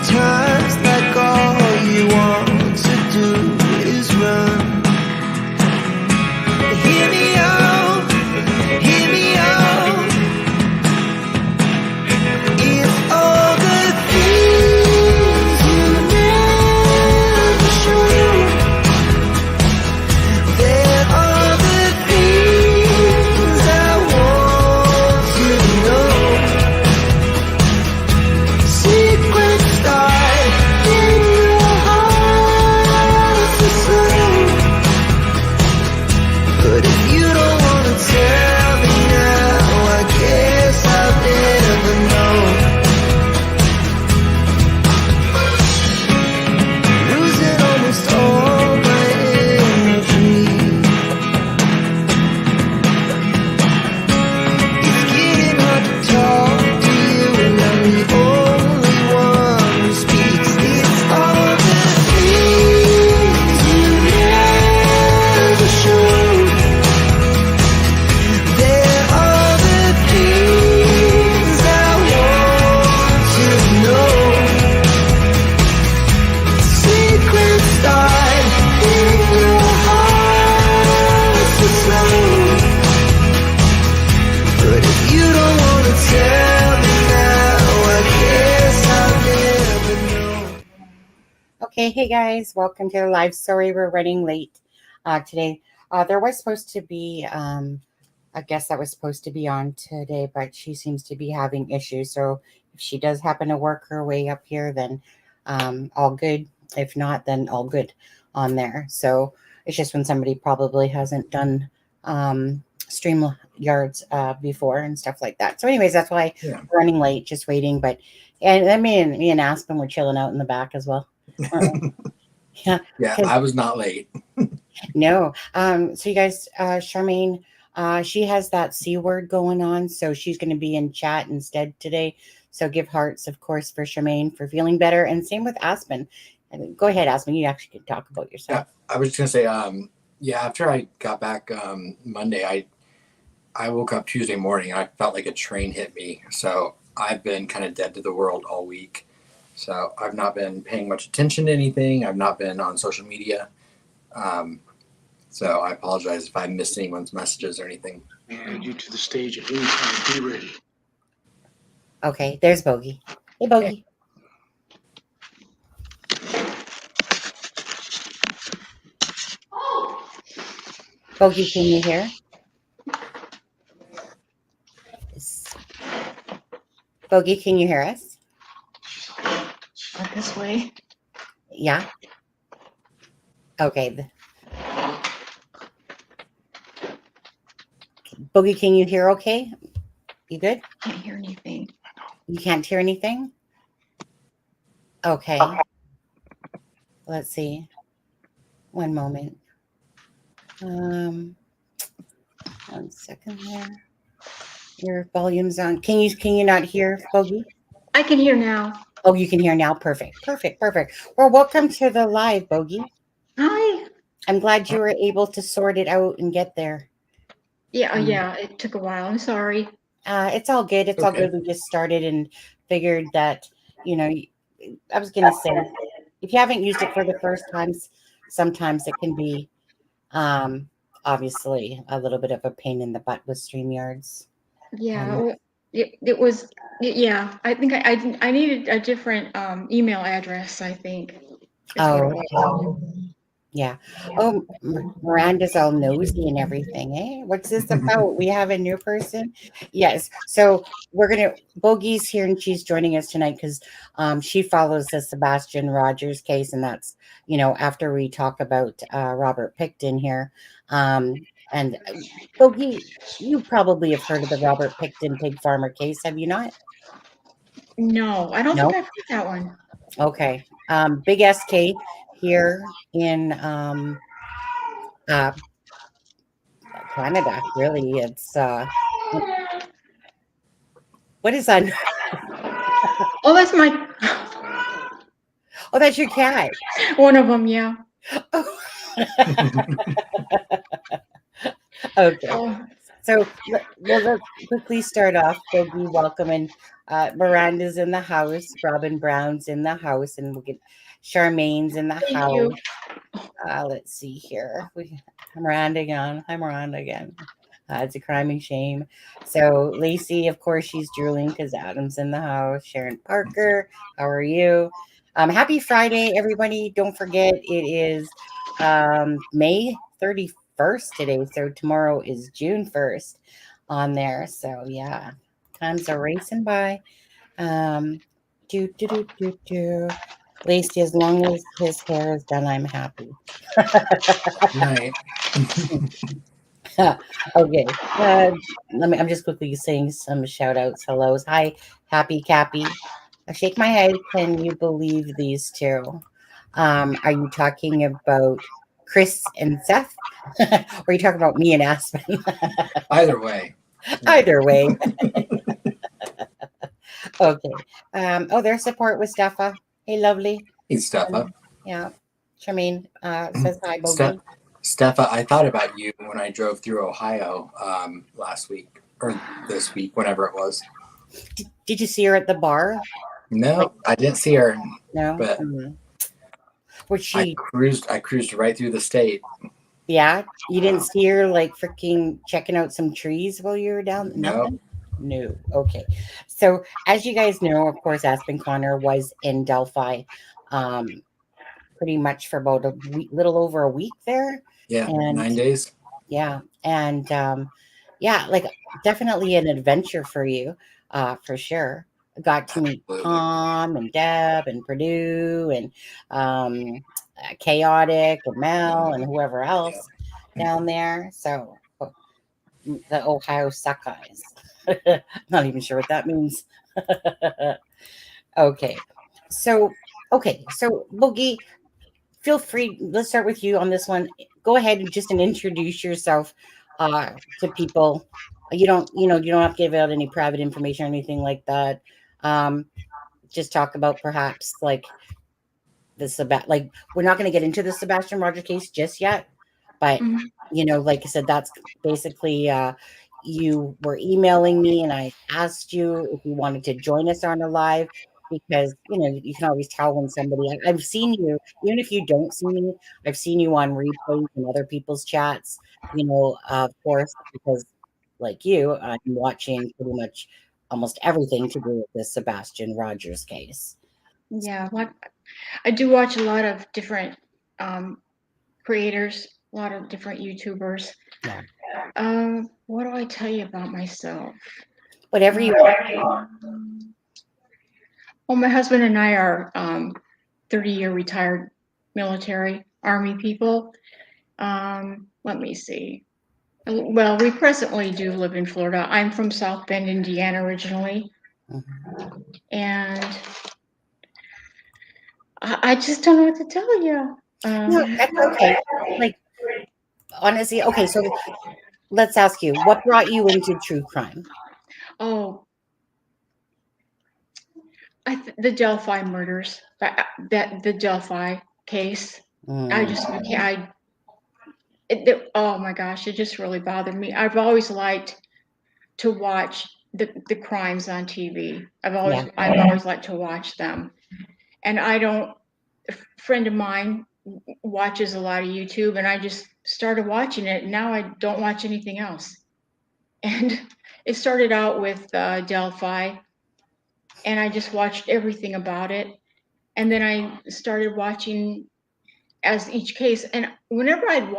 sometimes like all you want to do is run. Hear me out, hear me out. It's all the things you never show. There are the things I want to know. Secrets start in your heart to slow. But if you don't want to tell me now, I guess I'll never know. Losing almost all my energy. It's getting hard to talk to you, and I'm the only one who speaks. It's all the things you never show. There are the things I want to know. Secrets start in your heart to slow. But if you don't want to tell me now, I guess I'll never know. Okay, hey guys, welcome to the live. Sorry, we're running late today. There was supposed to be a guest that was supposed to be on today, but she seems to be having issues. So if she does happen to work her way up here, then all good. If not, then all good on there. So it's just when somebody probably hasn't done stream yards before and stuff like that. So anyways, that's why Yeah. we're running late, just waiting. But and me and Aspen were chilling out in the back as well. Yeah. Yeah, I was not late. No. So you guys, Charmaine, she has that C word going on, so she's going to be in chat instead today. So give hearts, of course, for Charmaine for feeling better, and same with Aspen. Go ahead, Aspen. You actually can talk about yourself. Yeah, I was just gonna say, after I got back Monday, I woke up Tuesday morning and I felt like a train hit me. So I've been kind of dead to the world all week. So I've not been paying much attention to anything. I've not been on social media. So I apologize if I missed anyone's messages or anything. And you to the stage at any time. Be ready. Okay, there's Boogie. Hey, Boogie. Boogie, can you hear? Boogie, can you hear us? Not this way. Yeah. Okay. Boogie, can you hear okay? You good? Can't hear anything. You can't hear anything? Okay. Let's see. One moment. 1 second there. Your volume's on. Can you not hear, Boogie? I can hear now. Oh, you can hear now. Perfect. Well, welcome to the live, Boogie. Hi. I'm glad you were able to sort it out and get there. Yeah, it took a while. I'm sorry. It's all good. It's all Okay. good. We just started and figured that, I was going to say, if you haven't used it for the first time, sometimes it can be obviously a little bit of a pain in the butt with StreamYards. Yeah, it was. Yeah, I think I needed a different email address. I think. Oh, yeah. Oh, Miranda's all nosy and everything, eh? What's this about? We have a new person? Yes. So Bogey's here and she's joining us tonight because she follows the Sebastian Rogers case. And that's, after we talk about Robert Pickton here. And Bogey, you probably have heard of the Robert Pickton pig farmer case, have you not? No, I don't No? think I've heard that one. Okay. Big SK here in Canada, really. It's what is that? Oh, that's my Oh, that's your cat. one of them. Yeah. Okay. Oh, So, let's quickly start off. Boogie, welcome. And Miranda's in the house. Robin Brown's in the house. And we'll get Charmaine's in the Thank house. you. Let's see here. Miranda again. Hi, Miranda again. It's a crime and shame. So, Lacey, of course, she's drooling because Adam's in the house. Sharon Parker, how are you? Happy Friday, everybody. Don't forget, it is May 31st today. So, tomorrow is June 1st on there. So, yeah, times are racing by. Um, do, do, do, do, do. Lacey, as long as his hair is done, I'm happy. Right. Okay. I'm just quickly saying some shout outs. Hellos. Hi, Happy Cappy. I shake my head. Can you believe these two? Are you talking about Chris and Seth? Or are you talking about me and Aspen? Either way. Either way. Okay. Oh, their support was Steffa. Hey, lovely. Hey, Steffa. Yeah. Charmaine says hi, Bogey. Steffa, I thought about you when I drove through Ohio last week or this week, whenever it was. Did you see her at the bar? No, I didn't see her, No. but Was she? I cruised right through the state. Yeah, you didn't see her like freaking checking out some trees while you were down. Nothing. No. Okay. So as you guys know, of course, Aspen Connor was in Delphi, pretty much for about a week, little over a week there. Yeah, And 9 days. yeah, and yeah, like definitely an adventure for you, for sure. Got to meet Absolutely. Tom and Deb and Purdue and Chaotic and Mel and whoever else down there. So the Ohio Suckeyes. Not even sure what that means. Okay. So Boogie, feel free. Let's start with you on this one. Go ahead and just introduce yourself to people. You don't have to give out any private information or anything like that. Just talk about perhaps like like we're not going to get into the Sebastian Rogers case just yet, but like I said, that's basically you were emailing me and I asked you if you wanted to join us on a live because you can always tell when I've seen you, even if you don't see me, I've seen you on replays and other people's chats, of course, because like you, I'm watching pretty much almost everything to do with this Sebastian Rogers case. Yeah, I do watch a lot of different creators, a lot of different YouTubers. Yeah. What do I tell you about myself? Whatever you want. Well, my husband and I are 30-year retired military Army people. Let me see. Well, we presently do live in Florida. I'm from South Bend, Indiana originally. And I just don't know what to tell you. No, that's okay. Like, honestly, okay, so let's ask you, what brought you into true crime? Oh, the Delphi murders, the Delphi case. Oh my gosh, it just really bothered me. I've always liked to watch the crimes on TV. I've always liked to watch them. And a friend of mine watches a lot of YouTube and I just started watching it. And now I don't watch anything else. And it started out with Delphi and I just watched everything about it. And then I started watching as each case. And whenever I'd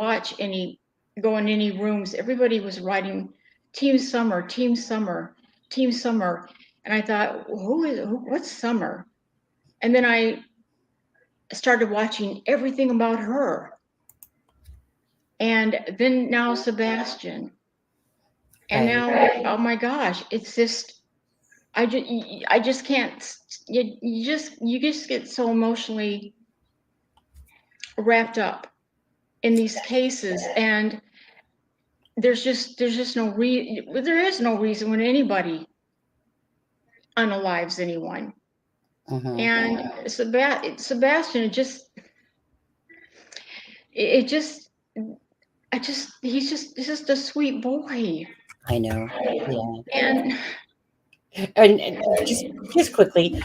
go in any rooms, everybody was writing Team Summer, Team Summer, Team Summer. And I thought, what's Summer? And then I started watching everything about her. And then now Sebastian. And now, oh my gosh, it's just, I just can't, you just get so emotionally wrapped up in these cases. And there is no reason when anybody unalives anyone. And Sebastian, he's just a sweet boy. I know. Yeah. And And just quickly,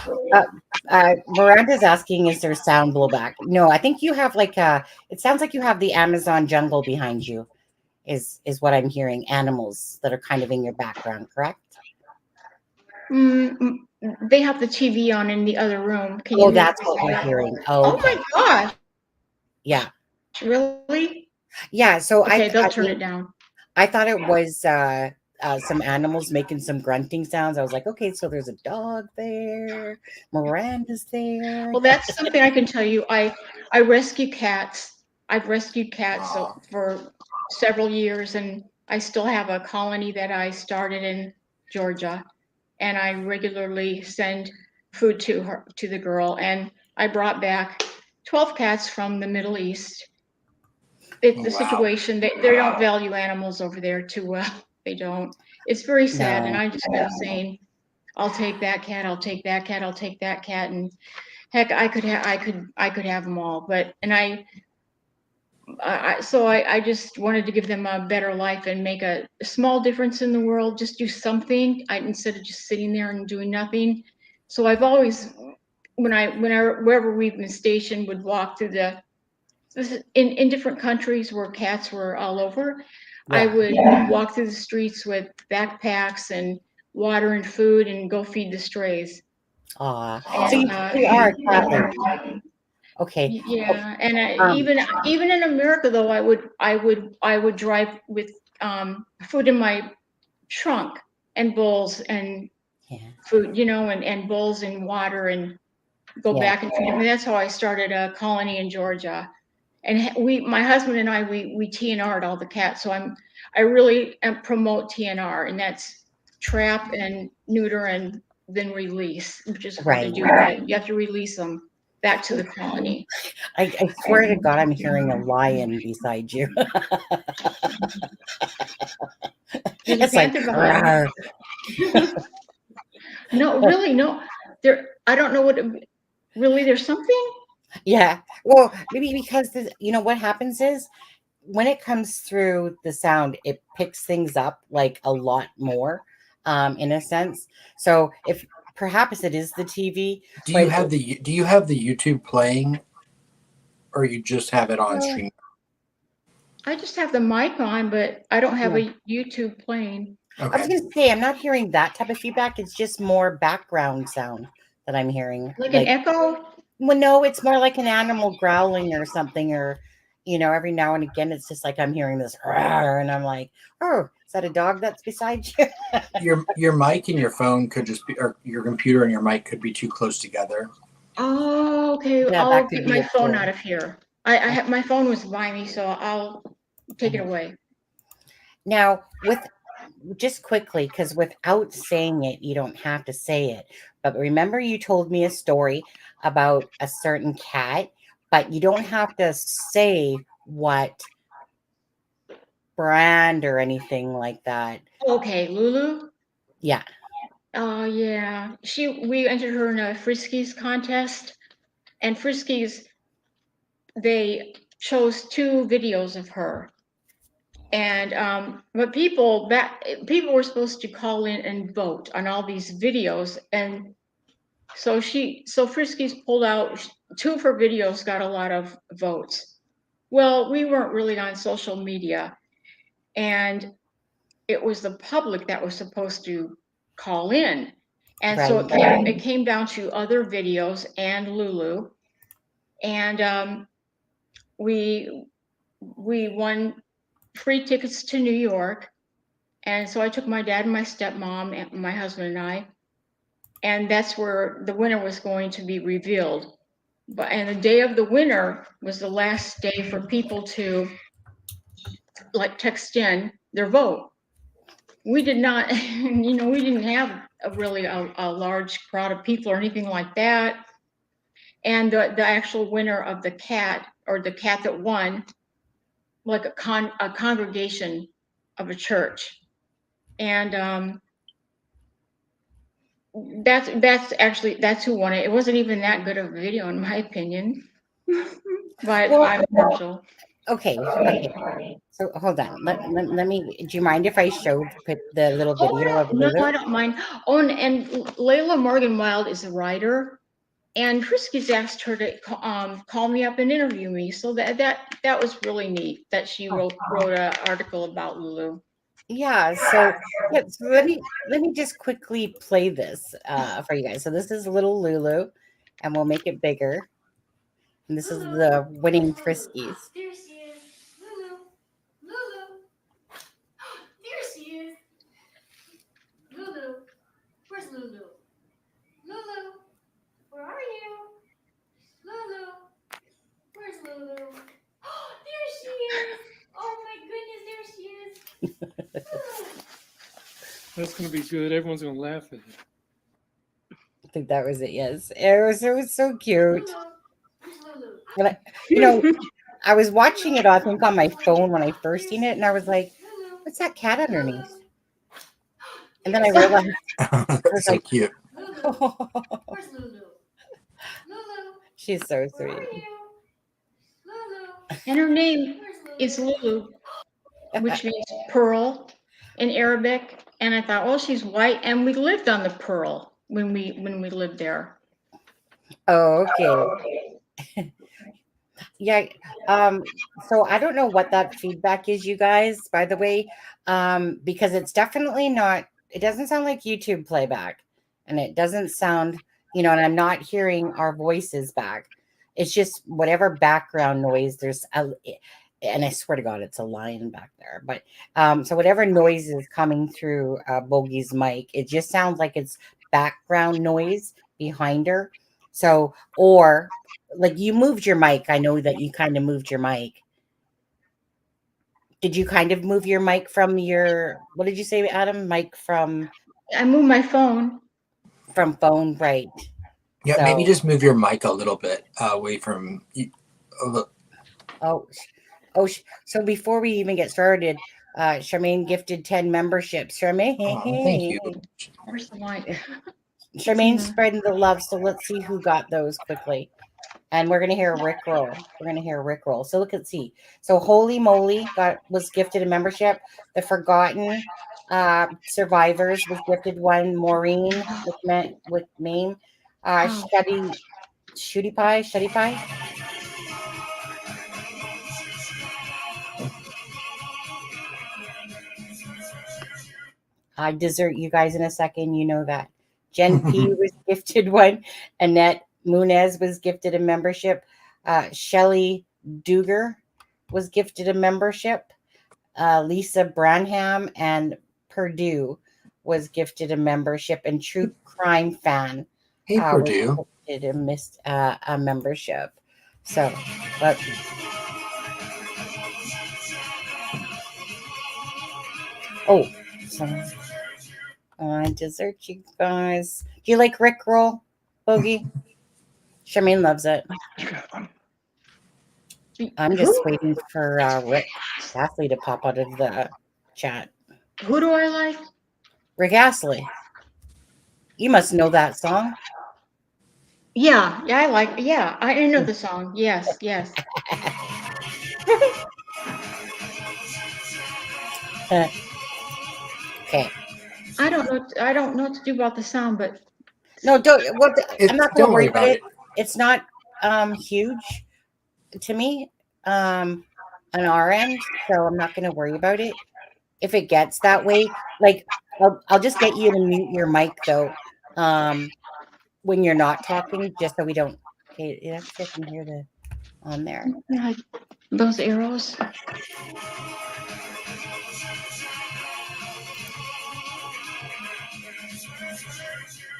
Miranda's asking, is there sound blowback? No, I think you have like it sounds like you have the Amazon jungle behind you, is what I'm hearing. Animals that are kind of in your background, correct? mm, they have the TV on in the other room. Can you Oh, hear that's what we're that? hearing. Oh, Oh okay. my gosh, Yeah. really? Yeah. So Okay, they'll I turn it down. I thought it was some animals making some grunting sounds. I was like, okay, so there's a dog there. Miranda's there. Well, that's something I can tell you. I rescue cats. I've rescued cats Aw. for several years, and I still have a colony that I started in Georgia, and I regularly send food to the girl. And I brought back 12 cats from the Middle East. It's the Wow. situation they don't value animals over there too well. They don't. It's very sad, and No. I just kept saying, I'll take that cat, I'll take that cat, I'll take that cat, and heck, I could have them all. But and I just wanted to give them a better life and make a small difference in the world. Just do something, instead of just sitting there and doing nothing. So I've always, wherever we've been stationed, would walk through in different countries where cats were all over. I Yeah. would walk through the streets with backpacks and water and food and go feed the strays. Aw. So And you are a cat lady. Okay. yeah, and Um, even in America though, I would drive with food in my trunk and bowls and yeah. food, and bowls and water and go Yeah. back and forth. I mean, that's how I started a colony in Georgia. And my husband and I, we TNR'd all the cats. So I really promote TNR, and that's trap and neuter and then release, which is hard to Right. do. But you have to release them back to the colony. I swear to God, I'm hearing a lion beside you. There's a It's like, panther behind me. "Rawr." No, really, no. I don't know really, there's something? Yeah. Well, maybe because what happens is when it comes through the sound, it picks things up like a lot more, in a sense. So if perhaps it is the TV, Do but you have the YouTube playing, or you just have it on Well, stream? I just have the mic on, but I don't have yeah. a YouTube playing. I was Okay. going to say I'm not hearing that type of feedback. It's just more background sound that I'm hearing. Like an Like, echo? well, no, it's more like an animal growling or something, or every now and again, it's just like I'm hearing this, "Rawr," and I'm like, oh, is that a dog that's beside you? Your mic and your phone could just be, or your computer and your mic could be too close together. Oh, okay. Yeah, I'll that could get be my it phone too. out of here. I have my phone was by me, so I'll take it away. Now, with just quickly, because without saying it, you don't have to say it. But remember, you told me a story about a certain cat, but you don't have to say what brand or anything like that. Okay, Lulu. Yeah. Oh yeah. We entered her in a Friskies contest, and Friskies, they chose 2 videos of her. And but people were supposed to call in and vote on all these videos, and so Friskies pulled out 2 of her videos, got a lot of votes. Well, we weren't really on social media, and it was the public that was supposed to call in. And so Right. it came down to other videos and Lulu, and we won free tickets to New York. And so I took my dad and my stepmom and my husband and I, and that's where the winner was going to be revealed. And the day of the winner was the last day for people to text in their vote. We did not, we didn't have a large crowd of people or anything like that. And the actual winner of the cat, or the cat that won, like a congregation of a church. And that's who won it. It wasn't even that good of a video, in my opinion. But Well, I'm partial. Okay. So hold on. Let me. Do you mind if I put the little Oh, video of no, Lulu? I don't mind. Oh, and Layla Morgan Wild is a writer, and Friskies asked her to call me up and interview me. So that was really neat that she wrote an article about Lulu. Yeah. So let me just quickly play this for you guys. So this is little Lulu, and we'll make it bigger. And this is the winning Friskies. There she is. Lulu. Lulu. There she is. Lulu. Where's Lulu? Lulu. Where are you? Lulu. Where's Lulu? There she is. Oh my goodness, there she is. That's going to be good. Everyone's going to laugh at you. I think that was it. Yes, it was so cute. Lulu. Where's Lulu? And I was watching it, I think, on my phone when I first seen it, and I was like, Lulu. "What's that cat underneath?" Lulu. And then I realized, That's so like- cute. Lulu. Where's Lulu? Lulu. she's so Where are sweet. you? Lulu. And her name Where's Lulu? is Lulu, which means pearl in Arabic. And I thought, well, she's white, and we lived on the Pearl when we lived there. Oh, okay. Yeah. So I don't know what that feedback is, you guys, by the way, because it's definitely not, it doesn't sound like YouTube playback, and it doesn't sound, and I'm not hearing our voices back. It's just whatever background noise and I swear to God, it's a lion back there. But so whatever noise is coming through Bogey's mic, it just sounds like it's background noise behind her. So, or like you moved your mic. I know that you kind of moved your mic. Did you kind of move your mic from what did you say, Adam? Mic from I moved my phone. phone, right? Yeah, maybe just move your mic a little bit away from. So before we even get started, Charmaine gifted 10 memberships. Charmaine, Thank you. Where's the mic? Charmaine's spreading the love. So let's see who got those quickly. And we're gonna hear Rick roll. So let's see. So Holy Moly was gifted a membership. The Forgotten Survivors was gifted one. Maureen with name. Shooty Pie. I desert you guys in a second. You know that. Jen P was gifted one. Annette Munez was gifted a membership. Shelly Duger was gifted a membership. Lisa Branham and Purdue was gifted a membership. And True Crime Fan Hey, Purdue. was gifted a membership. So, but I desert you guys. Do you like Rick roll, Boogie? Charmaine loves it. I'm just waiting for Rick Astley to pop out of the chat. Who do I like? Rick Astley. You must know that song. Yeah, I know the song. Yes. Okay. I don't know what to do about the sound, but No, don't. Well, I'm not going to worry about it. It's not huge to me on our end, so I'm not going to worry about it. If it gets that way, like I'll just get you to mute your mic though, when you're not talking, just so we don't. Okay, actually, I can hear the on there. like those arrows.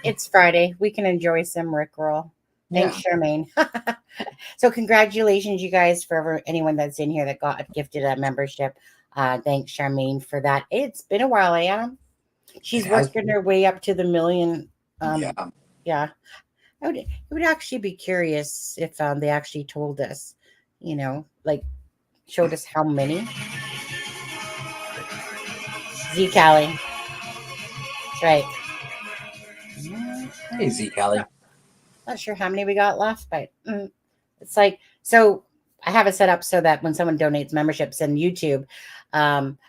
It's Friday. We can enjoy some Rickroll. Thanks, Charmaine. So congratulations, you guys, for anyone that's in here that got gifted a membership. Thanks, Charmaine, for that. It's been a while, Adam. She's working her way up to the million. Yeah. I would actually be curious if they actually told us, like showed us how many. Z Callie. That's right. Hey, Z Callie. Not sure how many we got left, but it's like, so I have it set up so that when someone donates memberships in YouTube,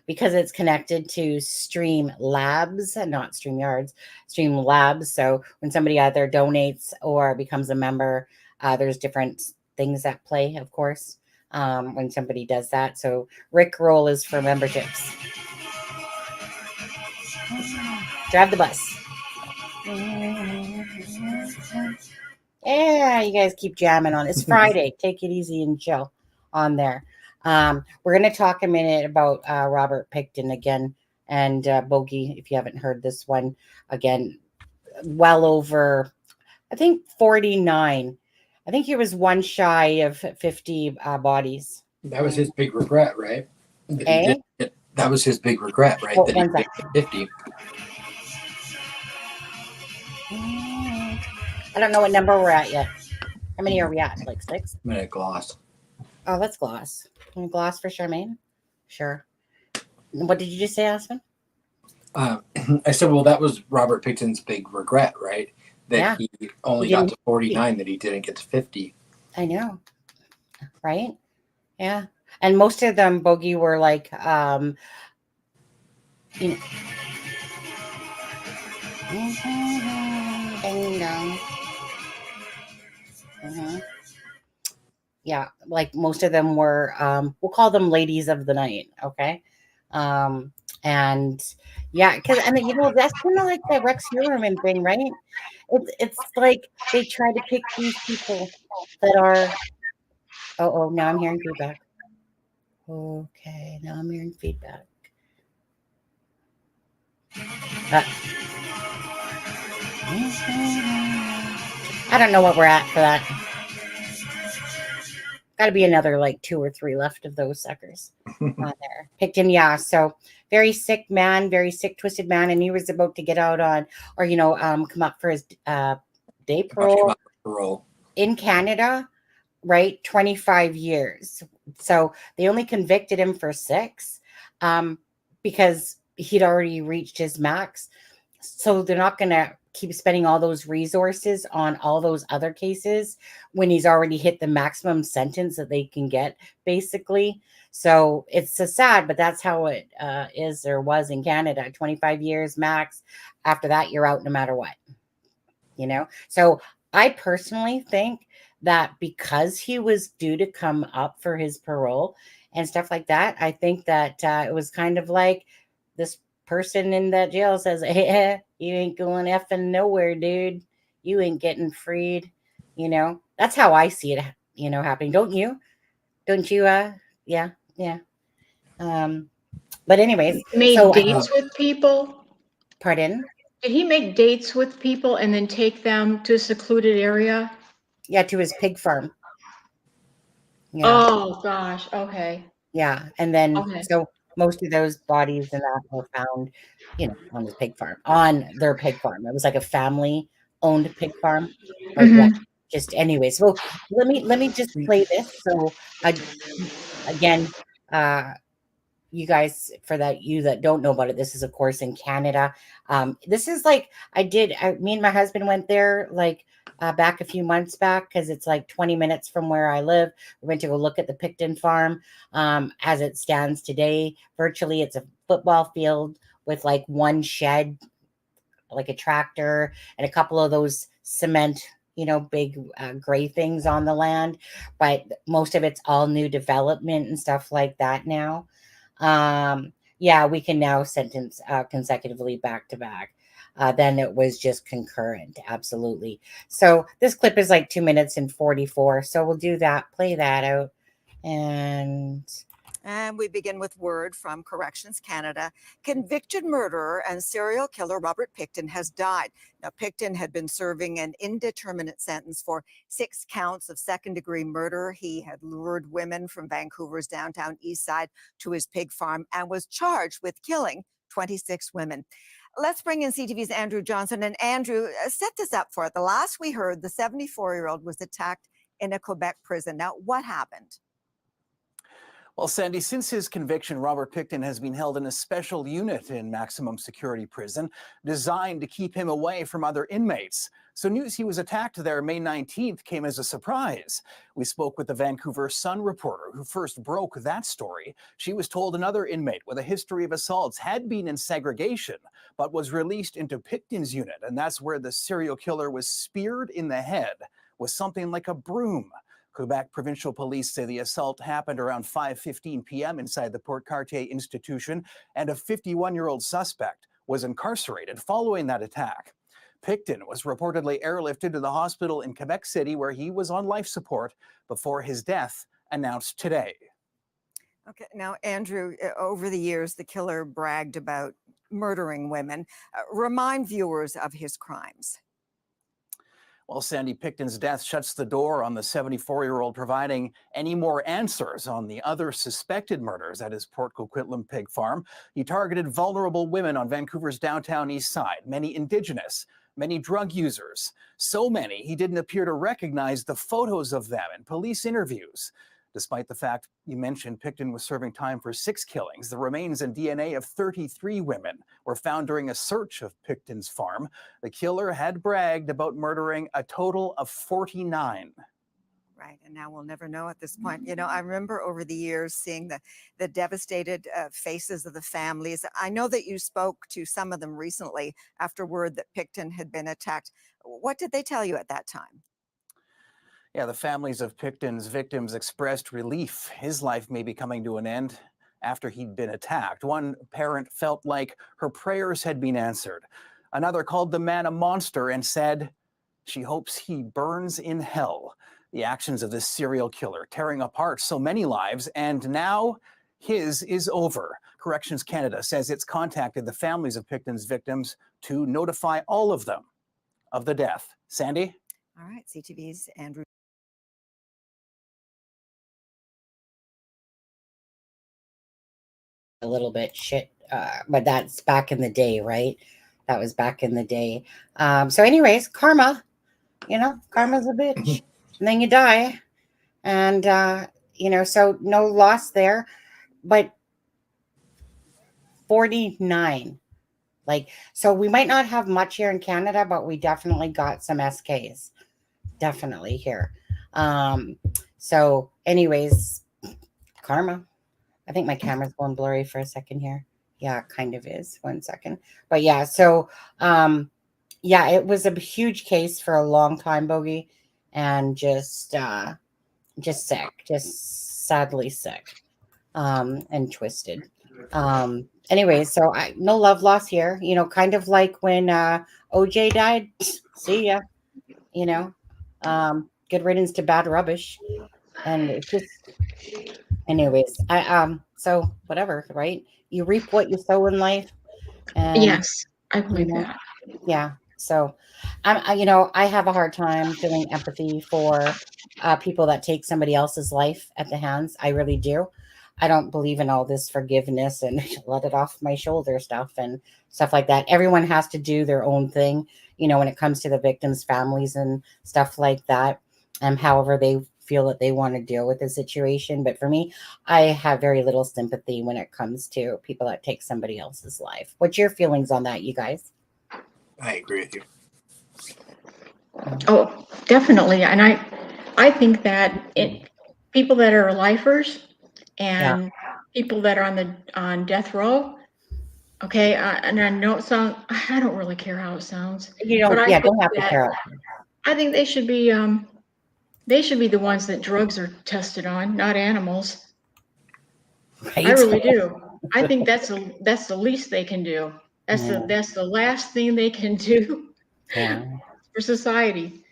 because it's connected to Stream Labs, not StreamYards, Stream Labs. So when somebody either donates or becomes a member, there's different things that play, of course, when somebody does that. So Rickroll is for memberships. Drive the bus. Yeah, you guys keep jamming on. It's Friday. Take it easy and chill on there. We're going to talk a minute about Robert Pickton again and Boogie, if you haven't heard this one again. Well over, I think 49. I think he was one shy of 50 bodies. That was his big regret, right? That he Eh? didn't get- that was his big regret, right? Oh, That he one didn't sec. get 50. I don't know what number we're at yet. How many are we at? Like 6? I'm gonna gloss. Oh, let's gloss. Can we gloss for Charmaine? Sure. What did you just say, Aspen? I said, well, that was Robert Pickton's big regret, right? That Yeah. he only He got didn't- to 49, that he didn't get to 50. I know. Right? Yeah. And most of them, Bogey, were like, you know. Ding dong. Yeah, like most of them were, we'll call them ladies of the night, okay? And yeah, because and you know that's kind of like the Rex Heuermann thing, right? It's like they try to pick these people that are. Oh, now I'm hearing feedback. Okay, now I'm hearing feedback. I don't know what we're at for that. Got to be another like 2 or 3 left of those suckers on there. Pickton, yeah. So very sick man, very sick, twisted man, and he was about to get out on, or come up for his day parole in Canada, right? 25 years. So they only convicted him for 6, because he'd already reached his max. So they're not going to keep spending all those resources on all those other cases when he's already hit the maximum sentence that they can get, basically. So it's so sad, but that's how it is or was in Canada. 25 years max. After that, you're out no matter what. So I personally think that because he was due to come up for his parole and stuff like that, I think that it was kind of like this person in that jail says, hey, you ain't going effing nowhere, dude. You ain't getting freed. That's how I see it, happening. Don't you? Yeah. But anyways, Made so dates with people. pardon? Did he make dates with people and then take them to a secluded area? Yeah, to his pig farm. Yeah. Oh gosh. Okay. Yeah. And then Okay. so most of those bodies and that were found, on his pig farm, on their pig farm. It was like a family owned pig farm. But yeah, just anyways. Well, let me just play this. So again, you guys, for that you that don't know about it, this is of course in Canada. This is like me and my husband went there like back a few months back because it's like 20 minutes from where I live. We went to go look at the Pickton farm as it stands today. Virtually, it's a football field with like one shed, like a tractor, and a couple of those cement, big gray things on the land. But most of it's all new development and stuff like that now. Yeah, we can now sentence consecutively back to back. Then it was just concurrent. Absolutely. So this clip is like 2 minutes and 44. So we'll do that, play that out. And we begin with word from Corrections Canada. Convicted murderer and serial killer Robert Pickton has died. Now, Pickton had been serving an indeterminate sentence for 6 counts of second-degree murder. He had lured women from Vancouver's downtown east side to his pig farm and was charged with killing 26 women. Let's bring in CTV's Andrew Johnson. And Andrew, set this up for it. The last we heard, the 74-year-old was attacked in a Quebec prison. Now, what happened? Well, Sandy, since his conviction, Robert Pickton has been held in a special unit in maximum security prison designed to keep him away from other inmates. So news he was attacked there May 19th came as a surprise. We spoke with the Vancouver Sun reporter who first broke that story. She was told another inmate with a history of assaults had been in segregation, but was released into Pickton's unit. And that's where the serial killer was speared in the head with something like a broom. Quebec Provincial Police say the assault happened around 5:15 p.m. inside the Port Cartier institution, and a 51-year-old suspect was incarcerated following that attack. Pickton was reportedly airlifted to the hospital in Quebec City, where he was on life support before his death announced today. Okay, now, Andrew, over the years, the killer bragged about murdering women. Remind viewers of his crimes. Well, Sandy, Pickton's death shuts the door on the 74-year-old providing any more answers on the other suspected murders at his Port Coquitlam pig farm. He targeted vulnerable women on Vancouver's downtown east side, many Indigenous, many drug users. So many, he didn't appear to recognize the photos of them in police interviews. Despite the fact you mentioned Pickton was serving time for 6 killings, the remains and DNA of 33 women were found during a search of Pickton's farm. The killer had bragged about murdering a total of 49. Right, and now we'll never know at this point. You know, I remember over the years seeing the devastated faces of the families. I know that you spoke to some of them recently after word that Pickton had been attacked. What did they tell you at that time? Yeah, the families of Pickton's victims expressed relief. His life may be coming to an end after he'd been attacked. One parent felt like her prayers had been answered. Another called the man a monster and said she hopes he burns in hell. The actions of this serial killer tearing apart so many lives, and now his is over. Corrections Canada says it's contacted the families of Pickton's victims to notify all of them of the death. Sandy? All right, CTV's Andrew. A little bit shit, but that's back in the day, right? That was back in the day. So anyways, karma, karma's a bitch. And then you die. And, so no loss there. But 49. So we might not have much here in Canada, but we definitely got some SKs. Definitely here. So anyways, karma. I think my camera's going blurry for a second here. Yeah, it kind of is. 1 second. But yeah, so it was a huge case for a long time, Boogie, and just sick, just sadly sick, and twisted. Anyway, so no love lost here. Kind of like when OJ died. See ya. Good riddance to bad rubbish, and it's just. Anyways, so whatever, right? You reap what you sow in life, and Yes, I believe that. yeah. So, I have a hard time feeling empathy for people that take somebody else's life at the hands. I really do. I don't believe in all this forgiveness and let it off my shoulder stuff and stuff like that. Everyone has to do their own thing, when it comes to the victims' families and stuff like that. However they feel that they want to deal with the situation. But for me, I have very little sympathy when it comes to people that take somebody else's life. What's your feelings on that, you guys? I agree with you. Oh, definitely. And I think that people that are lifers and people that are on death row, okay, and I know I don't really care how it sounds. Don't have to care. I think they should be the ones that drugs are tested on, not animals. Right? I really do. I think that's the least they can do. That's the last thing they can do for society.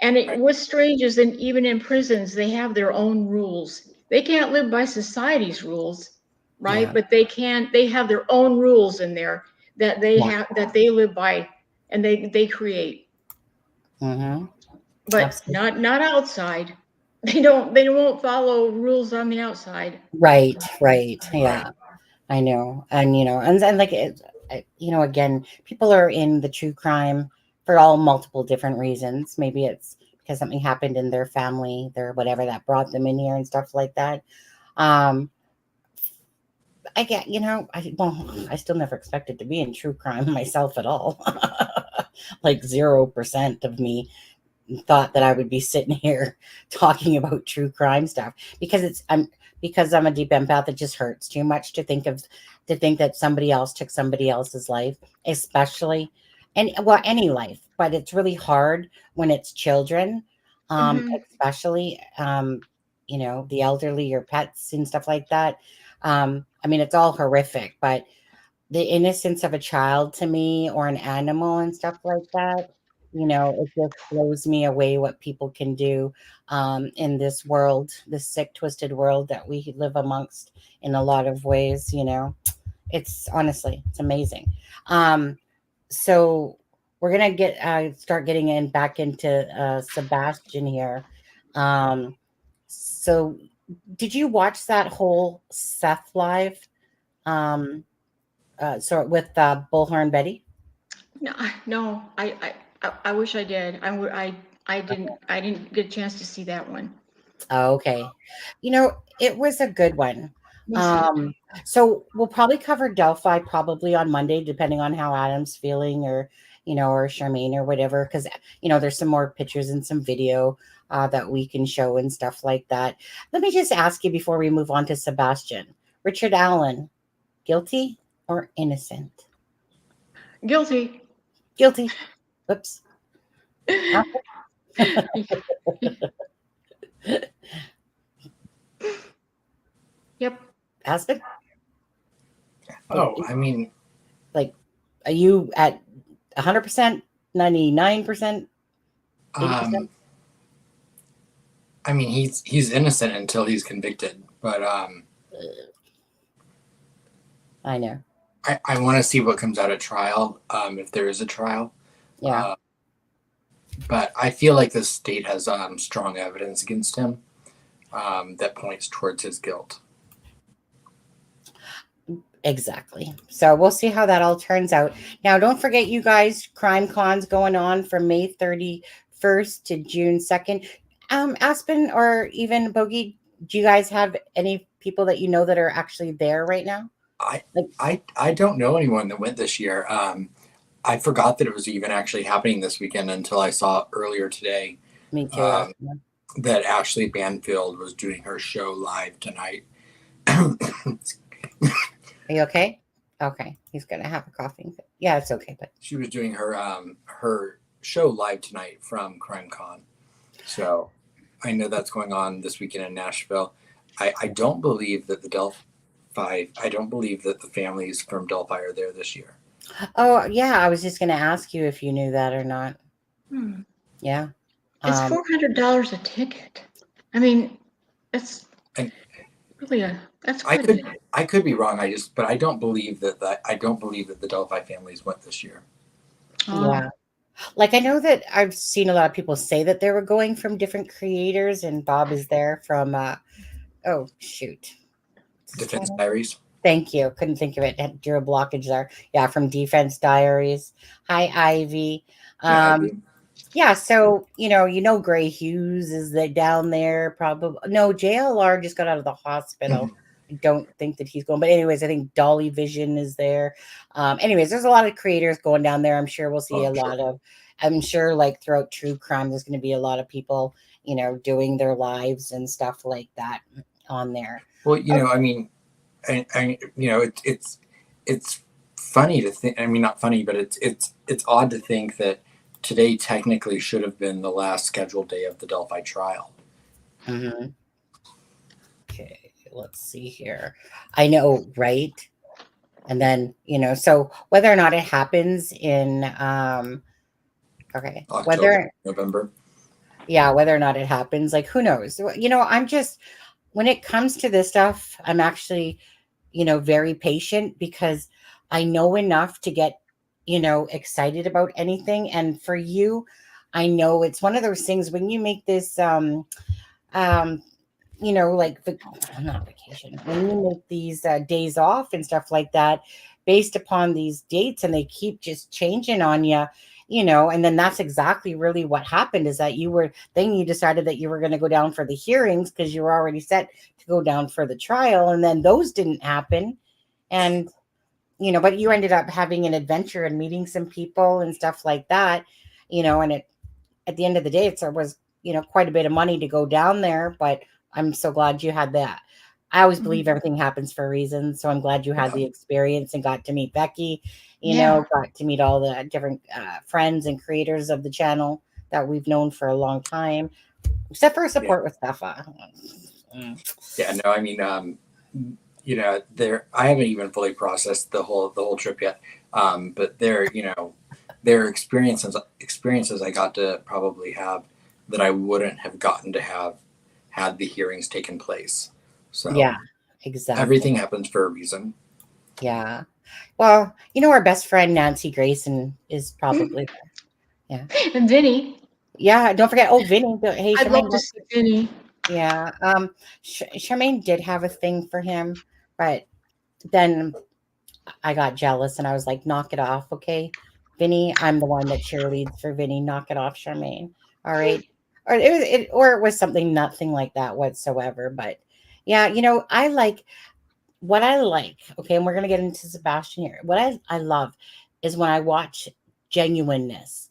And what's strange is that even in prisons, they have their own rules. They can't live by society's rules, right? Yeah. But they have their own rules in there that they live by and they create. Mm-hmm. But Absolutely. not outside. They won't follow rules on the outside. Right. Yeah, I know. And, and like, again, people are in the true crime for all multiple different reasons. Maybe it's because something happened in their family, their whatever that brought them in here and stuff like that. I get, I still never expected to be in true crime myself at all. Like 0% of me thought that I would be sitting here talking about true crime stuff because I'm a deep empath. It just hurts too much to think that somebody else took somebody else's life, especially, and well, any life, but it's really hard when it's children, Mhm. especially, the elderly or pets and stuff like that. I mean, it's all horrific, but the innocence of a child to me or an animal and stuff like that, it just blows me away what people can do in this world, this sick, twisted world that we live amongst in a lot of ways. It's honestly, it's amazing. So we're gonna start getting back into Sebastian here. So did you watch that whole Seth live? So with Bullhorn Betty. No, I wish I did. I didn't get a chance to see that one. Oh, okay. It was a good one. Was it? So we'll probably cover Delphi probably on Monday, depending on how Adam's feeling or Charmaine or whatever, because, there's some more pictures and some video that we can show and stuff like that. Let me just ask you before we move on to Sebastian. Richard Allen, guilty or innocent? Guilty. Guilty. Whoops. Yep. Aspen? Oh, I mean, Like, are you at 100%, 99%, 80%? I mean, he's innocent until he's convicted, but I know. I want to see what comes out at trial, if there is a trial. Yeah. But I feel like the state has strong evidence against him that points towards his guilt. Exactly. So we'll see how that all turns out. Now, don't forget, you guys, CrimeCon's going on from May 31st to June 2nd. Aspen or even Boogie, do you guys have any people that you know that are actually there right now? I don't know anyone that went this year. I forgot that it was even actually happening this weekend until I saw earlier today Me too. that Ashley Banfield was doing her show live tonight. Are you okay? Okay. He's going to have a coughing fit. Yeah, it's okay. But She was doing her show live tonight from CrimeCon. So I know that's going on this weekend in Nashville. I don't believe that I don't believe that the families from Delphi are there this year. oh, yeah, I was just going to ask you if you knew that or not. Yeah. It's $400 a ticket. I mean, that's And- really that's quite a bit. I could be wrong. But I don't believe that the Delphi families went this year. Yeah. Like, I know that I've seen a lot of people say that they were going from different creators, and Bob is there from, oh, shoot. Defense Diaries. Thank you. Couldn't think of it. Drew a blockage there. Yeah, from Defense Diaries. Hi, Ivy. Yeah, so, Gray Hughes is down there probably. No, JLR just got out of the hospital. I don't think that he's going. But anyways, I think Dolly Vision is there. Anyways, there's a lot of creators going down there. I'm sure we'll see lot of, I'm sure like throughout true crime, there's going to be a lot of people, doing their lives and stuff like that on there. Well, I mean, it's funny to think. I mean, not funny, but it's odd to think that today technically should have been the last scheduled day of the Delphi trial. Mm-hmm. Okay, let's see here. I know, right? And then, so whether or not it happens in, October, November. Yeah, whether or not it happens, like, who knows? I'm just, when it comes to this stuff, I'm actually, very patient because I know enough to get, excited about anything. And for you, I know it's one of those things when you make this, like, not vacation, when you make these days off and stuff like that, based upon these dates, and they keep just changing on you, and then that's exactly really what happened is that you decided that you were going to go down for the hearings because you were already set to go down for the trial. And then those didn't happen. And, but you ended up having an adventure and meeting some people and stuff like that, and at the end of the day, it was, quite a bit of money to go down there, but I'm so glad you had that. I always believe everything happens for a reason. So I'm glad you had the experience and got to meet Becky, got to meet all the different friends and creators of the channel that we've known for a long time, except for support with Steffa. Yeah, no, I mean, there, I haven't even fully processed the whole trip yet. But there are experiences I got to probably have that I wouldn't have gotten to have had the hearings taken place. So yeah, exactly. everything happens for a reason. Yeah. Well, our best friend Nancy Grayson is probably there. Yeah. And Vinny. Yeah. Don't forget. Oh, Vinny. Hey, I'd love Charmaine. to see Vinny. Yeah. Charmaine did have a thing for him, but then I got jealous and I was like, knock it off, okay? Vinny, I'm the one that cheerleads for Vinny. Knock it off, Charmaine. All right. Or it was something, nothing like that whatsoever. But yeah, what I like, okay, and we're gonna get into Sebastian here. What I love is when I watch genuineness.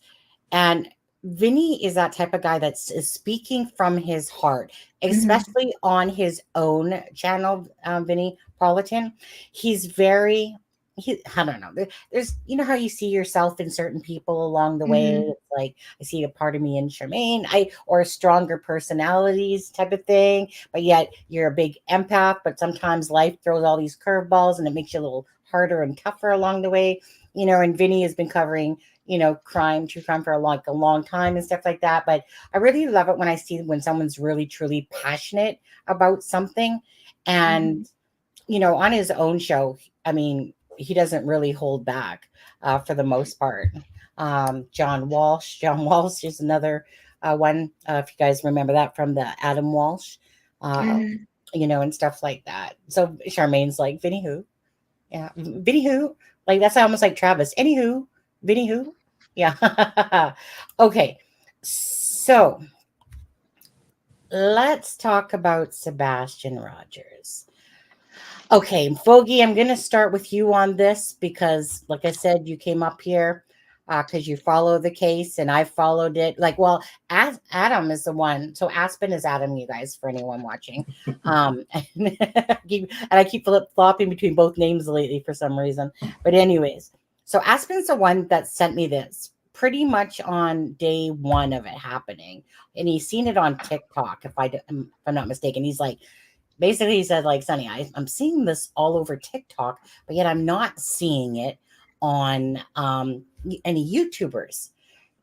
And Vinny is that type of guy is speaking from his heart, especially on his own channel, Vinny Politan. He's very, I don't know. There's, how you see yourself in certain people along the way. It's like I see a part of me in Charmaine, or stronger personalities type of thing. But yet you're a big empath. But sometimes life throws all these curveballs, and it makes you a little harder and tougher along the way. And Vinny has been covering true crime for a long time and stuff like that. But I really love it when I see when someone's really, truly passionate about something. And, on his own show, I mean, he doesn't really hold back for the most part. John Walsh is another one. If you guys remember that from the Adam Walsh, and stuff like that. So Charmaine's like, Vinny who? Yeah. Vinny who? Like, that's almost like Travis. Anywho, Vinny who? Yeah. Okay. So let's talk about Sebastian Rogers. Okay, Boogie, I'm going to start with you on this because, like I said, you came up here because you follow the case and I followed it. Adam is the one. So Aspen is Adam, you guys, for anyone watching. And I keep flip-flopping between both names lately for some reason. But anyways, so Aspen's the one that sent me this pretty much on day one of it happening. And he's seen it on TikTok, if I'm not mistaken. He's like, basically he said, like, Sonny, I'm seeing this all over TikTok, but yet I'm not seeing it on any YouTubers.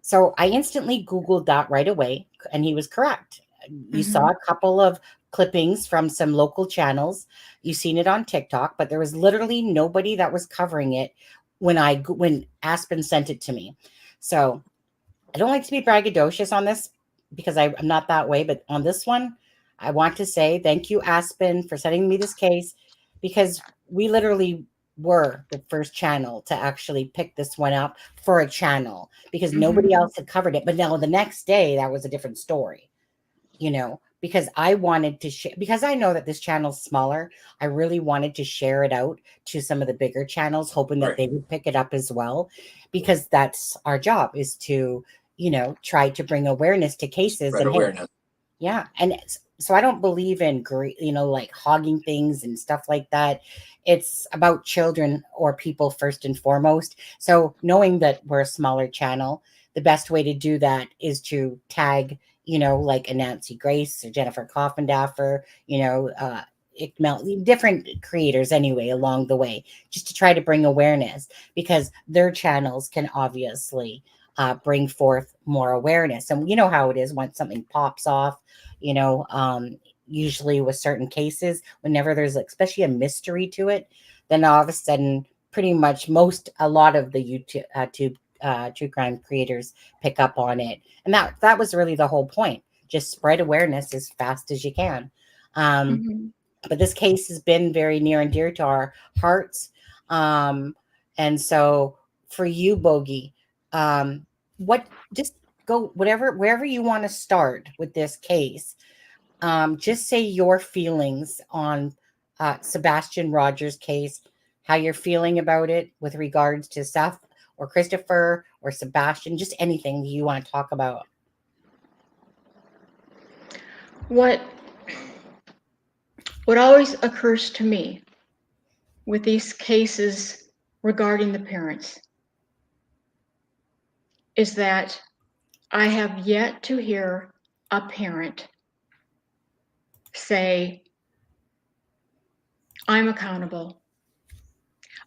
So I instantly Googled that right away, and he was correct. You saw a couple of clippings from some local channels. You've seen it on TikTok, but there was literally nobody that was covering it when Aspen sent it to me. So I don't like to be braggadocious on this because I'm not that way, but on this one, I want to say thank you, Aspen, for sending me this case, because we literally were the first channel to actually pick this one up for a channel because nobody else had covered it. But now the next day, that was a different story, because I wanted to share, because I know that this channel's smaller. I really wanted to share it out to some of the bigger channels, hoping that they would pick it up as well, because that's our job, is to, try to bring awareness to cases. Spread awareness. Yeah. And so I don't believe in, like hogging things and stuff like that. It's about children or people first and foremost. So knowing that we're a smaller channel, the best way to do that is to tag, like a Nancy Grace or Jennifer Coffindaffer, different creators anyway along the way, just to try to bring awareness, because their channels can obviously bring forth more awareness. And you know how it is when something pops off, usually with certain cases, whenever there's especially a mystery to it, then all of a sudden, pretty much a lot of the YouTube true crime creators pick up on it. And that was really the whole point. Just spread awareness as fast as you can. But this case has been very near and dear to our hearts. And so for you, Boogie, just go wherever you want to start with this case. Just say your feelings on Sebastian Rogers' case, how you're feeling about it with regards to Seth or Christopher or Sebastian, just anything you want to talk about. What always occurs to me with these cases regarding the parents is that I have yet to hear a parent say, I'm accountable.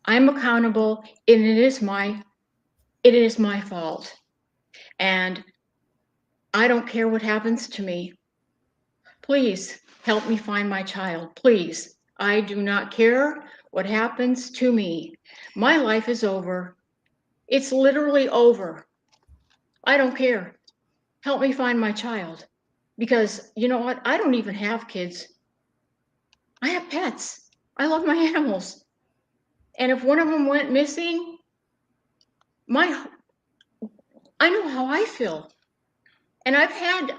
I'm accountable, and it is my fault. And I don't care what happens to me. Please help me find my child. Please. I do not care what happens to me. My life is over. It's literally over. I don't care. Help me find my child. Because you know what? I don't even have kids. I have pets. I love my animals. And if one of them went missing, I know how I feel. And I've had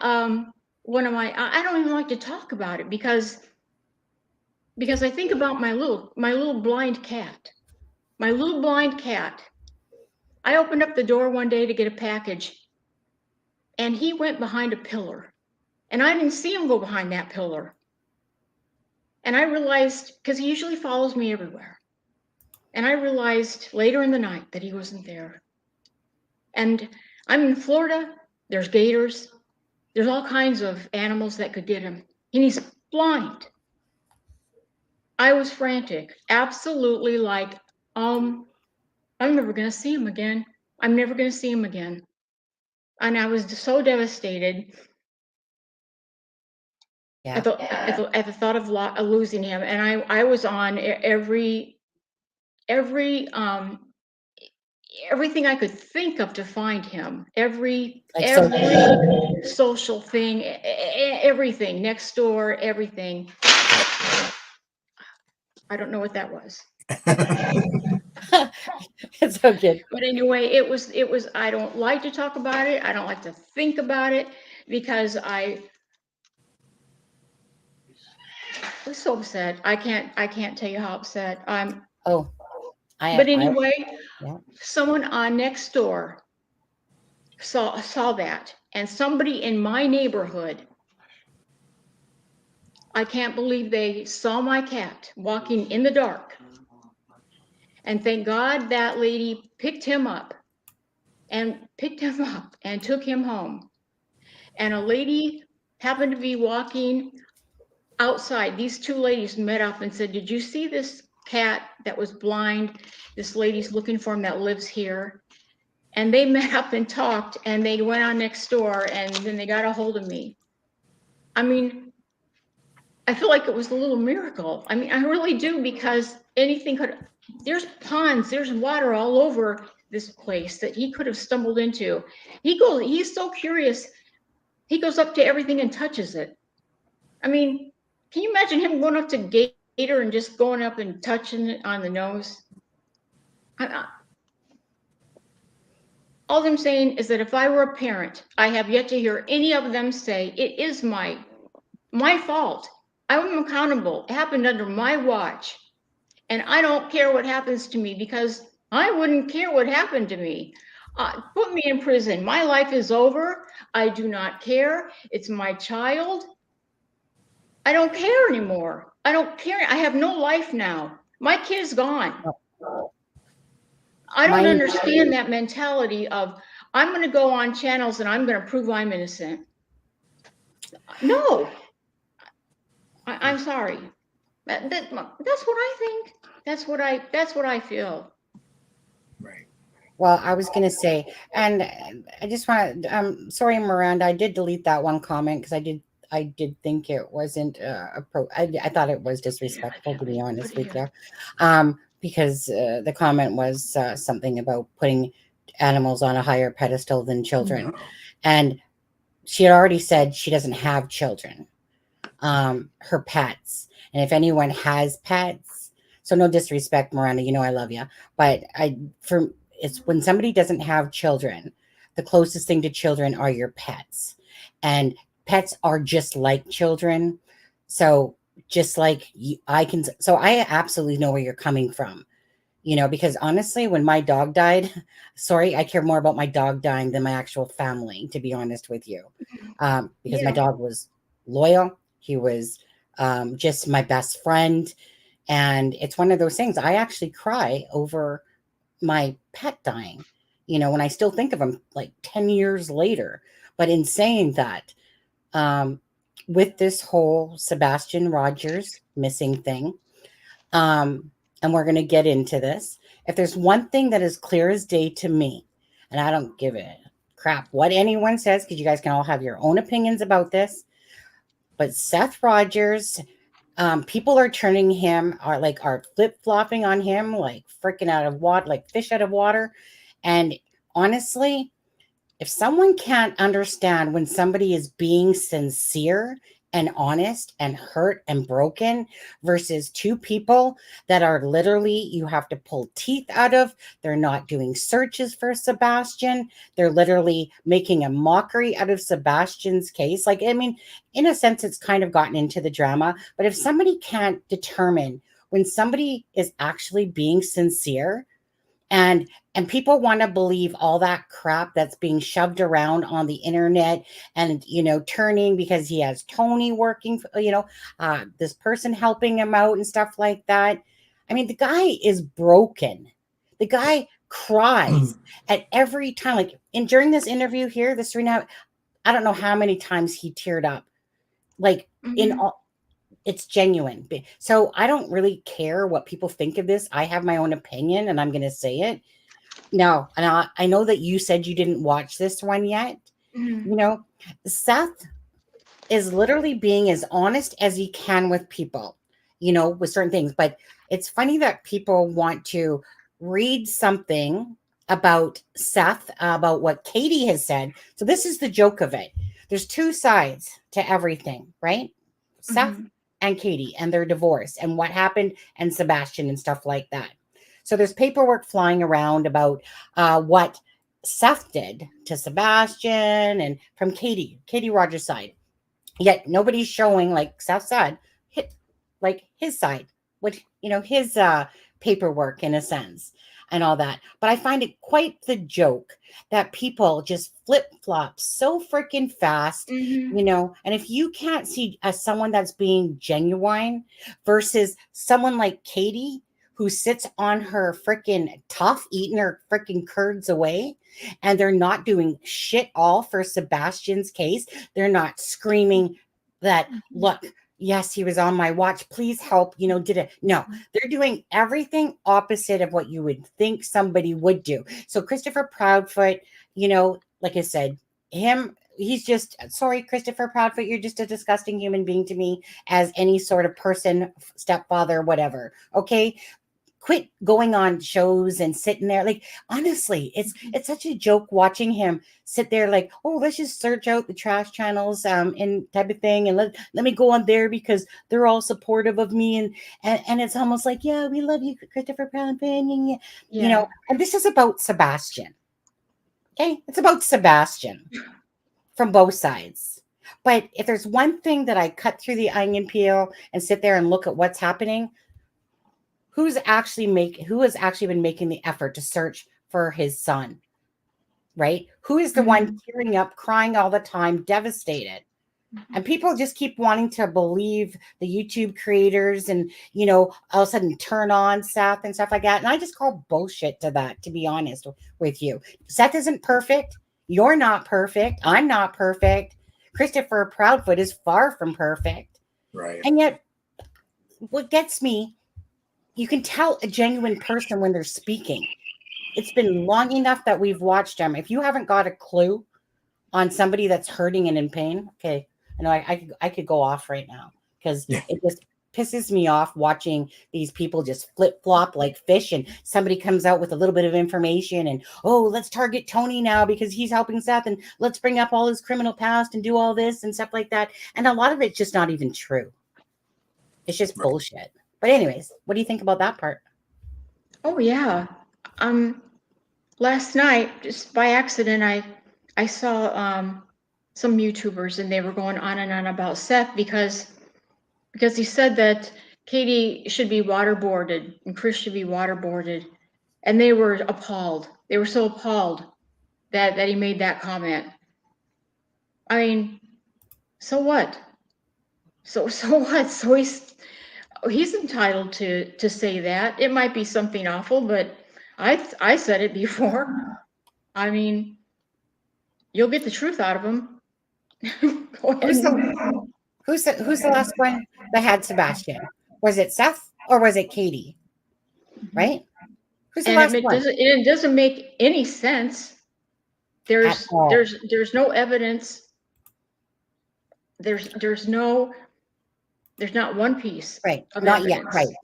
one of my, I don't even like to talk about it because I think about my little blind cat. My little blind cat. I opened up the door one day to get a package, and he went behind a pillar. And I didn't see him go behind that pillar. And I realized, because he usually follows me everywhere, and I realized later in the night that he wasn't there. And I'm in Florida, there's gators, there's all kinds of animals that could get him, and he's blind. I was frantic, absolutely like, I'm never gonna see him again. I'm never gonna see him again. And I was so devastated at the thought of losing him. And I was on everything I could think of to find him. Every social thing, everything, next door, everything. I don't know what that was. It's so good. But anyway, it was, I don't like to talk about it. I don't like to think about it because I was so upset. I can't tell you how upset I'm. But anyway, someone on next door saw that, and somebody in my neighborhood, I can't believe they saw my cat walking in the dark. And thank God that lady picked him up and took him home. And a lady happened to be walking outside. These two ladies met up and said, did you see this cat that was blind? This lady's looking for him that lives here. And they met up and talked, and they went on next door, and then they got a hold of me. I mean, I feel like it was a little miracle. I mean, I really do, because anything could, there's ponds, there's water all over this place that he could have stumbled into. He's so curious. He goes up to everything and touches it. I mean, can you imagine him going up to Gator and just going up and touching it on the nose? All I'm saying is that if I were a parent, I have yet to hear any of them say, it is my fault. I'm accountable. It happened under my watch. And I don't care what happens to me, because I wouldn't care what happened to me. Put me in prison. My life is over. I do not care. It's my child. I don't care anymore. I don't care. I have no life now. My kid's gone. I don't understand that mentality of, I'm going to go on channels and I'm going to prove I'm innocent. No, I'm sorry. That's what I think. That's what I feel. Right. Well, I was going to say, and I just want to, sorry, Miranda, I did delete that one comment because I did think it wasn't I thought it was disrespectful, to be honest with you. Because the comment was something about putting animals on a higher pedestal than children. No. And she had already said she doesn't have children, her pets. And if anyone has pets, so no disrespect, Miranda, you know I love you. But it's when somebody doesn't have children, the closest thing to children are your pets. And pets are just like children. So just like I absolutely know where you're coming from. You know, because honestly, when my dog died, sorry, I care more about my dog dying than my actual family, to be honest with you. Because my Yeah. dog was loyal. He was just my best friend. And it's one of those things. I actually cry over my pet dying, you know, when I still think of him like 10 years later. But in saying that, um, with this whole Sebastian Rogers missing thing, um, and we're going to get into this. If there's one thing that is clear as day to me, and I don't give a crap what anyone says, because you guys can all have your own opinions about this, but Seth Rogers, people are turning him, are flip flopping on him like freaking out of water, like fish out of water. And honestly, if someone can't understand when somebody is being sincere and honest and hurt and broken versus two people that are literally, you have to pull teeth out of, they're not doing searches for Sebastian. They're literally making a mockery out of Sebastian's case. Like, I mean, in a sense, it's kind of gotten into the drama. But if somebody can't determine when somebody is actually being sincere, and people want to believe all that crap that's being shoved around on the internet, and you know, turning because he has Tony working, this person helping him out and stuff like that. I mean, the guy is broken. The guy cries at every time, like during this interview here, this Serena, I don't know how many times he teared up, like in Mhm. all. It's genuine. So I don't really care what people think of this. I have my own opinion and I'm going to say it. No, and I know that you said you didn't watch this one yet. Mhm. You know, Seth is literally being as honest as he can with people, you know, with certain things. But it's funny that people want to read something about Seth, about what Katie has said. So this is the joke of it. There's two sides to everything, right? Seth Mhm. and Katie and their divorce and what happened and Sebastian and stuff like that. So there's paperwork flying around about what Seth did to Sebastian and from Katie Rogers' side. Yet nobody's showing, like Seth said, hit like his side, which you know, his paperwork in a sense and all that. But I find it quite the joke that people just flip flop so freaking fast, Mhm. you know. And if you can't see as someone that's being genuine versus someone like Katie who sits on her freaking tough, eating her freaking curds away, and they're not doing shit all for Sebastian's case. They're not screaming that, Mhm. look, yes, he was on my watch. Please help. You know, did it? No, they're doing everything opposite of what you would think somebody would do. So Christopher Proudfoot, you know, like I said, he's just sorry, Christopher Proudfoot, you're just a disgusting human being to me as any sort of person, stepfather, whatever. Okay, quit going on shows and sitting there, like honestly, it's such a joke watching him sit there like, oh, let's just search out the trash channels and type of thing, and let me go on there because they're all supportive of me, and it's almost like, yeah, we love you, Christopher Brown fan, you know. Yeah. And this is about Sebastian. Okay, it's about Sebastian from both sides. But if there's one thing that I cut through the onion peel and sit there and look at what's happening, who has actually been making the effort to search for his son, right? Who is the one Mhm. tearing up, crying all the time, devastated? And people just keep wanting to believe the YouTube creators and, you know, all of a sudden turn on Seth and stuff like that. And I just call bullshit to that, to be honest with you. Seth isn't perfect. You're not perfect. I'm not perfect. Christopher Proudfoot is far from perfect. Right. And yet, what gets me, you can tell a genuine person when they're speaking. It's been long enough that we've watched them. If you haven't got a clue on somebody that's hurting and in pain, okay, I know I could go off right now because Yeah. it just pisses me off watching these people just flip flop like fish, and somebody comes out with a little bit of information and, oh, let's target Tony now because he's helping Seth, and let's bring up all his criminal past and do all this and stuff like that. And a lot of it's just not even true. It's just Right. bullshit. But anyways, what do you think about that part? Oh yeah. Um, Last night, just by accident, I saw some YouTubers, and they were going on and on about Seth because he said that Katie should be waterboarded and Chris should be waterboarded. And they were appalled. They were so appalled that he made that comment. I mean, so what? So what? So he's entitled to say that. It might be something awful, but I said it before. I mean, you'll get the truth out of him. Go ahead. Who's the last one that had Sebastian? Was it Seth or was it Katie? Right? Who's the last one? It doesn't make any sense. There's no evidence. There's not one piece. Right. Of Not evidence yet. Right.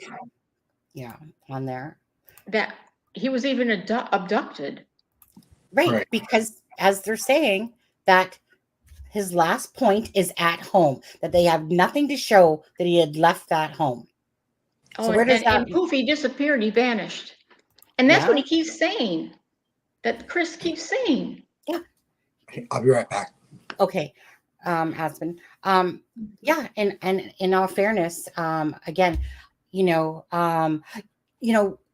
Yeah. On there. that he was even abducted. Right. Because as they're saying that his last point is at home, that they have nothing to show that he had left that home. Oh, so where does that... and poof, he disappeared. He vanished. And that's Yeah. what he keeps saying. That Chris keeps saying. Yeah. I'll be right back. Okay. Aspen. Yeah. And in all fairness, again, I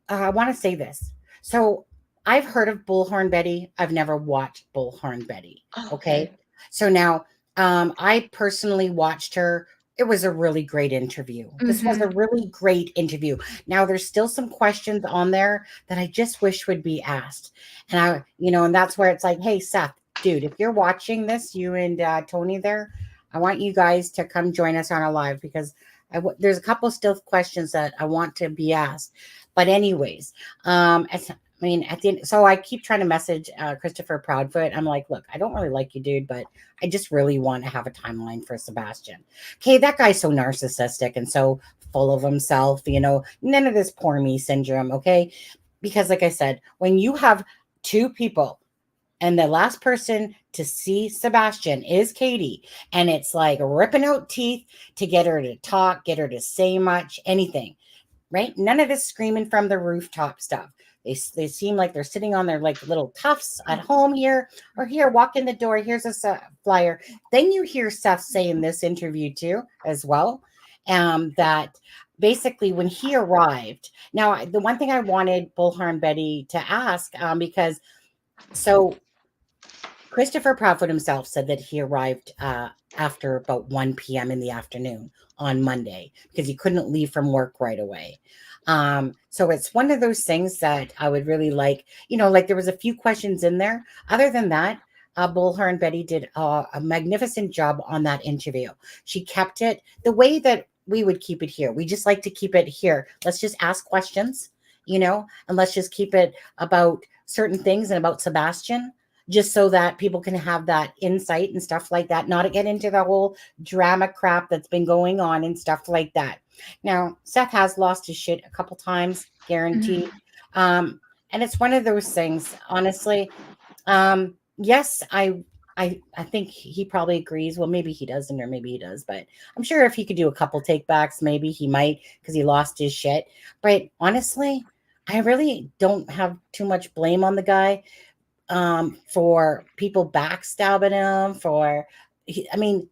want to say this. So I've heard of Bullhorn Betty. I've never watched Bullhorn Betty. Okay. So now, I personally watched her. It was a really great interview. This was a really great interview. Now there's still some questions on there that I just wish would be asked. And and that's where it's like, hey, Seth, dude, if you're watching this, you and Tony there, I want you guys to come join us on a live because there's a couple still questions that I want to be asked. But anyways, at the end, so I keep trying to message Christopher Proudfoot. I'm like, look, I don't really like you, dude, but I just really want to have a timeline for Sebastian. Okay, that guy's so narcissistic and so full of himself, none of this poor me syndrome, okay? Because like I said, when you have two people and the last person to see Sebastian is Katie, and it's like ripping out teeth to get her to talk, get her to say much, anything, right? None of this screaming from the rooftop stuff. They seem like they're sitting on their like little tufts at home here or here, walk in the door. Here's a flyer. Then you hear Seth say in this interview too, as well, that basically when he arrived. Now, the one thing I wanted Bullhorn Betty to ask, because so Christopher Proudfoot himself said that he arrived after about 1 p.m. in the afternoon on Monday because he couldn't leave from work right away. So it's one of those things that I would really like, like there was a few questions in there. Other than that, Bullhorn Betty did a magnificent job on that interview. She kept it the way that we would keep it here. We just like to keep it here. Let's just ask questions, and let's just keep it about certain things and about Sebastian, just so that people can have that insight and stuff like that, not to get into the whole drama crap that's been going on and stuff like that. Now, Seth has lost his shit a couple times, guaranteed. And it's one of those things, honestly. Yes, I think he probably agrees. Well, maybe he doesn't, or maybe he does, but I'm sure if he could do a couple takebacks, maybe he might, because he lost his shit. But honestly, I really don't have too much blame on the guy for people backstabbing him.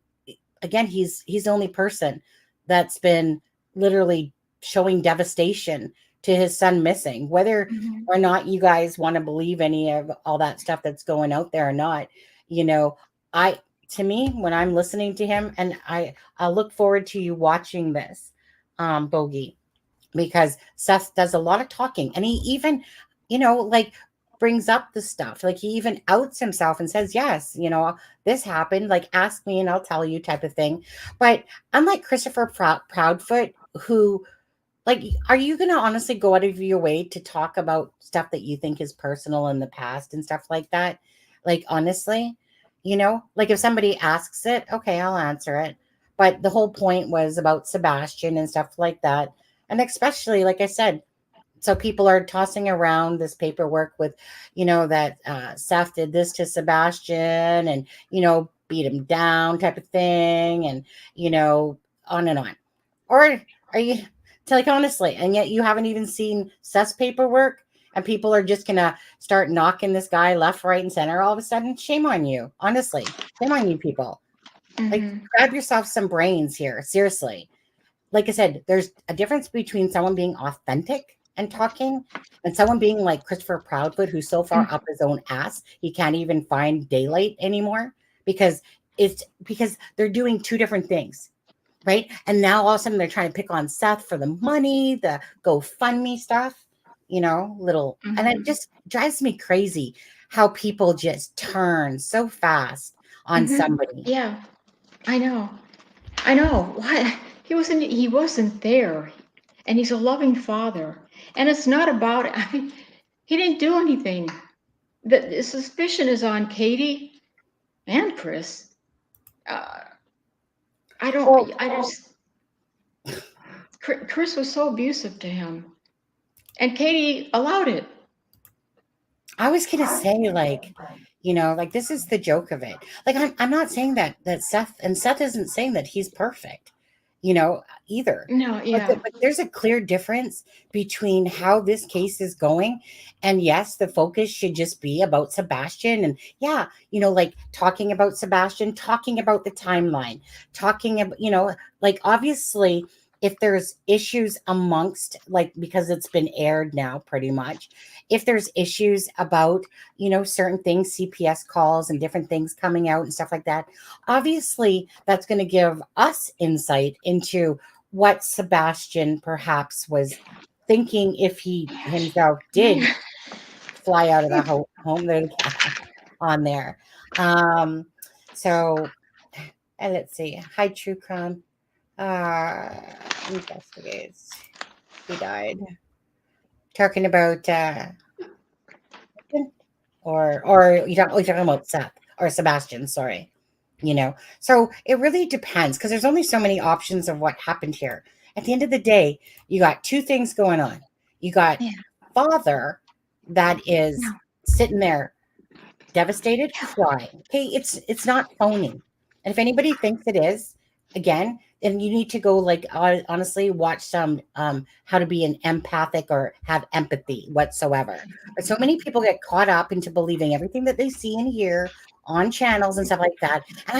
Again, he's the only person that's been literally showing devastation to his son missing, whether or not you guys want to believe any of all that stuff that's going out there or not. To me, when I'm listening to him, and I look forward to you watching this, Boogie, because Seth does a lot of talking, and he even, brings up the stuff. Like he even outs himself and says, yes, this happened, like ask me and I'll tell you type of thing. But unlike Christopher Proudfoot, who, like, are you going to honestly go out of your way to talk about stuff that you think is personal in the past and stuff like that? Like, honestly, like if somebody asks it, okay, I'll answer it. But the whole point was about Sebastian and stuff like that. And especially, like I said, so people are tossing around this paperwork with, that Seth did this to Sebastian and, beat him down type of thing. And, on and on. Or are you, like, honestly, and yet you haven't even seen Seth's paperwork and people are just going to start knocking this guy left, right, and center all of a sudden? Shame on you. Honestly, shame on you people. Like, grab yourself some brains here. Seriously. like I said, there's a difference between someone being authentic and talking and someone being like Christopher Proudfoot, who's so far up his own ass, he can't even find daylight anymore because they're doing two different things. Right. And now all of a sudden they're trying to pick on Seth for the money, the GoFundMe stuff, little. And it just drives me crazy how people just turn so fast on somebody. Yeah, I know. Why he wasn't there, and he's a loving father. And it's not about he didn't do anything. The suspicion is on Katie and Chris. Chris was so abusive to him, and Katie allowed it. I was gonna say, like, this is the joke of it. Like, I'm not saying that Seth isn't saying that he's perfect, either. No, yeah. But there's a clear difference between how this case is going. And yes, the focus should just be about Sebastian. And yeah, like talking about Sebastian, talking about the timeline, talking about, like obviously if there's issues amongst, like, because it's been aired now pretty much, if there's issues about, certain things, CPS calls and different things coming out and stuff like that, obviously that's going to give us insight into what Sebastian perhaps was thinking if he himself did fly out of the home there on there. So let's see. Hi, True Crime. Investigates. He died. Talking about or you're talking about Seth or Sebastian, sorry. So it really depends because there's only so many options of what happened here. At the end of the day, you got two things going on. You got father that is sitting there devastated, crying. Okay, it's not phony. And if anybody thinks it is, again, then you need to go, like, honestly watch some how to be an empathic or have empathy whatsoever. But so many people get caught up into believing everything that they see and hear on channels and stuff like that. And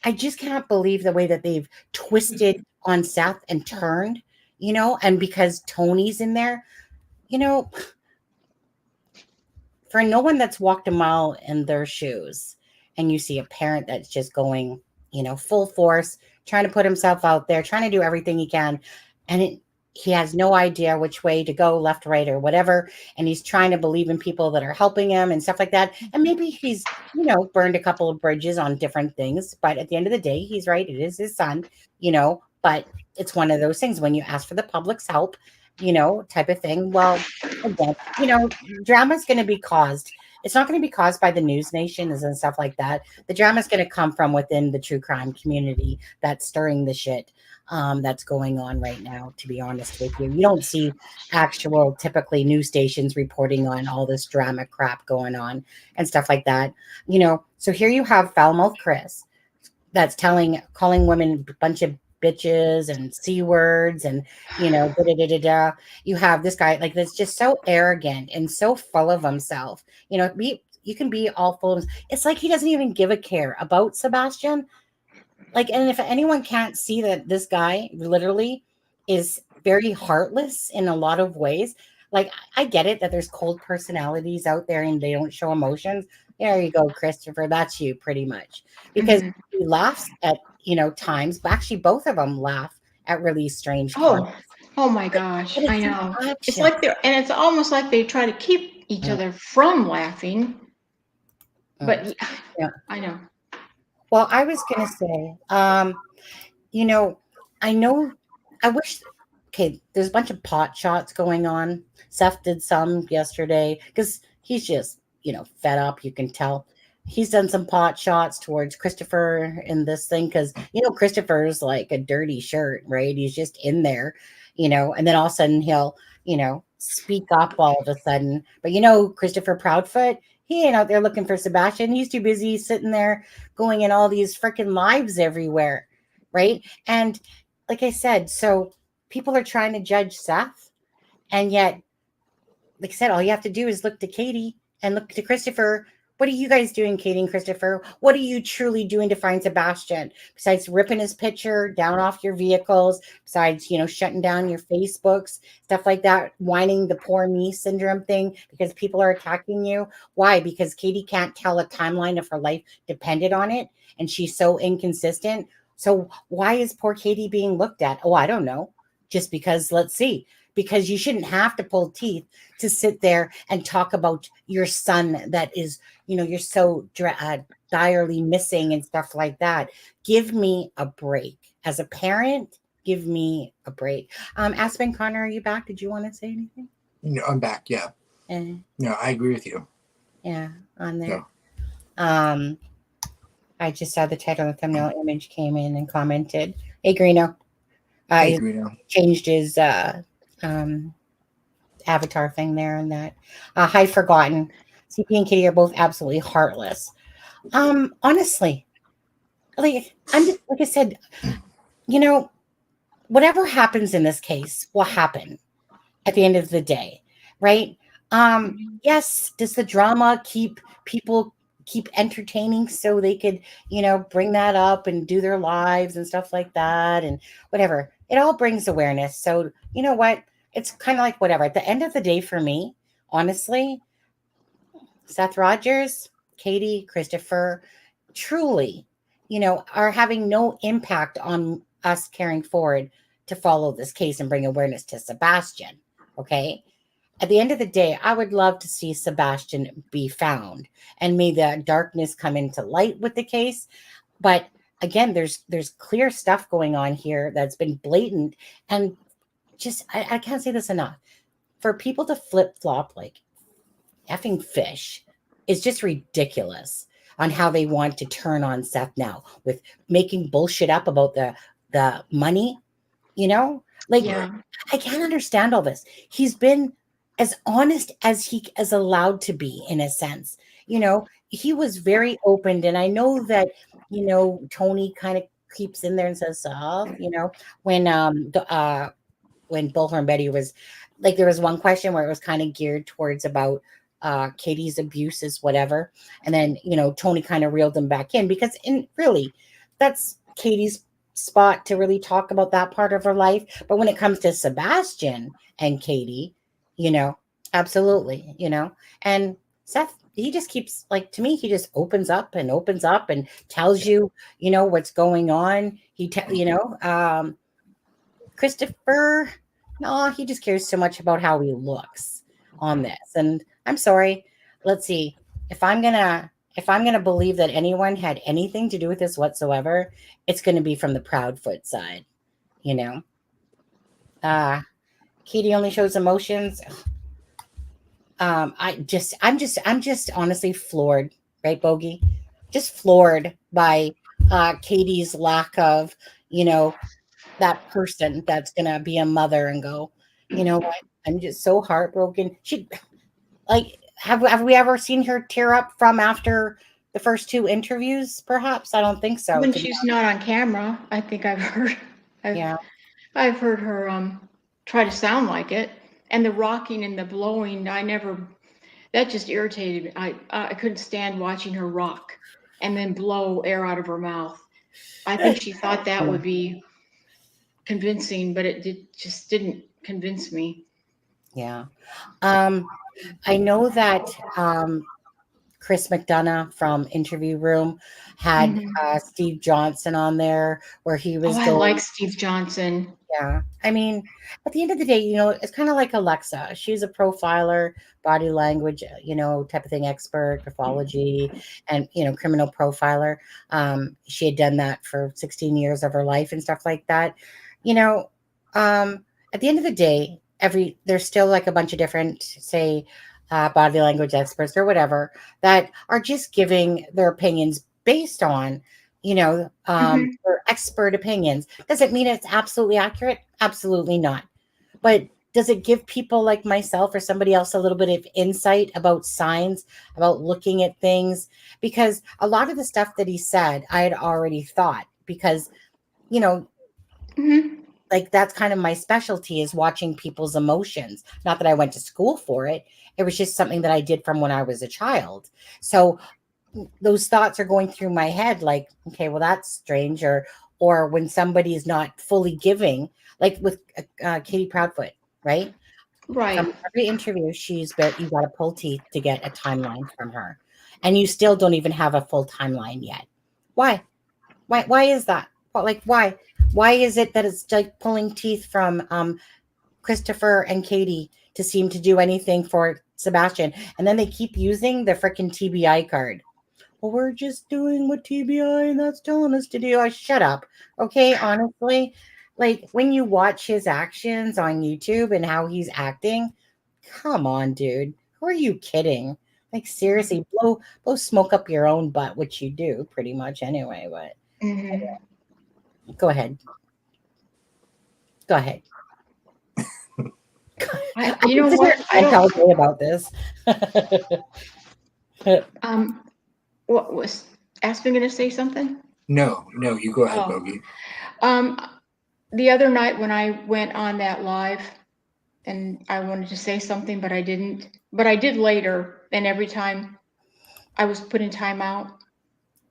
I just can't believe the way that they've twisted on Seth and turned, and because Tony's in there, for no one that's walked a mile in their shoes and you see a parent that's just going, full force, trying to put himself out there, trying to do everything he can. And he has no idea which way to go, left, right, or whatever. And he's trying to believe in people that are helping him and stuff like that. And maybe he's, burned a couple of bridges on different things. But at the end of the day, he's right. It is his son, but it's one of those things when you ask for the public's help, type of thing. Well, again, drama is going to be caused. It's not going to be caused by the news nations and stuff like that. The drama is going to come from within the true crime community that's stirring the shit that's going on right now, to be honest with you. You don't see actual, typically, news stations reporting on all this drama crap going on and stuff like that. So here you have foul-mouthed Chris that's calling women a bunch of bitches and C words and, You have this guy like that's just so arrogant and so full of himself. You can be all full of. It's like he doesn't even give a care about Sebastian. Like, and if anyone can't see that this guy literally is very heartless in a lot of ways, like I get it that there's cold personalities out there and they don't show emotions. There you go, Christopher. That's you pretty much. Because he laughs at, times, but actually both of them laugh at really strange times. Oh my gosh, I know. It's like it's almost like they try to keep each other from laughing. But yeah, I know. Well, I was going to say, I wish, there's a bunch of pot shots going on. Seth did some yesterday because he's just, fed up. You can tell. He's done some pot shots towards Christopher in this thing because, Christopher's like a dirty shirt, right? He's just in there, and then all of a sudden he'll, speak up all of a sudden. But, Christopher Proudfoot, he ain't out there looking for Sebastian. He's too busy sitting there going in all these freaking lives everywhere, right? And like I said, so people are trying to judge Seth, and yet, like I said, all you have to do is look to Katie and look to Christopher What are you guys doing, Katie and Christopher? What are you truly doing to find Sebastian? Besides ripping his picture down off your vehicles, besides, shutting down your Facebooks, stuff like that, whining the poor me syndrome thing because people are attacking you. Why? Because Katie can't tell a timeline if her life depended on it, and she's so inconsistent. So why is poor Katie being looked at? Oh, I don't know. Just because, let's see. Because you shouldn't have to pull teeth to sit there and talk about your son that is, you're so direly missing and stuff like that. Give me a break. As a parent, give me a break. Aspen Connor, are you back? Did you want to say anything? No, I'm back. Yeah. No, I agree with you. Yeah, on there. Yeah. I just saw the title and thumbnail image came in and commented. Hey, Greeno. Hey, He Greeno. changed his avatar thing there and that. High Forgotten. CP and Kitty are both absolutely heartless. Honestly, like I said, whatever happens in this case will happen at the end of the day, right? Yes, does the drama keep entertaining so they could, bring that up and do their lives and stuff like that and whatever. It all brings awareness. So, you know what? It's kind of like whatever. At the end of the day for me, honestly, Seth Rogers, Katie, Christopher, truly, are having no impact on us carrying forward to follow this case and bring awareness to Sebastian. Okay. At the end of the day, I would love to see Sebastian be found and may the darkness come into light with the case. But again, there's clear stuff going on here that's been blatant, and just I can't say this enough. For people to flip flop like effing fish is just ridiculous on how they want to turn on Seth now with making bullshit up about the money, Yeah. I can't understand all this. He's been as honest as he is allowed to be in a sense. He was very open, and I know that, Tony kind of keeps in there and says, when Bullhorn Betty was like, there was one question where it was kind of geared towards about Katie's abuses, whatever. And then, Tony kind of reeled them back in because really that's Katie's spot to really talk about that part of her life. But when it comes to Sebastian and Katie, absolutely, and Seth, he just keeps to me, he just opens up and tells you, what's going on. Christopher, no, he just cares so much about how he looks on this. And I'm sorry. Let's see. If I'm gonna believe that anyone had anything to do with this whatsoever, it's gonna be from the Proudfoot side, Katie only shows emotions. I'm just honestly floored, right, Boogie? Just floored by Katie's lack of, that person that's gonna be a mother and go, what? I'm just so heartbroken. She have we ever seen her tear up from after the first two interviews? Perhaps I don't think so. When she's not on camera, I think I've heard. I've heard her try to sound like it, and the rocking and the blowing. That just irritated me. I couldn't stand watching her rock and then blow air out of her mouth. I think she thought that would be convincing, but it just didn't convince me. Yeah. I know that Chris McDonough from Interview Room had Steve Johnson on there where he was I like Steve Johnson. Yeah. I mean, at the end of the day, it's kind of like Alexa. She's a profiler, body language, type of thing, expert, pathology, and, criminal profiler. She had done that for 16 years of her life and stuff like that. At the end of the day, there's still like a bunch of different, say, body language experts or whatever that are just giving their opinions based on, their expert opinions. Does it mean it's absolutely accurate? Absolutely not. But does it give people like myself or somebody else a little bit of insight about signs, about looking at things? Because a lot of the stuff that he said, I had already thought because, like that's kind of my specialty, is watching people's emotions. Not that I went to school for it. It was just something that I did from when I was a child. So those thoughts are going through my head like, okay, well, that's strange. Or when somebody is not fully giving, like with Katie Proudfoot, right? Right. From every interview, you got to pull teeth to get a timeline from her. And you still don't even have a full timeline yet. Why? Why is that? Like, why? Why is it that it's like pulling teeth from Christopher and Katie to seem to do anything for Sebastian? And then they keep using the freaking TBI card. Well, we're just doing what TBI and that's telling us to do. Shut up. Okay, honestly, like when you watch his actions on YouTube and how he's acting, come on, dude. Who are you kidding? Like seriously, blow smoke up your own butt, which you do pretty much anyway. But go ahead. Go ahead. You know what? I I'll don't. tell you about this. What was Aspen going to say something? No, you go ahead, Oh. Boogie. The other night when I went on that live, and I wanted to say something, but I didn't. But I did later, and every time I was put in timeout.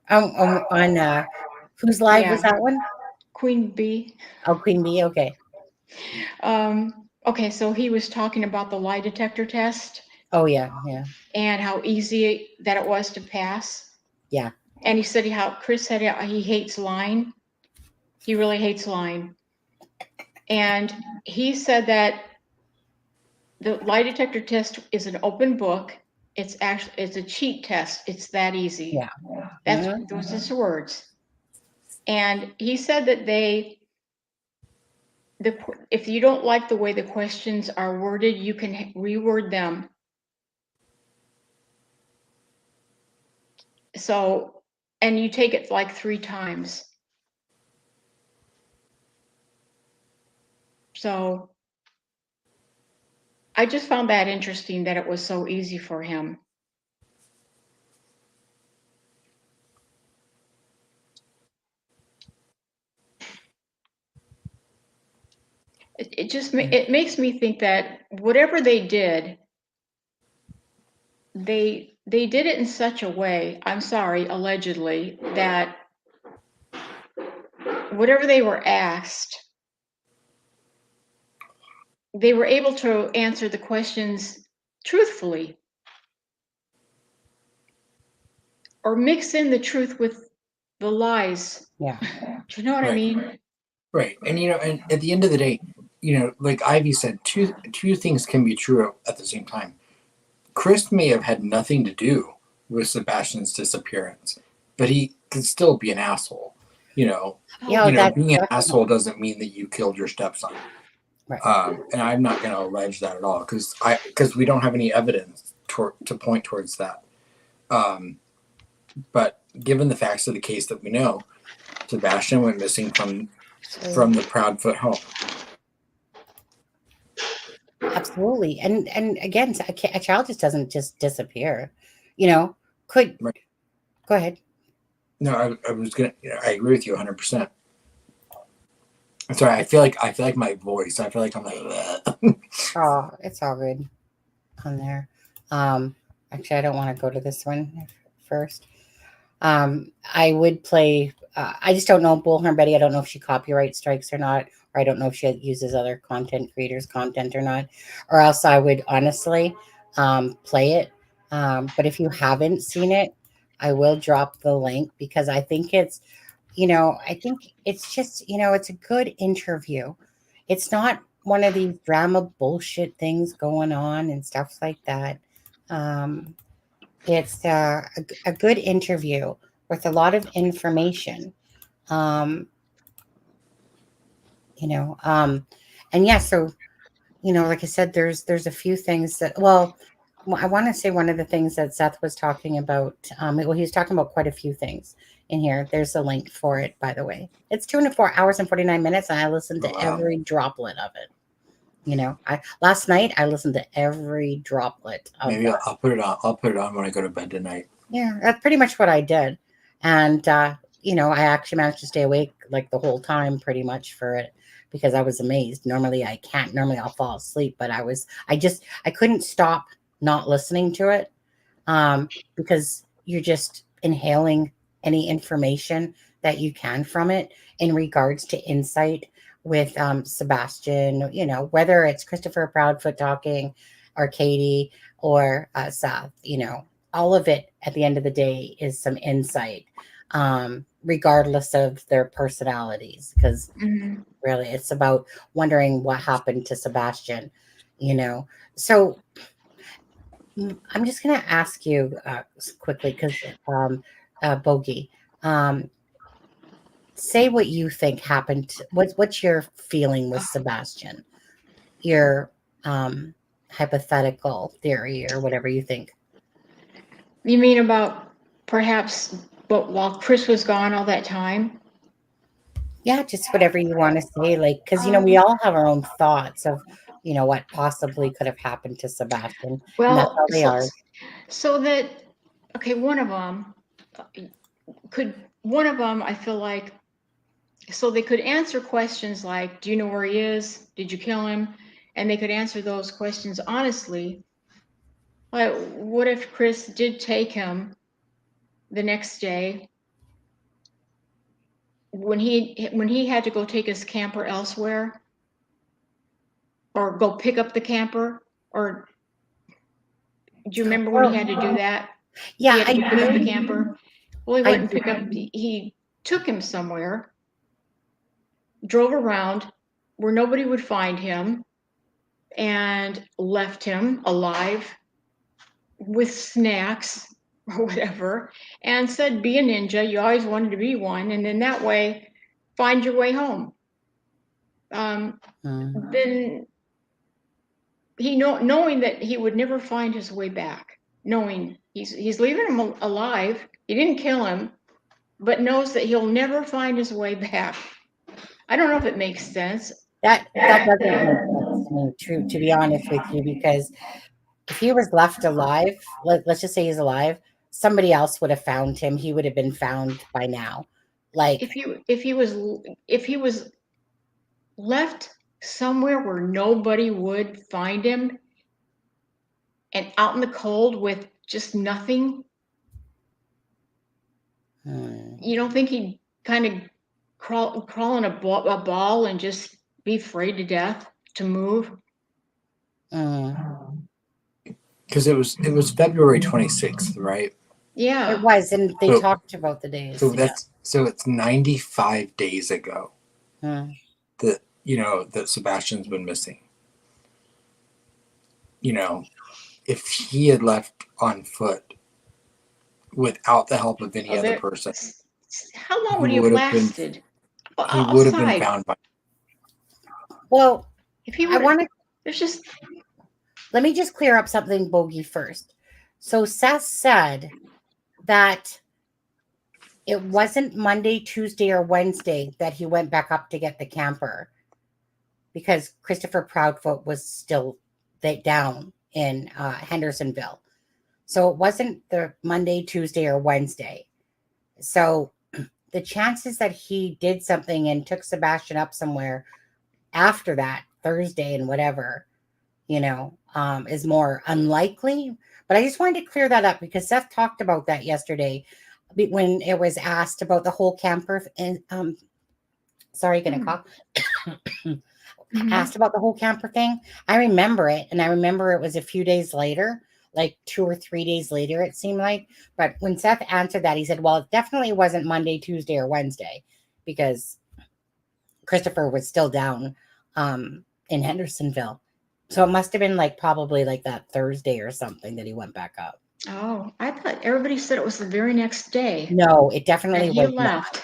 On whose live was that one? Queen Bee. Oh, Queen Bee. Okay. Okay, so he was talking about the lie detector test. Oh yeah. And how easy that it was to pass. Yeah. And he said how Chris said he hates lying. He really hates lying. And he said that the lie detector test is an open book. It's a cheat test. It's that easy. Yeah. Those are his words. And he said that if you don't like the way the questions are worded, you can reword them. So, and you take it like 3 times. So I just found that interesting that it was so easy for him. It makes me think that whatever they did, they did it in such a way, I'm sorry, allegedly, that whatever they were asked, they were able to answer the questions truthfully or mix in the truth with the lies. Yeah. Do you know what I mean? Right. And and at the end of the day, like Ivy said, two things can be true at the same time. Chris may have had nothing to do with Sebastian's disappearance, but he could still be an asshole. Being an asshole doesn't mean that you killed your stepson. Right. And I'm not going to allege that at all because we don't have any evidence to point towards that. But given the facts of the case that we know, Sebastian went missing from the Proudfoot home. Absolutely. And again, a child just doesn't just disappear. Right. Go ahead. No, I was gonna. I agree with you 100%. I'm sorry. I feel like my voice. I feel like I'm like. Oh, it's all good on there. Actually, I don't want to go to this one first. I would play. I just don't know Bullhorn Betty. I don't know if she copyright strikes or not, or I don't know if she uses other content creators' content or not, or else I would honestly play it. But if you haven't seen it, I will drop the link because I think it's, just, it's a good interview. It's not one of these drama bullshit things going on and stuff like that. It's a good interview with a lot of information. And yeah, so, like I said, there's a few things that, I want to say one of the things that Seth was talking about, he was talking about quite a few things in here. There's a link for it, by the way. It's 204 hours and 49 minutes, and I listened to every droplet of it. Last night I listened to every droplet. Maybe I'll put it on. I'll put it on when I go to bed tonight. Yeah, that's pretty much what I did. And, I actually managed to stay awake like the whole time pretty much for it because I was amazed. Normally I can't. Normally I'll fall asleep, but I couldn't stop not listening to it because you're just inhaling any information that you can from it in regards to insight with Sebastian, you know, whether it's Christopher Proudfoot talking or Katie or Seth, you know, all of it at the end of the day is some insight, regardless of their personalities, because really it's about wondering what happened to Sebastian, you know. So I'm just going to ask you quickly because Boogie, say what you think happened. What's your feeling with Sebastian? Your hypothetical theory or whatever you think. You mean about perhaps, but while Chris was gone all that time? Yeah, just whatever you want to say, like, because you know we all have our own thoughts of, you know, what possibly could have happened to Sebastian, and that's Well, how they are. so that, okay, one of them, I feel like, so they could answer questions like, do you know where he is? Did you kill him? And they could answer those questions honestly. But what if Chris did take him the next day when he had to go take his camper elsewhere or go pick up the camper? Or do you remember when he had to do that? Yeah, he had to I pick up the do. camper. Well, he I went and picked up, he took him somewhere, drove around where nobody would find him, and left him alive with snacks or whatever, and said, be a ninja. You always wanted to be one. And then that way, find your way home. Then knowing that he would never find his way back, knowing he's leaving him alive. He didn't kill him, but knows that he'll never find his way back. I don't know if it makes sense. That doesn't make sense to me, to be honest with you, because if he was left alive, let's just say he's alive, somebody else would have found him. He would have been found by now. Like if he was left somewhere where nobody would find him and out in the cold with just nothing, you don't think he'd kind of crawl in a ball and just be afraid to death to move? Because it was February 26th, right? Yeah, it was, and they So- talked about the days. So it's 95 days ago that, you know, that Sebastian's been missing. You know, if he had left on foot without the help of any other person, how long would he have lasted? He would have been found by. Well, if he I want to. There's just. Let me just clear up something, Bogey, first. So Seth said that it wasn't Monday, Tuesday, or Wednesday that he went back up to get the camper because Christopher Proudfoot was still down in Hendersonville. So it wasn't the Monday, Tuesday, or Wednesday. So the chances that he did something and took Sebastian up somewhere after that, Thursday and whatever, you know, is more unlikely. But I just wanted to clear that up because Seth talked about that yesterday when it was asked about the whole camper. And sorry, gonna cough. Asked about the whole camper thing. I remember it, and I remember it was a few days later, like 2 or 3 days later, it seemed like. But when Seth answered that, he said, well, it definitely wasn't Monday, Tuesday, or Wednesday because Christopher was still down in Hendersonville. So it must have been like probably like that Thursday or something that he went back up. Oh, I thought everybody said it was the very next day. No, it definitely was. He was left.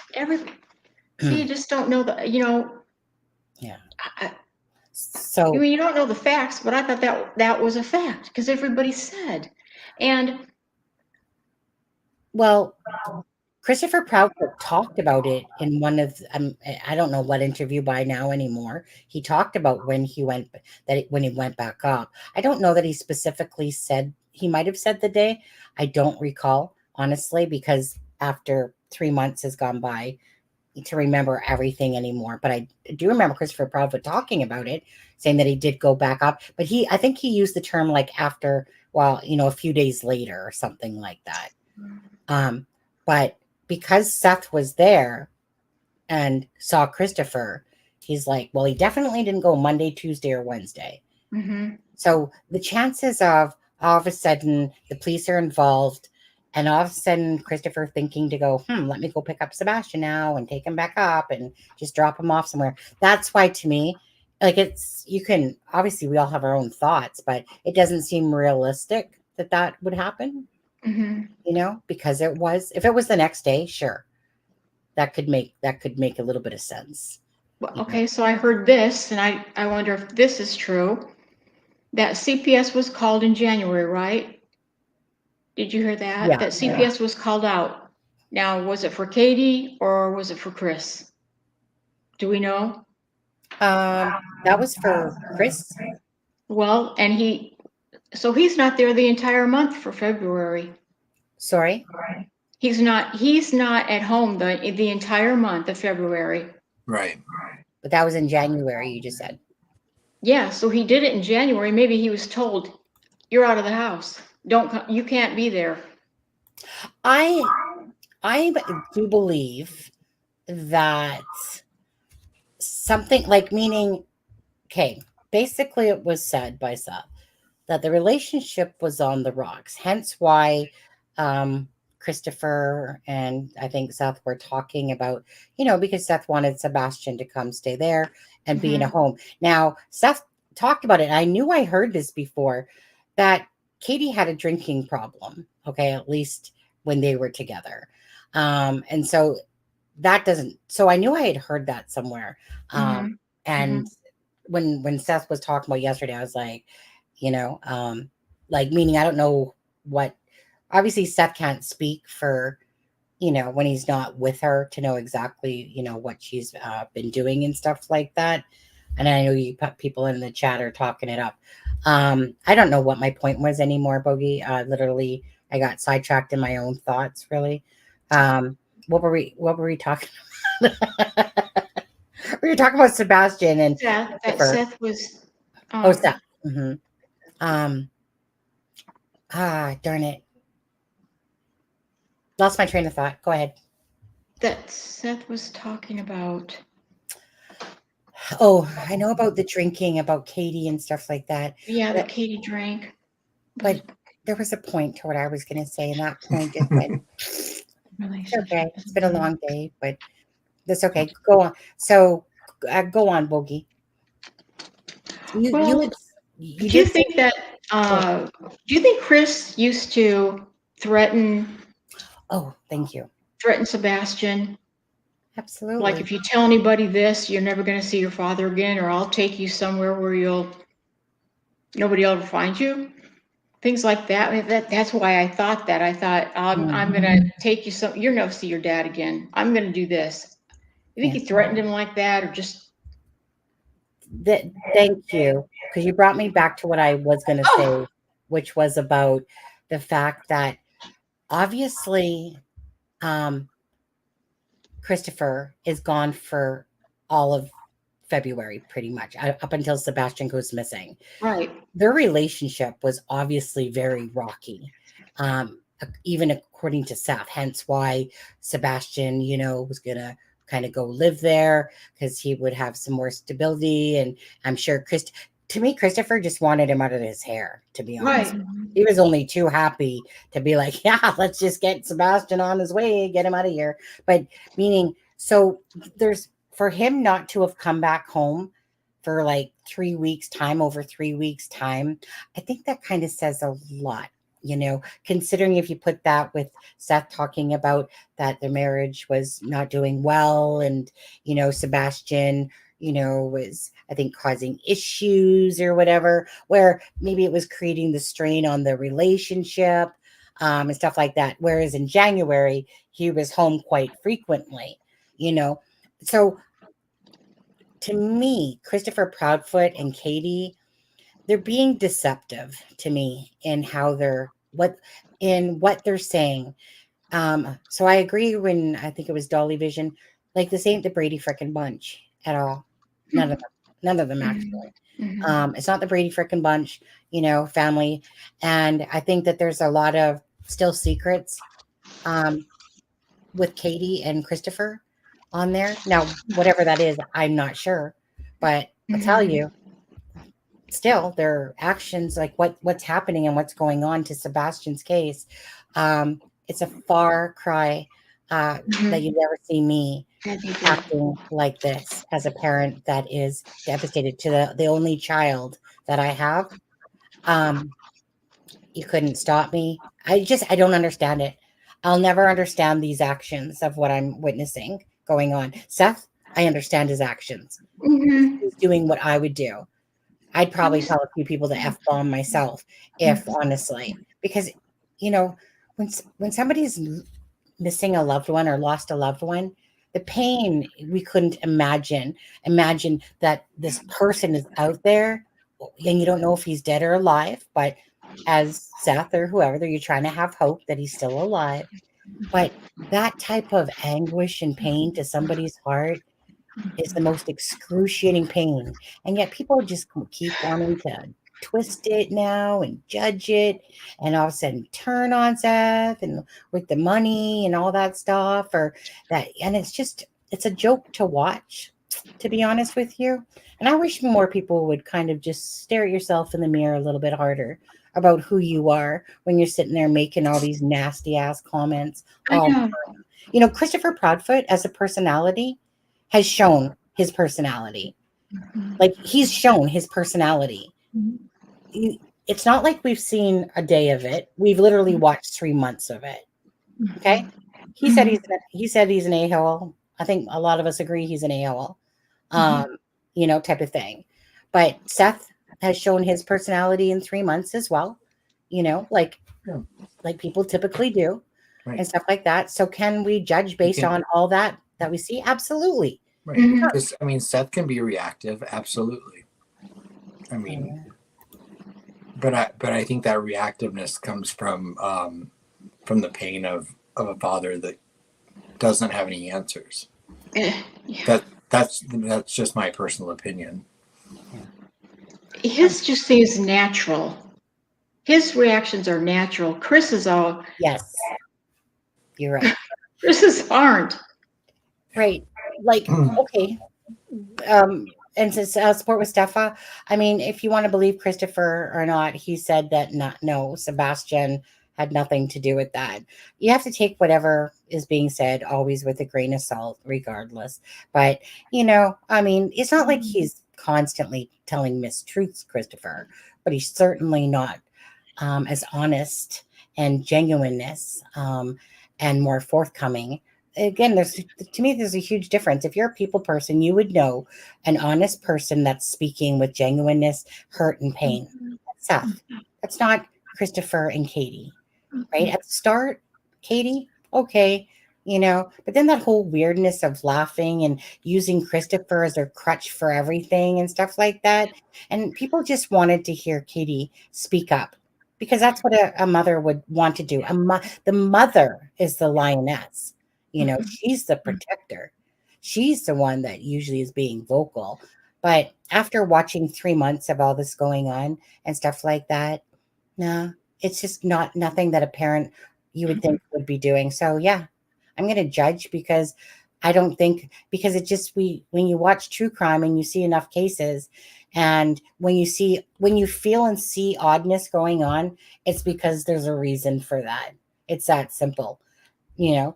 See, you just don't know the, you know. Yeah. So I mean, you don't know the facts, but I thought that was a fact because everybody said. And well, Christopher Proudfoot talked about it in one of I don't know what interview by now anymore. He talked about when he went back up. I don't know that he specifically said, he might have said the day. I don't recall honestly because after 3 months has gone by, to remember everything anymore, but I do remember Christopher Proudfoot talking about it, saying that he did go back up, but I think he used the term like after, well, a few days later or something like that. But because Seth was there and saw Christopher, he's like, well, he definitely didn't go Monday, Tuesday, or Wednesday. Mm-hmm. So the chances of all of a sudden the police are involved, and all of a sudden Christopher thinking to go, let me go pick up Sebastian now and take him back up and just drop him off somewhere. That's why, to me, like, you can, obviously we all have our own thoughts, but it doesn't seem realistic that would happen, because if it was the next day, sure, that could make a little bit of sense. Well, okay, so I heard this, and I wonder if this is true. That CPS was called in January, right? Did you hear that? Yeah. That CPS was called out. Now, was it for Katie or was it for Chris? Do we know? That was for Chris. Well, and he's not there the entire month for February. Sorry? He's not at home the entire month of February. Right. But that was in January, you just said. Yeah, so he did it in January. Maybe he was told, you're out of the house. You can't be there. I do believe that something like, meaning, okay, basically it was said by Seth that the relationship was on the rocks, hence why Christopher and I think Seth were talking about, because Seth wanted Sebastian to come stay there and be in a home. Now, Seth talked about it. I knew I heard this before, that Katie had a drinking problem, okay, at least when they were together. And so so I knew I had heard that somewhere. And when Seth was talking about yesterday, I was like, meaning I don't know what, obviously Seth can't speak for, when he's not with her to know exactly, what she's been doing and stuff like that. And I know you people in the chat are talking it up. I don't know what my point was anymore, Boogie. Literally, I got sidetracked in my own thoughts, really. What were we talking about? We were talking about Sebastian and Seth was. Seth. Darn it. Lost my train of thought. Go ahead. That Seth was talking about. Oh, I know about the drinking, about Katie and stuff like that. Yeah, that Katie drank. But there was a point to what I was going to say, and that point just went. It's okay. It's been a long day, but that's okay. Go on. So, go on, Boogie. Do you think Chris used to threaten? Oh, thank you. Threaten Sebastian. Absolutely. Like, if you tell anybody this, you're never going to see your father again, or I'll take you somewhere where nobody will ever find you. Things like that. I mean, that's why I thought that. I thought, I'm going to take you you're never see your dad again. I'm going to do this. You think he threatened him like that, or just? Thank you, because you brought me back to what I was going to say, which was about the fact that obviously Christopher is gone for all of February, pretty much, up until Sebastian goes missing. Right. Their relationship was obviously very rocky, even according to Seth, hence why Sebastian, was going to kind of go live there because he would have some more stability. And I'm sure to me, Christopher just wanted him out of his hair, to be honest. Right. He was only too happy to be like, yeah, let's just get Sebastian on his way, get him out of here. But meaning, so for him not to have come back home for like 3 weeks time, over 3 weeks time, I think that kind of says a lot, considering if you put that with Seth talking about that their marriage was not doing well, and, Sebastian, was, I think, causing issues or whatever, where maybe it was creating the strain on the relationship and stuff like that. Whereas in January, he was home quite frequently, So to me, Christopher Proudfoot and Katie, they're being deceptive to me in how what they're saying. So I agree when I think it was Dolly Vision Like, this ain't the Brady frickin' Bunch at all. None of them actually. Mhm. It's not the Brady frickin' Bunch, family. And I think that there's a lot of still secrets with Katie and Christopher on there. Now, whatever that is, I'm not sure. But I'll tell Mhm. you, still their actions, like what's happening and what's going on to Sebastian's case, it's a far cry that you never see me That'd be good. acting like this as a parent that is devastated to the only child that I have. um you couldn't stop me. I don't understand it. I'll never understand these actions of what I'm witnessing going on. Seth, I understand his actions. Mhm. He's doing what I would do. I'd I probably was tell a few people to F bomb myself, if honestly, because you know, when somebody's missing a loved one or lost a loved one, the pain we couldn't imagine. Imagine that this person is out there and you don't know if he's dead or alive, but as Seth or whoever, you're trying to have hope that he's still alive. But that type of anguish and pain to somebody's heart is the most excruciating pain. And yet people just keep wanting to twist it now and judge it and all of a sudden turn on Seth and with the money and all that stuff or that. And it's a joke to watch, to be honest with you. And I wish more people would kind of just stare at yourself in the mirror a little bit harder about who you are when you're sitting there making all these nasty ass comments I all the know. time. Christopher Proudfoot as a personality has shown his personality. Like, he's shown his personality. It's not like we've seen a day of it. We've literally watched 3 months of it. Okay? He said he's an a-hole. I think a lot of us agree he's an a-hole. Type of thing. But Seth has shown his personality in 3 months as well. Like Yeah. like people typically do Right. and stuff like that. So can we judge based can- on all that we see? Absolutely. Right. Mhm. Because, I mean, Seth can be reactive, absolutely. I mean, but I think that reactiveness comes from the pain of a father that doesn't have any answers. Yeah. That's just my personal opinion. His just seems natural. His reactions are natural. Chris's Yes. You're right. Chris's aren't. Right. Like, okay. And since support with Steffa, I mean, if you want to believe Christopher or not, he said that no, Sebastian had nothing to do with that. You have to take whatever is being said always with a grain of salt, regardless. But, I mean, it's not like he's constantly telling mistruths, Christopher, but he's certainly not as honest and genuineness and more forthcoming. Again, to me, there's a huge difference. If you're a people person, you would know an honest person that's speaking with genuineness, hurt, and pain. That's Seth. That's not Christopher and Katie, right? At the start, Katie, okay, but then that whole weirdness of laughing and using Christopher as their crutch for everything and stuff like that. And people just wanted to hear Katie speak up because that's what a mother would want to do. The mother is the lioness. She's the protector. She's the one that usually is being vocal. But after watching 3 months of all this going on and stuff like that, no, it's just nothing that a parent you would think would be doing. So yeah, I'm going to judge because I don't think because it just when you watch true crime and you see enough cases and when you feel and see oddness going on, it's because there's a reason for that. It's that simple.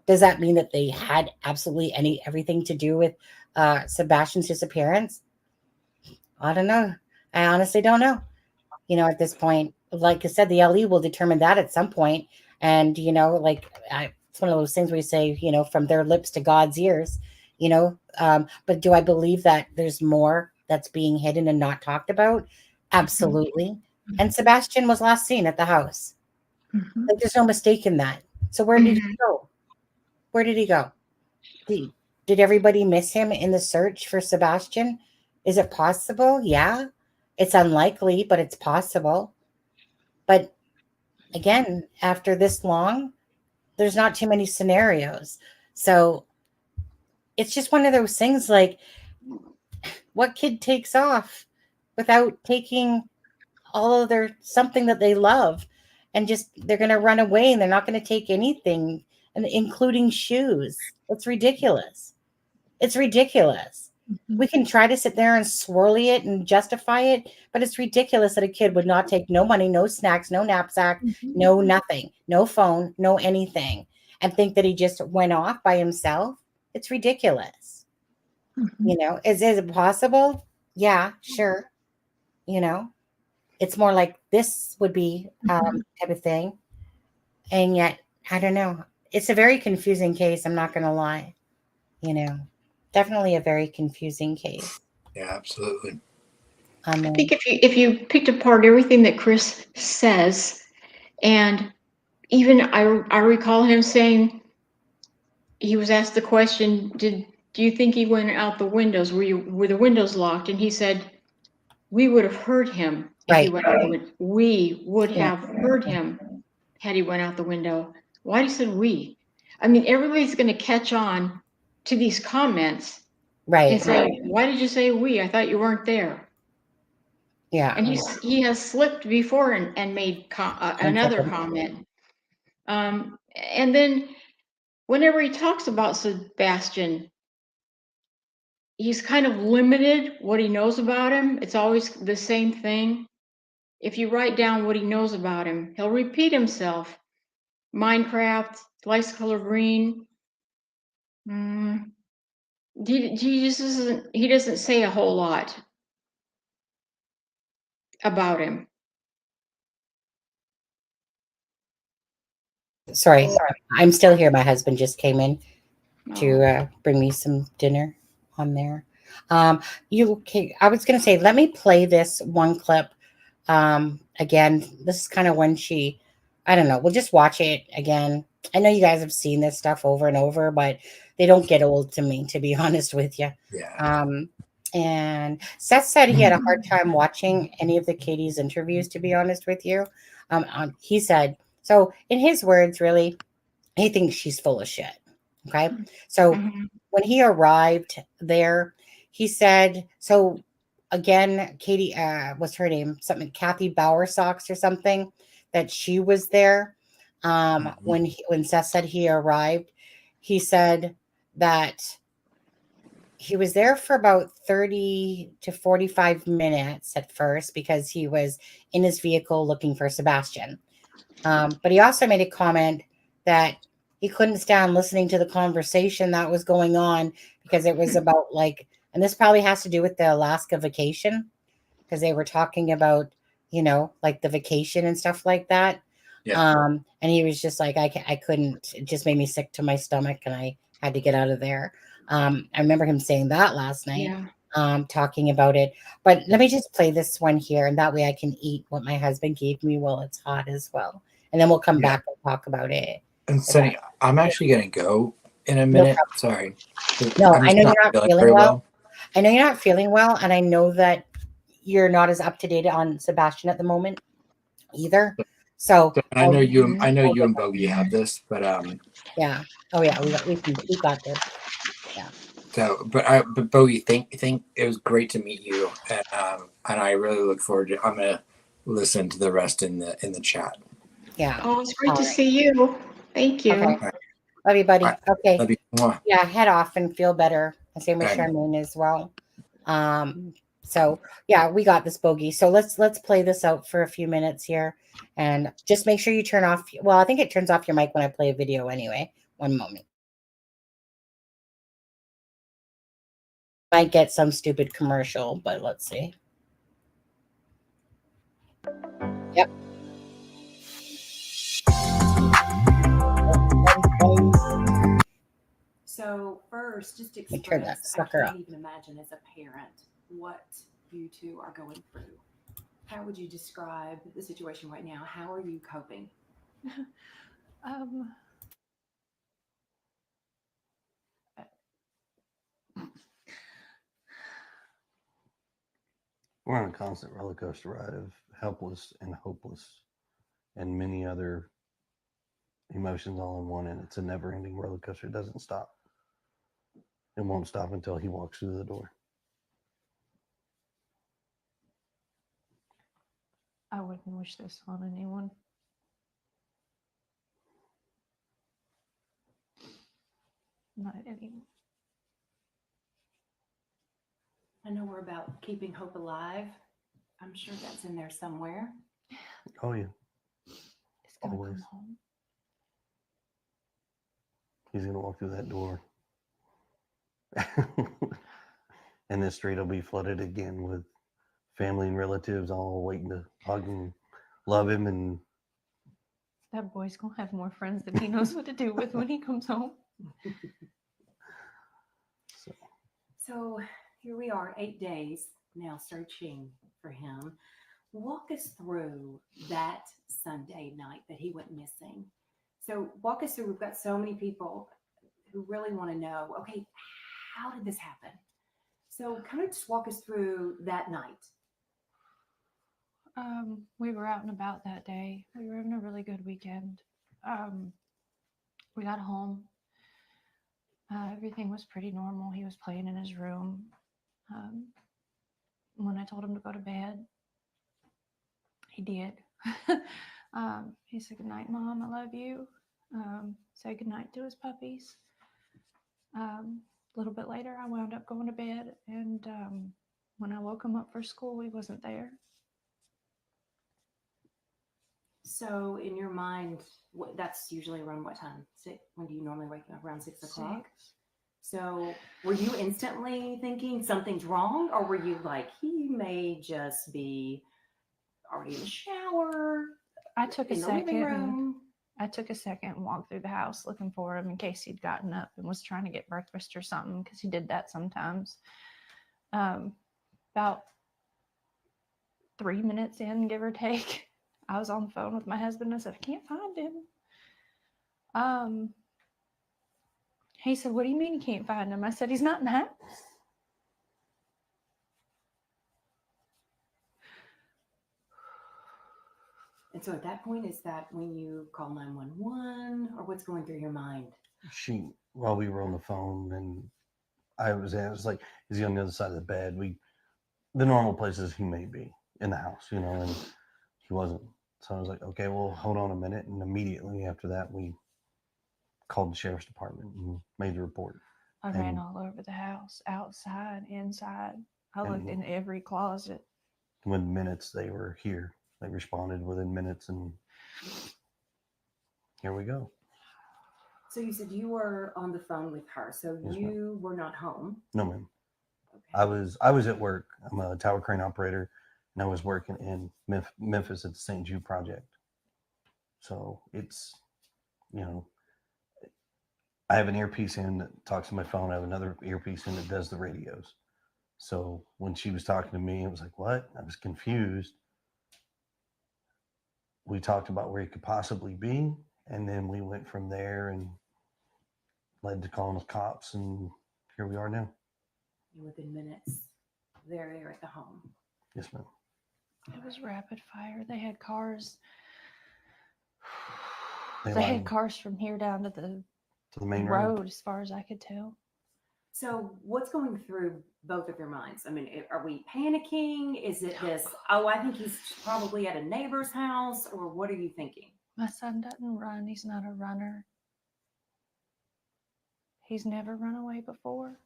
Does that mean that they had absolutely everything to do with Sebastian's disappearance? I don't know. I honestly don't know. At this point, like I said, the LE will determine that at some point. And, it's one of those things where you say, from their lips to God's ears, but do I believe that there's more that's being hidden and not talked about? Absolutely. And Sebastian was last seen at the house. Like, there's no mistake in that. So where did he go? Where did he go? Did everybody miss him in the search for Sebastian? Is it possible? Yeah. It's unlikely, but it's possible. But again, after this long, there's not too many scenarios. So it's just one of those things like, what kid takes off without taking all of their something that they love, and just they're going to run away and they're not going to take anything, and including shoes? It's ridiculous. It's ridiculous. We can try to sit there and swirly it and justify it, but it's ridiculous that a kid would not take no money, no snacks, no knapsack, no nothing, no phone, no anything, and think that he just went off by himself. It's ridiculous. You know, is it possible? Yeah, sure. You know, it's more like this would be type of thing. And yet, I don't know. It's a very confusing case. I'm not going to lie. You know, definitely a very confusing case. Yeah, absolutely. I think if you picked apart everything that Chris says, and even I recall him saying, he was asked the question, do you think he went out the windows? Were the windows locked? And he said, we would have heard him if he Right. went out the window. We would Yeah. have heard him had he went out the window. Why did he say we? I mean, everybody's going to catch on to these comments and Right. say, why did you say we? I thought you weren't there. Yeah. And he has slipped before and made another comment. And then whenever he talks about Sebastian, he's kind of limited what he knows about him. It's always the same thing. If you write down what he knows about him, he'll repeat himself. Minecraft, likes color green. He doesn't say a whole lot about him. Sorry. I'm still here. My husband just came in to bring me some dinner on there. I was going to say, let me play this one clip. Again, this is kind of when I don't know, we'll just watch it again. I know you guys have seen this stuff over and over, but they don't get old to me, to be honest with you. Yeah. And Seth said he had a hard time watching any of the Katie's interviews, to be honest with you. He said, so in his words, really, he thinks she's full of shit. Okay. So when he arrived there, he said, so again, Katie, what's her name? Something, Kathy Bowersocks or something, that she was there. When Seth said he arrived, he said that he was there for about 30 to 45 minutes at first because he was in his vehicle looking for Sebastian. But he also made a comment that he couldn't stand listening to the conversation that was going on because it was about and this probably has to do with the Alaska vacation, because they were talking about, like the vacation and stuff like that. Yeah. And he was just like, I couldn't, it just made me sick to my stomach and I had to get out of there. I remember him saying that last night, talking about it. But let me just play this one here, and that way I can eat what my husband gave me while it's hot as well. And then we'll come back and talk about it. And Sunny, I'm actually going to go in a minute. Sorry. No, I'm I know you're not feeling very well. I know you're not feeling well, and I know that you're not as up to date on Sebastian at the moment either. So I know you and Boogie have this, but yeah. Oh yeah, we got this. Yeah. So, but Boogie, think it was great to meet you, and I really look forward to. I'm gonna listen to the rest in the chat. Yeah. Oh, it's great to see you. Thank you. Okay. Love you, buddy. Okay. Love you. Mwah. Yeah, head off and feel better. And same with Okay. Charmaine as well. So yeah, we got this, Boogie. So let's play this out for a few minutes here, and just make sure you turn off. Well, I think it turns off your mic when I play a video anyway. One moment. Might get some stupid commercial, but let's see. Yep. So first, just Let me turn that express, sucker I up. can't even imagine as a parent what you two are going through. How would you describe the situation right now? How are you coping? We're on a constant roller coaster ride of helpless and hopeless and many other emotions all in one, and it's a never ending roller coaster. It doesn't stop. and won't stop until he walks through the door. I wouldn't wish this on anyone. Not anyone. I know we're about keeping hope alive. I'm sure that's in there somewhere. Oh yeah, It's gonna always. come home. He's gonna walk through that door, and the street will be flooded again with family and relatives all waiting to hug and love him. And That boy's gonna have more friends than he knows what to do with when he comes home. So here we are, 8 days now searching for him. Walk us through that Sunday night that he went missing. So walk us through, we've got so many people who really want to know, okay, how did this happen? So kind of just walk us through that night. We were out and about that day. We were having a really good weekend. We got home. Everything was pretty normal. He was playing in his room. When I told him to go to bed, he did. He said, "Good night, Mom. I love you." Said goodnight to his puppies. A little bit later, I wound up going to bed, and when I woke him up for school, he wasn't there. So in your mind, that's usually around what time? When do you normally wake up? Around 6 o'clock? 6. So were you instantly thinking something's wrong, or were you like, he may just be already in the shower? I took a in the living second. room? I took a second and walked through the house looking for him in case he'd gotten up and was trying to get breakfast or something, because he did that sometimes. About 3 minutes in, give or take, I was on the phone with my husband. I said, "I can't find him." He said, "What do you mean you can't find him?" I said, "He's not in the house." And so at that point, is that when you call 911, or what's going through your mind? while we were on the phone, and I was like, is he on the other side of the bed? The normal places he may be in the house, and he wasn't. So I was like, okay, well, hold on a minute. And immediately after that, we called the sheriff's department and made the report. I ran all over the house, outside, inside. I looked in every closet. Within minutes, they were here. They responded within minutes, and here we go. So you said you were on the phone with her, so Yes, you were not home. No, ma'am. Okay. I was at work. I'm a tower crane operator, and I was working in Memphis at the St. Jude Project. So it's, I have an earpiece in that talks to my phone. I have another earpiece in that does the radios. So when she was talking to me, it was like, what? I was confused. We talked about where he could possibly be, and then we went from there and led to calling the cops, and here we are now. Within minutes, they're there at the home. Yes, ma'am. It was rapid fire. They had cars. They They had lined cars from here down to the main road, as far as I could tell. So what's going through both of your minds? I mean, are we panicking? Is it this, oh, I think he's probably at a neighbor's house, or what are you thinking? My son doesn't run. He's not a runner. He's never run away before.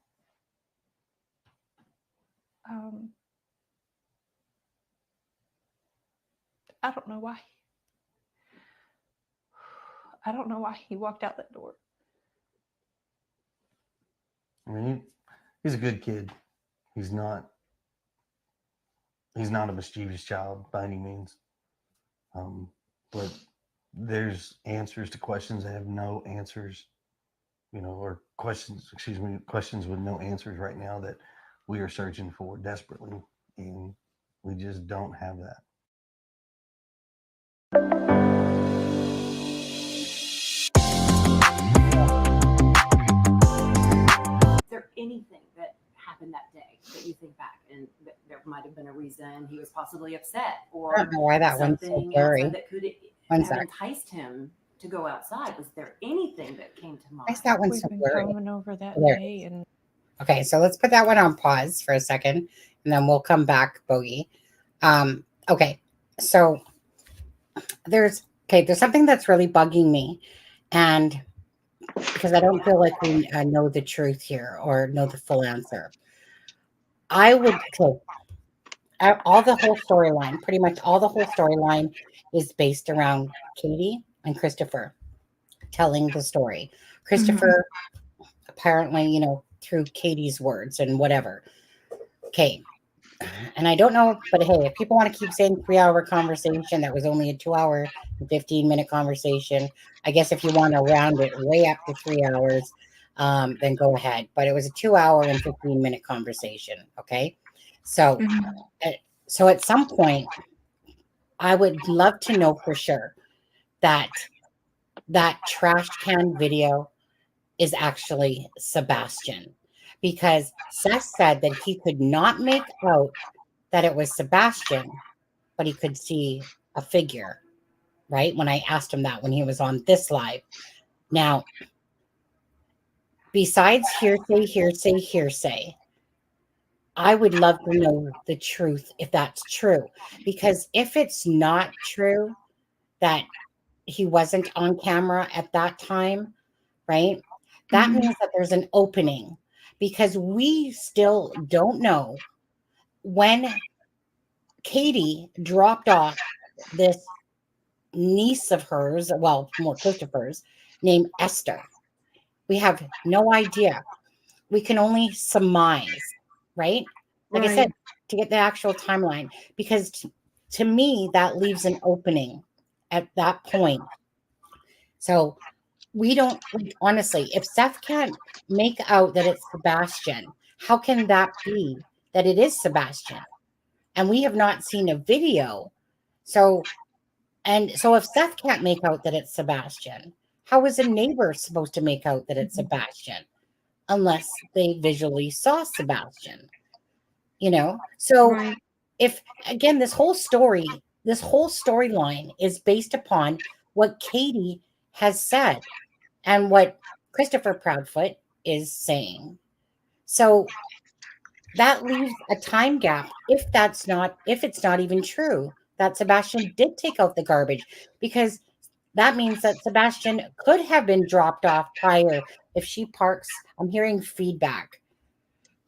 I don't know why. I don't know why he walked out that door. I mean, he's a good kid. He's not a mischievous child by any means. But there's answers to questions that have no answers, or questions with no answers right now that we are searching for desperately, and we just don't have that. Is there anything that happened that day that you think back and that there might have been a reason he was possibly upset, or I don't know why that one's so something blurry. outside that could have enticed him to go outside? Was there anything that came to mind? Why is that one We've so been blurry? coming over that There. day, and Okay, so let's put that one on pause for a second, and then we'll come back, Boogie. Okay, so there's something that's really bugging me, and because I don't feel like we know the truth here or know the full answer. I would so all the whole storyline, pretty much all the whole storyline is based around Katie and Christopher telling the story. Christopher apparently, through Katie's words and whatever. Okay. And I don't know, but hey, if people want to keep saying 3-hour conversation, that was only a 2-hour and 15-minute conversation. I guess if you want to round it way up to 3 hours, then go ahead. But it was a 2-hour and 15-minute conversation. Okay. So, so at some point, I would love to know for sure that that trash can video is actually Sebastian, because Seth said that he could not make out that it was Sebastian, but he could see a figure, right? When I asked him that when he was on this live. Now, besides hearsay, I would love to know the truth if that's true. Because if it's not true that he wasn't on camera at that time, right? That means that there's an opening, because we still don't know when Katie dropped off this niece of hers, well, more Christopher's, named Esther. We have no idea. We can only surmise, right? Like I said, to get the actual timeline, because to me, that leaves an opening at that point. So we don't, like, honestly, if Seth can't make out that it's Sebastian, how can that be that it is Sebastian? And we have not seen a video. So if Seth can't make out that it's Sebastian, how is a neighbor supposed to make out that it's Sebastian unless they visually saw Sebastian? So if, again, this whole storyline is based upon what Katie has said and what Christopher Proudfoot is saying. So that leaves a time gap if it's not even true that Sebastian did take out the garbage, because that means that Sebastian could have been dropped off prior if she parks. I'm hearing feedback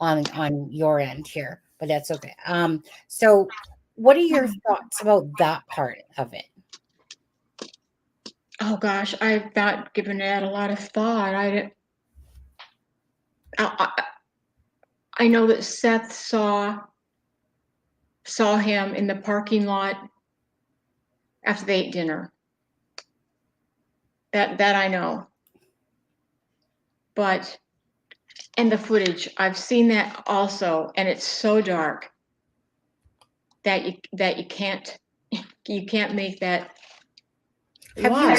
on your end here, but that's okay. So what are your thoughts about that part of it? Oh gosh, I've not given that a lot of thought. I know that Seth saw him in the parking lot after they ate dinner. That I know. But and the footage, I've seen that also, and it's so dark that you can't make that. Why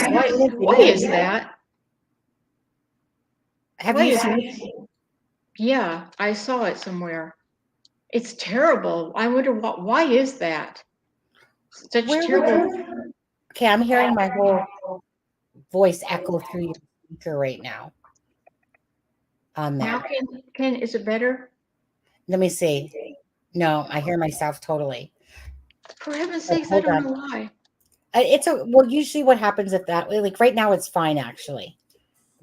is that? Have you seen it? Yeah, I saw it somewhere. It's terrible. I wonder why is that? Such terrible. Okay, I'm hearing my whole voice echo through your speaker right now. On that. Now is it better? Let me see. No, I hear myself totally. For heaven's sakes, I don't know why. Usually what happens at that, like right now it's fine actually.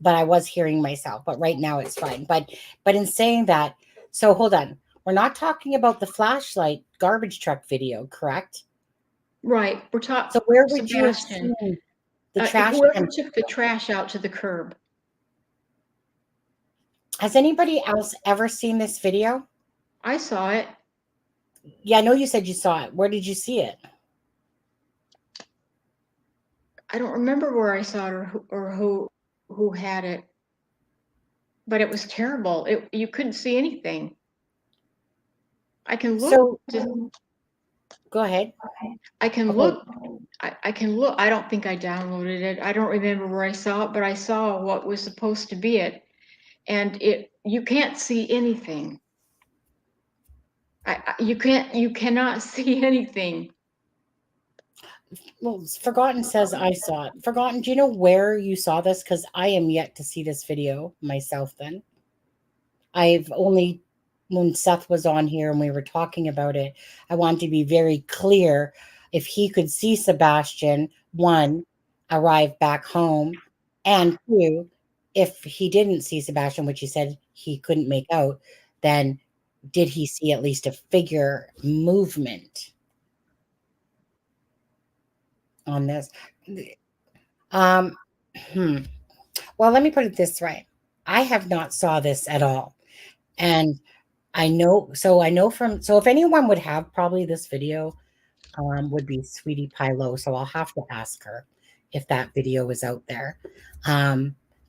But I was hearing myself, but right now it's fine. But in saying that, so hold on. We're not talking about the flashlight garbage truck video, correct? Right. We're talking. So where would you have seen the trash? Whoever took the trash out to the curb. Has anybody else ever seen this video? I saw it. Yeah, I know you said you saw it. Where did you see it? I don't remember where I saw it or who had it, but it was terrible. You couldn't see anything. I can look. Go ahead. I can look. I can look. I don't think I downloaded it. I don't remember where I saw it, but I saw what was supposed to be it, and you can't see anything. You cannot see anything. Well, Forgotten says I saw it. Forgotten, do you know where you saw this? Because I am yet to see this video myself then. I've only, when Seth was on here and we were talking about it, I wanted to be very clear. If he could see Sebastian, one, arrive back home, and two, if he didn't see Sebastian, which he said he couldn't make out, then did he see at least a figure movement on this? Um, hmm. Well, let me put it this way. I have not saw this at all. And I know, so I know from, so if anyone would have probably this video, would be Sweetie Pie Low. So I'll have to ask her if that video is out there.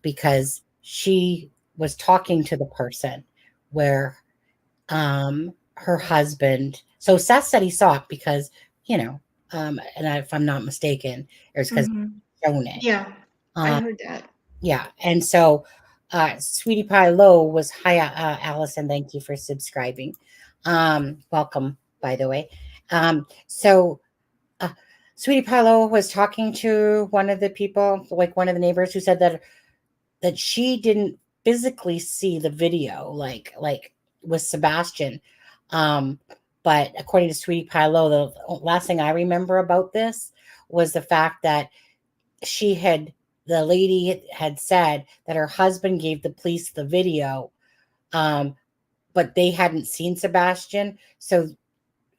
Because she was talking to the person where her husband, so Seth said he saw it because, and if I'm not mistaken, it was because shown it. Yeah, I heard that. Yeah. And so Sweetie Pie Low was, hi, Allison, thank you for subscribing. Welcome, by the way. So Sweetie Pie Low was talking to one of the people, like one of the neighbors, who said that she didn't physically see the video, like with Sebastian. But according to Sweetie Pie Low, the last thing I remember about this was the fact that the lady had said that her husband gave the police the video, but they hadn't seen Sebastian. So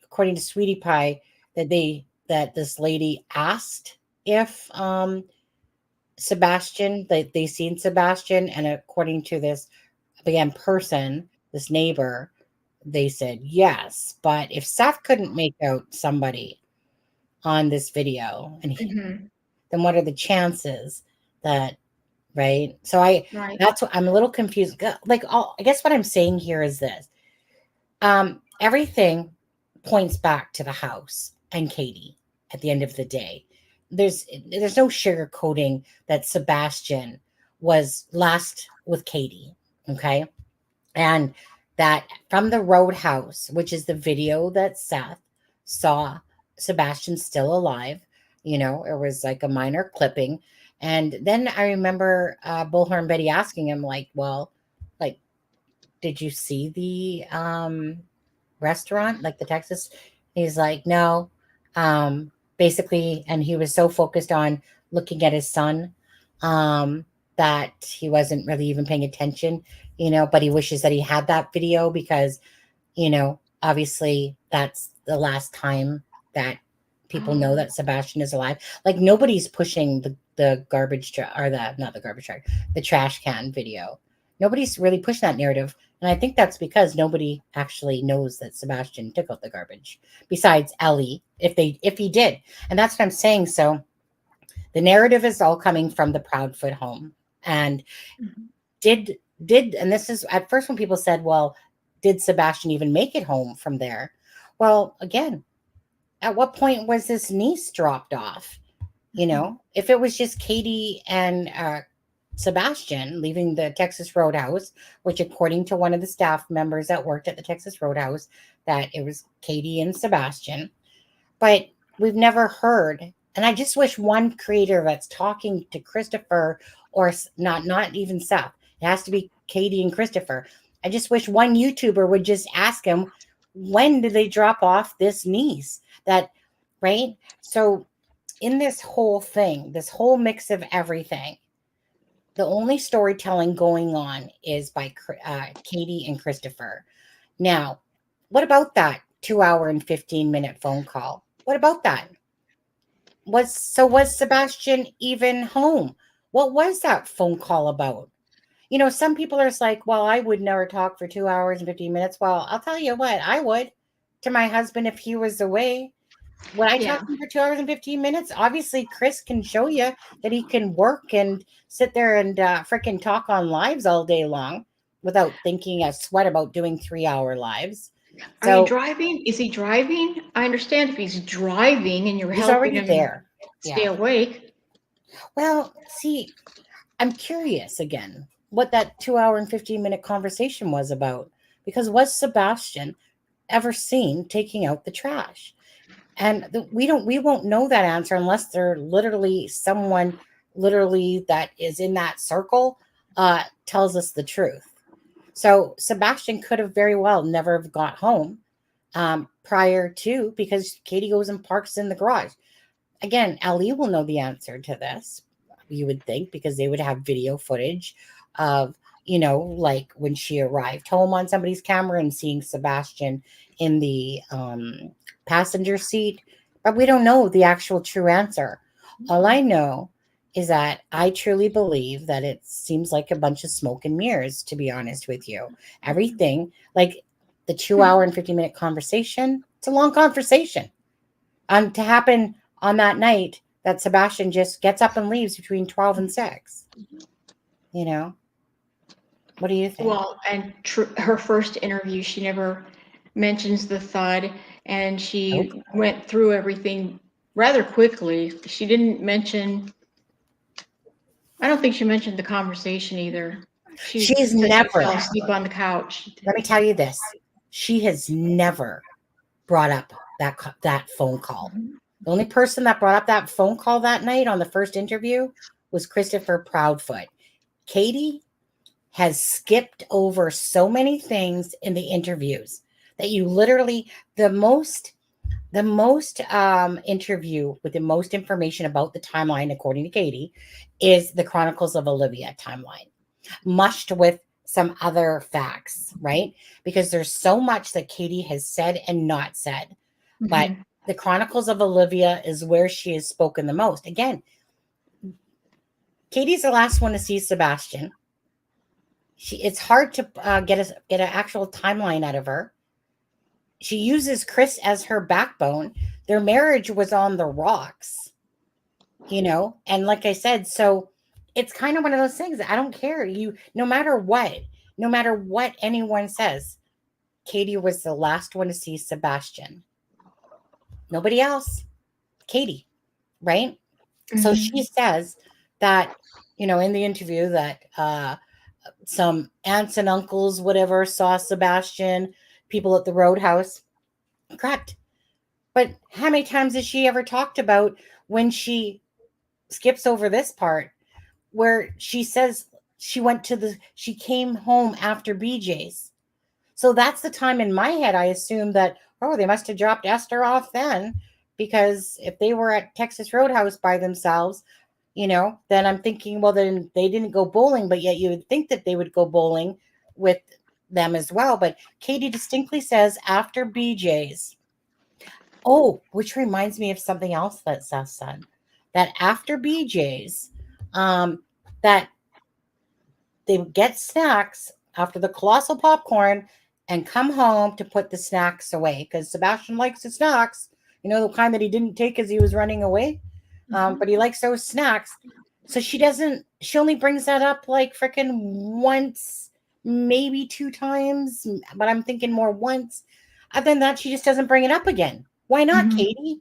according to Sweetie Pie, that this lady asked if Sebastian, they seen Sebastian, and according to this, again, person, this neighbor, they said yes. But if Seth couldn't make out somebody on this video, and then what are the chances that, right? So Right. that's what I'm a little confused. Like, I guess what I'm saying here is this. Everything points back to the house and Katie at the end of the day. There's no sugarcoating that Sebastian was last with Katie, okay? And that from the roadhouse, which is the video that Seth saw Sebastian still alive, it was like a minor clipping. And then I remember Bullhorn Betty asking him, like, well, like, did you see the restaurant, like the Texas? He's like, no. Basically, and he was so focused on looking at his son that he wasn't really even paying attention, but he wishes that he had that video because, obviously that's the last time that people know that Sebastian is alive. Like, nobody's pushing the garbage or not the garbage truck, the trash can video. Nobody's really pushing that narrative. And I think that's because nobody actually knows that Sebastian took out the garbage besides Ellie, if he did. And that's what I'm saying. So the narrative is all coming from the Proudfoot home. And and this is at first when people said, well, did Sebastian even make it home from there? Well, again, at what point was this niece dropped off? If it was just Katie and Sebastian leaving the Texas Roadhouse, which according to one of the staff members that worked at the Texas Roadhouse, that it was Katie and Sebastian. But we've never heard, and I just wish one creator that's talking to Christopher, or not even Seth, it has to be Katie and Christopher. I just wish one YouTuber would just ask him, when did they drop off this niece? Right? So in this whole thing, this whole mix of everything, the only storytelling going on is by Katie and Christopher. Now, what about that 2-hour and 15-minute phone call? What about that? Was Sebastian even home? What was that phone call about? Some people are just like, well, I would never talk for 2 hours and 15 minutes. Well, I'll tell you what, I would to my husband if he was away. Would I talk to him for 2 hours and 15 minutes? Obviously, Chris can show you that he can work and sit there and freaking talk on lives all day long without thinking a sweat about doing 3-hour lives. Are you driving? Is he driving? I understand if he's driving and you're helping him there. Stay awake. Well, see, I'm curious again what that 2-hour and 15-minute conversation was about, because was Sebastian ever seen taking out the trash? And we won't know that answer unless they're literally someone that is in that circle tells us the truth. So Sebastian could have very well never have got home prior to, because Katie goes and parks in the garage. Again, Ali will know the answer to this, you would think, because they would have video footage of, like when she arrived home on somebody's camera and seeing Sebastian in the passenger seat. But we don't know the actual true answer. All I know is that I truly believe that it seems like a bunch of smoke and mirrors, to be honest with you. Everything, like the 2-hour and 50-minute conversation, it's a long conversation. To happen on that night that Sebastian just gets up and leaves between 12 and 6. What do you think? Well, and her first interview, she never mentions the thud, and she went through everything rather quickly. She didn't mention, I don't think she mentioned the conversation either. She's never fell asleep on the couch. Let me tell you this. She has never brought up that phone call. The only person that brought up that phone call that night on the first interview was Christopher Proudfoot. Katie has skipped over so many things in the interviews that you literally, the most interview with the most information about the timeline, according to Katie, is the Chronicles of Olivia timeline, mushed with some other facts, right? Because there's so much that Katie has said and not said. But the Chronicles of Olivia is where she has spoken the most. Again, Katie's the last one to see Sebastian. It's hard to get an actual timeline out of her. She uses Chris as her backbone. Their marriage was on the rocks, and like I said, so it's kind of one of those things. I don't care. No matter what anyone says, Katie was the last one to see Sebastian. Nobody else. Katie, right? So she says that, in the interview that some aunts and uncles, whatever, saw Sebastian, people at the roadhouse. Correct. But how many times has she ever talked about when she skips over this part where she says she came home after BJ's? So that's the time in my head I assume that, they must have dropped Esther off then, because if they were at Texas Roadhouse by themselves, then I'm thinking, well, then they didn't go bowling, but yet you would think that they would go bowling with them as well. But Katie distinctly says after BJ's. Oh, which reminds me of something else that Seth said, that after BJ's, that they would get snacks after the colossal popcorn and come home to put the snacks away, because Sebastian likes the snacks, the kind that he didn't take as he was running away. But he likes those snacks. So she only brings that up like freaking once, maybe 2 times, but I'm thinking more once. Other than that, she just doesn't bring it up again. Why not, Katie?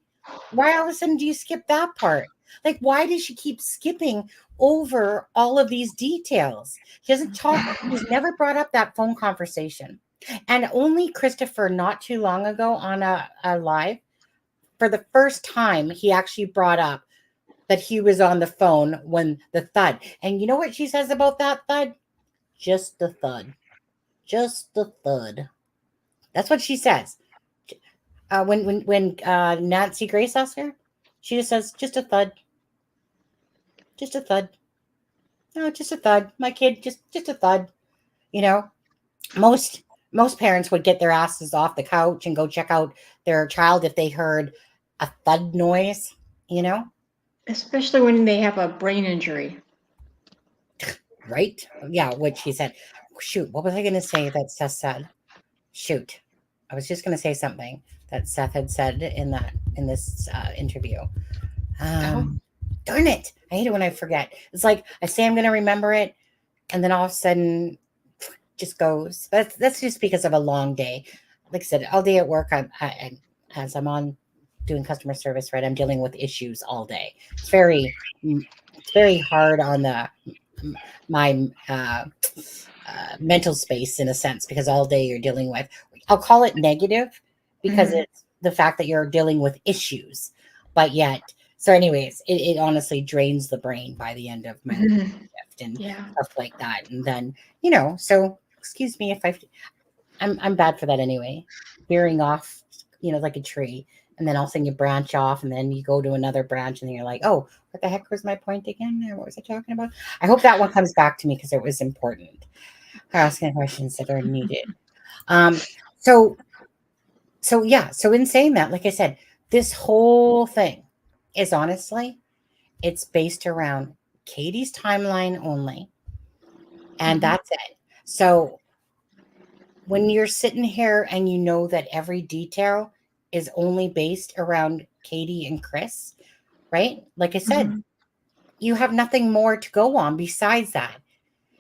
Why all of a sudden do you skip that part? Like, why does she keep skipping over all of these details? She doesn't talk. She's never brought up that phone conversation. And only Christopher, not too long ago on a live, for the first time, he actually brought up that he was on the phone when the thud. And you know what she says about that thud? Just the thud. Just the thud. That's what she says. When Nancy Grace asks her, she just says, just a thud. Just a thud. No, just a thud. My kid, just a thud. Most parents would get their asses off the couch and go check out their child if they heard a thud noise, Especially when they have a brain injury. Right? Yeah, what she said. Shoot, what was I going to say that Seth said? Shoot. I was just going to say something that Seth had said in this interview. Darn it. I hate it when I forget. It's like I say I'm going to remember it, and then all of a sudden just goes. That's just because of a long day. Like I said, all day at work, as I'm on doing customer service, right, I'm dealing with issues all day. It's very hard on my mental space, in a sense, because all day you're dealing with, I'll call it negative, because it's the fact that you're dealing with issues, but yet, so anyways, it honestly drains the brain by the end of my shift and stuff like that. And then, so excuse me if I'm bad for that anyway. Veering off, like a tree, and then all of a sudden you branch off, and then you go to another branch, and then you're like, oh, what the heck was my point again? What was I talking about? I hope that one comes back to me because it was important. Asking questions that are needed. So yeah. So in saying that, like I said, this whole thing is honestly, it's based around Katie's timeline only, and that's it. So when you're sitting here and you know that every detail is only based around Katie and Chris, right? Like I said, you have nothing more to go on besides that.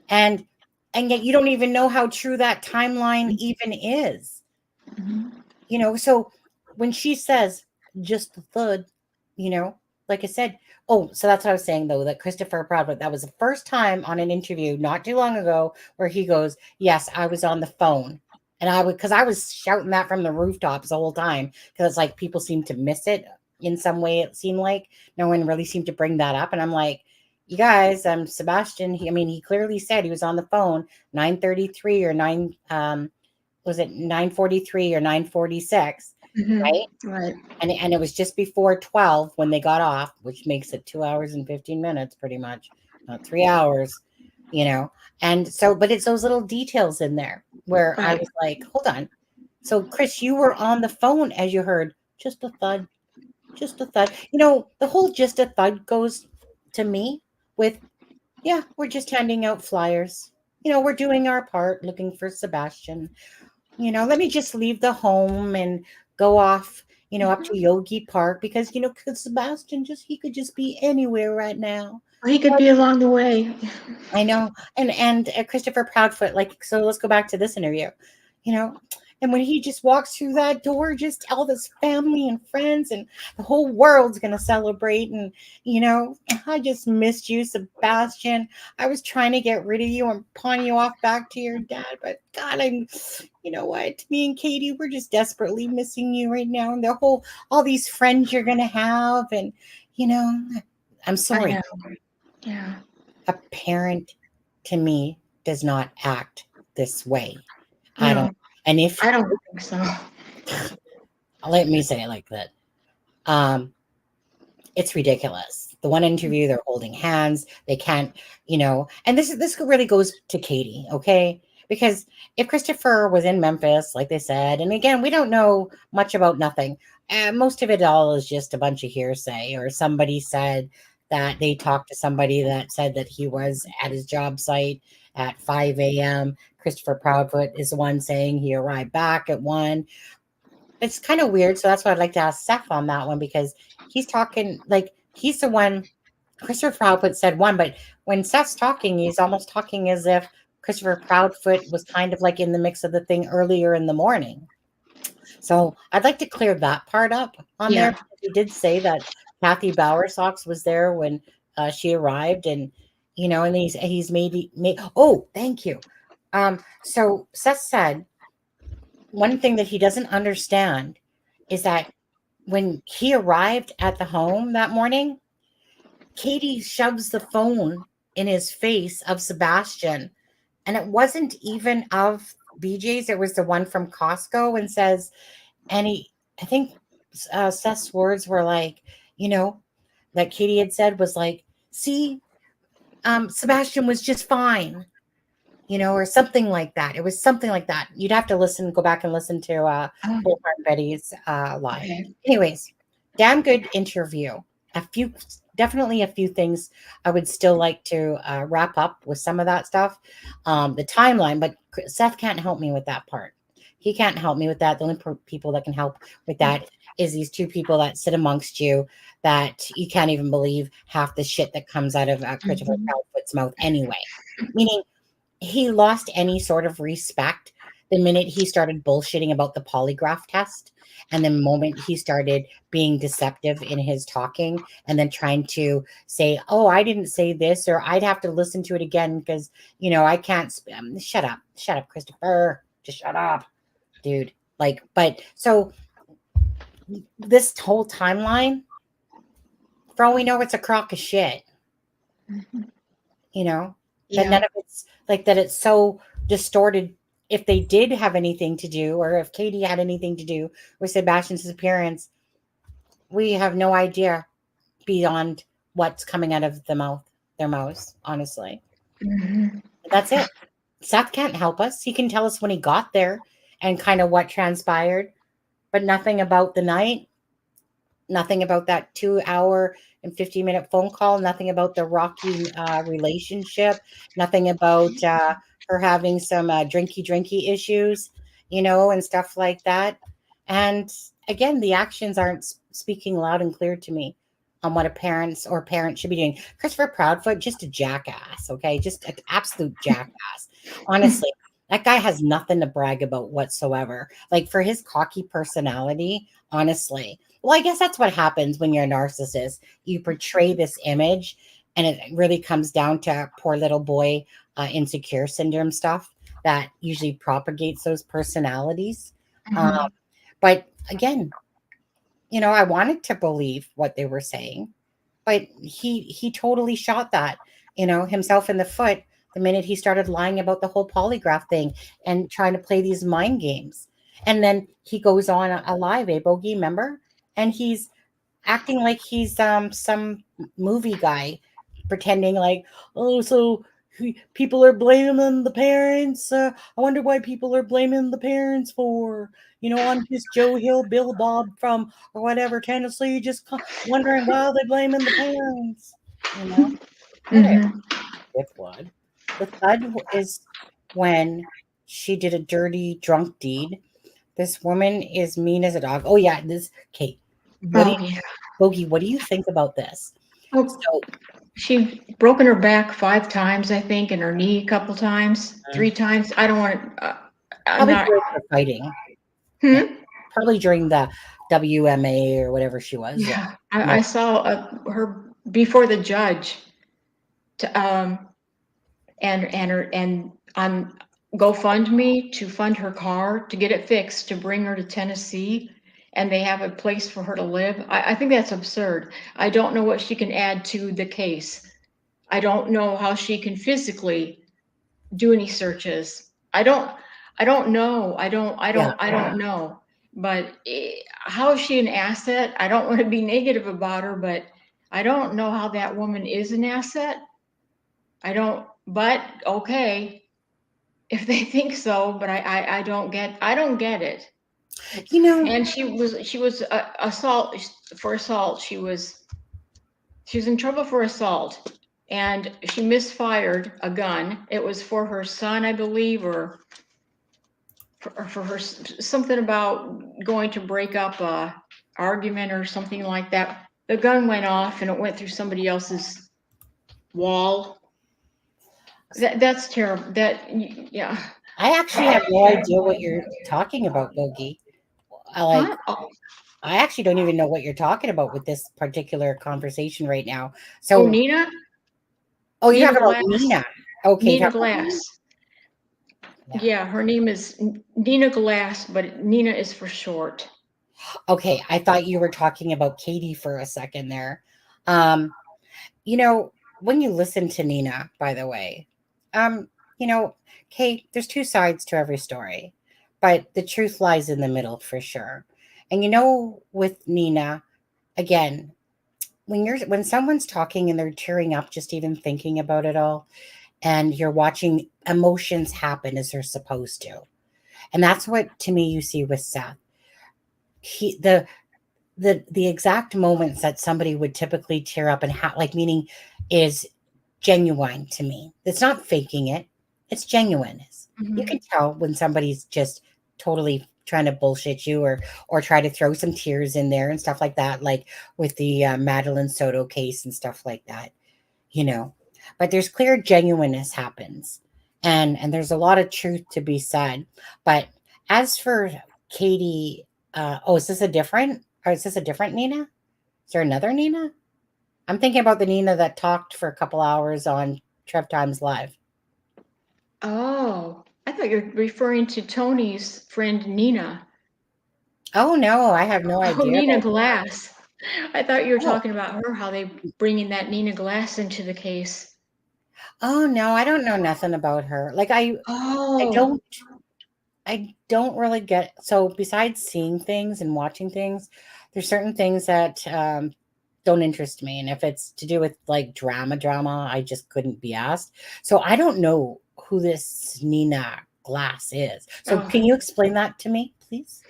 And yet you don't even know how true that timeline even is. So when she says just the Thud, like I said, so that's what I was saying though, that Christopher Proudfoot, that was the first time on an interview not too long ago where he goes, yes, I was on the phone. And because I was shouting that from the rooftops the whole time, because it's like people seem to miss it in some way. It seemed like no one really seemed to bring that up. And I'm like, you guys, Sebastian, he clearly said he was on the phone 9:33 or 9:43 or 9:46, right? Right. And it was just before 12 when they got off, which makes it 2 hours and 15 minutes, pretty much, not 3 hours, And so, but it's those little details in there where I was like, hold on. So Chris, you were on the phone as you heard just a thud, just a thud. The whole just a thud goes to me with, yeah, we're just handing out flyers. We're doing our part, looking for Sebastian. Let me just leave the home and go off, up to Yogi Park because, because Sebastian he could just be anywhere right now. Or he could be along the way. I know. And Christopher Proudfoot, so let's go back to this interview, and when he just walks through that door, just all this family and friends and the whole world's going to celebrate. And, I just missed you, Sebastian. I was trying to get rid of you and pawn you off back to your dad. But God, you know what? Me and Katie, we're just desperately missing you right now. And all these friends you're going to have. And, I'm sorry. Yeah. A parent to me does not act this way. No, I don't. And if I don't think so. let me say it like that. It's ridiculous. The one interview, they're holding hands. They can't, and this really goes to Katie, okay? Because if Christopher was in Memphis, like they said, and again, we don't know much about nothing. Most of it all is just a bunch of hearsay, or somebody said that they talked to somebody that said that he was at his job site at 5 a.m. Christopher Proudfoot is the one saying he arrived back at 1. It's kind of weird. So that's why I'd like to ask Seth on that one, because he's talking he's the one. Christopher Proudfoot said 1, but when Seth's talking, he's almost talking as if Christopher Proudfoot was kind of in the mix of the thing earlier in the morning. So I'd like to clear that part up on there. He did say that Kathy Bowersox was there when she arrived, and and he's made. Oh, thank you. So Seth said one thing that he doesn't understand is that when he arrived at the home that morning, Katie shoves the phone in his face of Sebastian, and it wasn't even of BJ's. It was the one from Costco, and says, and I think Seth's words were that Katie had said was see, Sebastian was just fine, or something like that. It was something like that. You'd have to go back and listen to Bullhorn Betty's live. Okay. Anyways, damn good interview. Definitely a few things I would still like to wrap up with some of that stuff. The timeline, but Seth can't help me with that part. He can't help me with that. The only people that can help with that is these two people that sit amongst you that you can't even believe half the shit that comes out of Christopher Proudfoot's mouth anyway. Meaning he lost any sort of respect the minute he started bullshitting about the polygraph test, and the moment he started being deceptive in his talking, and then trying to say, oh, I didn't say this, or I'd have to listen to it again because, I can't. Shut up, Christopher. Just shut up, dude. But so this whole timeline, for all we know, it's a crock of shit. That none of it's that it's so distorted if they did have anything to do, or if Katie had anything to do with Sebastian's disappearance. We have no idea beyond what's coming out of their mouths, honestly. That's it. Seth can't help us. He can tell us when he got there and kind of what transpired, but nothing about the night, nothing about that 2 hour and 50-minute phone call, nothing about the rocky relationship, nothing about her having some drinky issues, and stuff like that. And again, the actions aren't speaking loud and clear to me on what a parent should be doing. Christopher Proudfoot, just a jackass, okay? Just an absolute jackass. Honestly, that guy has nothing to brag about whatsoever. Like, for his cocky personality, honestly. Well, I guess that's what happens when you're a narcissist. You portray this image, and it really comes down to poor little boy insecure syndrome stuff that usually propagates those personalities. But again, I wanted to believe what they were saying, but he totally shot that, himself in the foot the minute he started lying about the whole polygraph thing and trying to play these mind games. And then he goes on a live, Boogie, remember? And he's acting like he's some movie guy, pretending like, oh, so people are blaming the parents. I wonder why people are blaming the parents for, I'm just Joe Hill, Bill Bob from or whatever, Tennessee, just wondering why they're blaming the parents. Whatever. Dipwad. The thud is when she did a dirty drunk deed. This woman is mean as a dog. Oh yeah, Kate. Boogie, what do you think about this? So she broken her back 5 times, I think, and her knee a couple times, 3 times. I don't want to. Probably during the fighting. Yeah. Probably during the WMA or whatever she was. Yeah, I saw her before the judge. And on GoFundMe to fund her car, to get it fixed, to bring her to Tennessee, and they have a place for her to live. I think that's absurd. I don't know what she can add to the case. I don't know how she can physically do any searches. I don't know. I don't know. But how is she an asset? I don't want to be negative about her, but I don't know how that woman is an asset. But okay, if they think so, but I don't get it. And she was assault. She was in trouble for assault, and she misfired a gun. It was for her son, I believe, or for her, something about going to break up a argument or something like that. The gun went off and it went through somebody else's wall. That's terrible. Yeah. I actually have no idea what you're talking about, Boogie. I actually don't even know what you're talking about with this particular conversation right now. So, Nina? Oh, you're talking about Nina. Okay. Nina Glass. Yeah, her name is Nina Glass, but Nina is for short. Okay, I thought you were talking about Katie for a second there. When you listen to Nina, by the way, Kate, there's 2 sides to every story, but the truth lies in the middle for sure. And with Nina, again, when someone's talking and they're tearing up just even thinking about it all, and you're watching emotions happen as they're supposed to. And that's what, to me, you see with Seth. The exact moments that somebody would typically tear up and meaning is genuine to me. It's not faking it. It's genuineness. You can tell when somebody's just totally trying to bullshit you or try to throw some tears in there and stuff like that, like with the Madeline Soto case and stuff like that, But there's clear genuineness happens. And there's a lot of truth to be said. But as for Katie, is this a different Nina? Is there another Nina? I'm thinking about the Nina that talked for a couple hours on Trev Times Live. Oh, I thought you're referring to Tony's friend Nina. Oh no, I have no idea. Oh, Nina Glass. I thought you were talking about her, how they bringing that Nina Glass into the case. Oh no, I don't know nothing about her. Like I Oh, don't I don't really get so besides seeing things and watching things, there's certain things that don't interest me. And if it's to do with like drama, I just couldn't be asked. So I don't know who this Nina Glass is. So oh. can you explain that to me, please?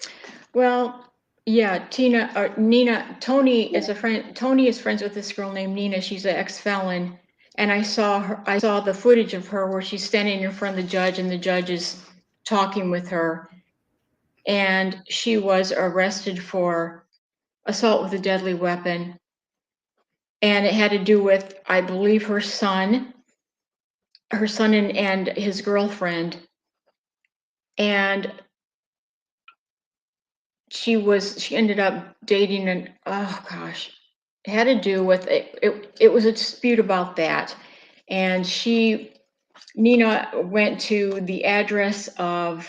Well, yeah, Tina or Nina, Tony is a friend. Tony is friends with this girl named Nina. She's an ex-felon. And I saw the footage of her where she's standing in front of the judge and the judge is talking with her. And she was arrested for assault with a deadly weapon. And it had to do with, I believe, her son and his girlfriend. And she ended up dating it had to do with it was a dispute about that. And Nina went to the address of,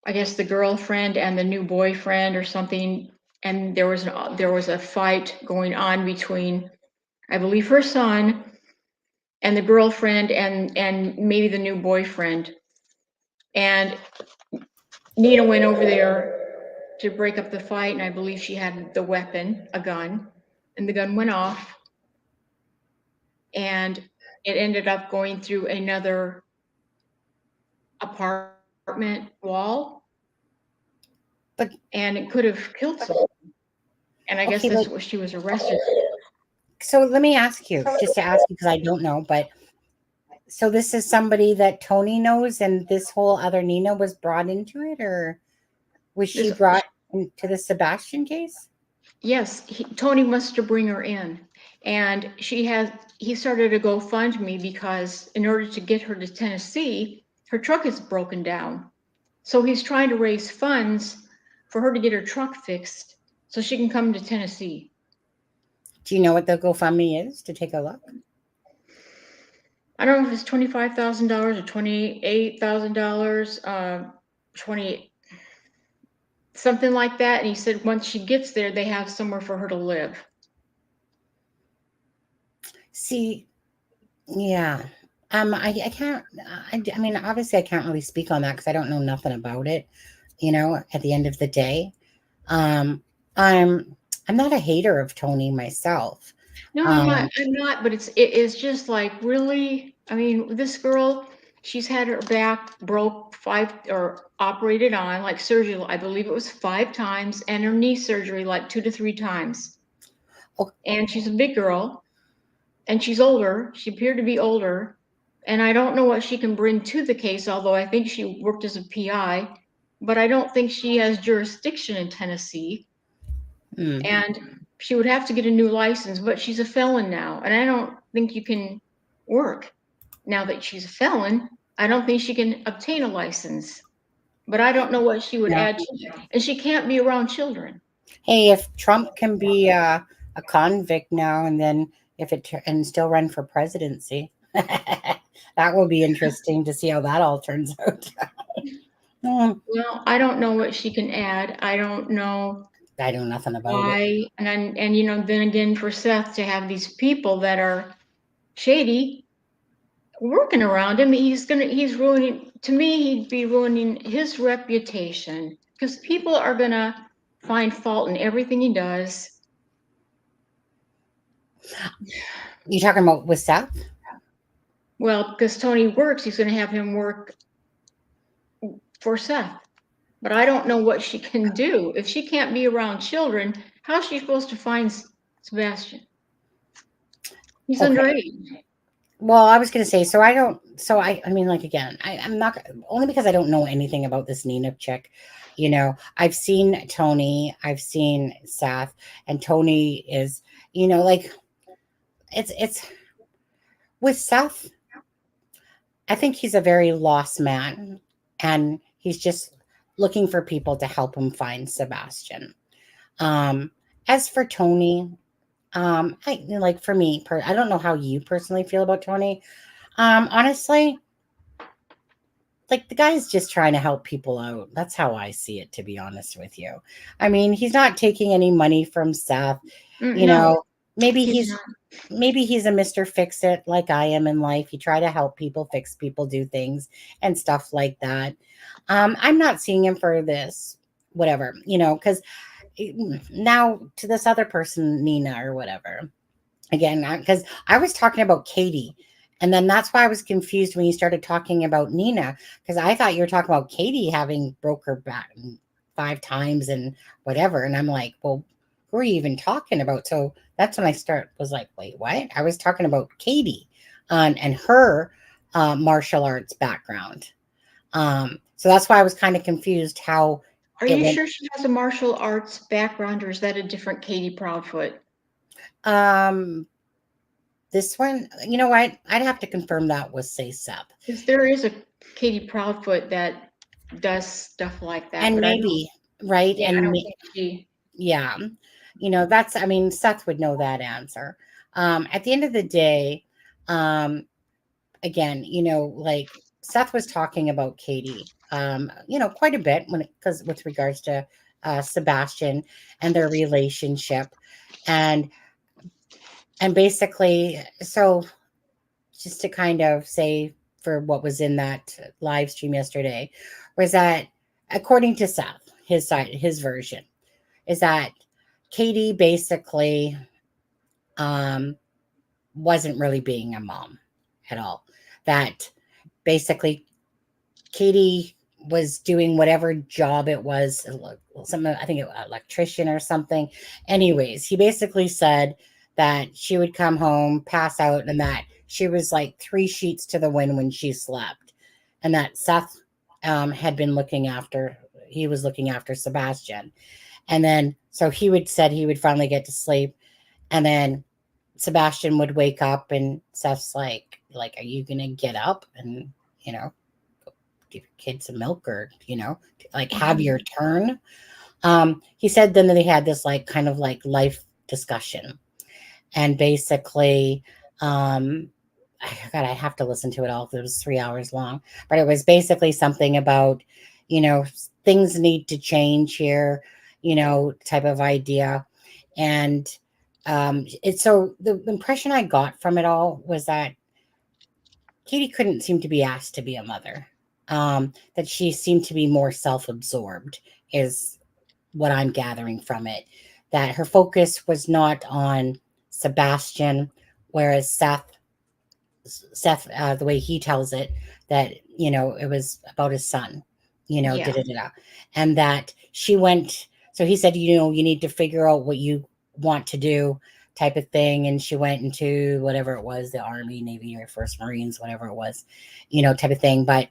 I guess, the girlfriend and the new boyfriend or something. And there was a fight going on between, I believe, her son and the girlfriend and maybe the new boyfriend. And Nina went over there to break up the fight, and I believe she had the weapon, a gun, and the gun went off, and it ended up going through another apartment wall, and it could have killed someone. And I guess Okay, that's but what she was arrested for. so let me ask you, just to ask you because I don't know, but so this is somebody that Tony knows, and this whole other Nina was brought into it, or was she brought into the Sebastian case? Yes, Tony wants to bring her in, and he started a GoFundMe because in order to get her to Tennessee, her truck is broken down. So he's trying to raise funds for her to get her truck fixed so she can come to Tennessee. Do you know what the GoFundMe is to take a look? I don't know if it's $25,000 or $28,000, 20 something like that. And he said once she gets there, they have somewhere for her to live. See, yeah. I can't, I mean, obviously I can't really speak on that because I don't know nothing about it, at the end of the day. I'm not a hater of Tony myself. No, I'm not, but it is just like, really, I mean, this girl, she's had her back broke operated on, like surgery, I believe it was 5 times, and her knee surgery like 2 to 3 times. Oh. And she's a big girl, and she's older. She appeared to be older, and I don't know what she can bring to the case, although I think she worked as a PI, but I don't think she has jurisdiction in Tennessee. And she would have to get a new license, but she's a felon now, and I don't think you can work now that she's a felon. I don't think she can obtain a license, but I don't know what she would add to it. And she can't be around children. Hey, if Trump can be a convict now and then and still run for presidency, that will be interesting to see how that all turns out. Well, I don't know what she can add. I don't know. I know nothing about why. it. And then again, for Seth to have these people that are shady working around him, he's ruining, to me, he'd be ruining his reputation because people are gonna find fault in everything he does. You talking about with Seth? Well, because Tony works, he's gonna have him work for Seth. But I don't know what she can do. If she can't be around children, how's she supposed to find Sebastian? He's underage. Well, I was going to say, I mean, like, again, I'm not, only because I don't know anything about this Nina chick, I've seen Tony, I've seen Seth, and Tony is, like, it's, with Seth, I think he's a very lost man, and he's just looking for people to help him find Sebastian. As for Tony, for me, I don't know how you personally feel about Tony. Honestly, like, the guy's just trying to help people out. That's how I see it, to be honest with you. I mean, he's not taking any money from Seth. maybe He's he's not. maybe he's a Mr. Fix It like I am in life. You try to help people, fix people, do things and stuff like that. I'm not seeing him for this, whatever, because now to this other person, Nina or whatever. Again, because I was talking about Katie. And then that's why I was confused when you started talking about Nina, because I thought you were talking about Katie having broke her back 5 times and whatever. And I'm like, well, who are you even talking about? So that's when I was like, wait, what? I was talking about Katie and her martial arts background. So that's why I was kind of confused how Are it you went. sure she has a martial arts background, or is that a different Katie Proudfoot? This one, you know what? I'd have to confirm that with say Seth. Because there is a Katie Proudfoot that does stuff like that, And but maybe, right? I And don't think she. yeah, I mean, Seth would know that answer. At the end of the day, again, like Seth was talking about Katie, quite a bit because with regards to Sebastian and their relationship, and basically, so just to kind of say for what was in that live stream yesterday, was that according to Seth, his side, his version, is that Katie basically wasn't really being a mom at all. That basically Katie was doing whatever job it was, something, I think electrician or something. Anyways, he basically said that she would come home, pass out, and that she was like 3 sheets to the wind when she slept, and that Seth had been he was looking after Sebastian. And then so said he would finally get to sleep, and then Sebastian would wake up and Seth's like, are you gonna get up and give your kid some milk, or like have your turn? He said then that they had this like kind of like life discussion, and basically God, I have to listen to it all. It was 3 hours long, but it was basically something about things need to change here, type of idea. And it's so the impression I got from it all was that Katie couldn't seem to be asked to be a mother. That she seemed to be more self-absorbed is what I'm gathering from it. That her focus was not on Sebastian, whereas Seth, the way he tells it, that it was about his son, Yeah. da-da-da-da. And that she went. So he said, you need to figure out what you want to do, type of thing. And she went into whatever it was, the Army, Navy, Air Force, Marines, whatever it was, type of thing. But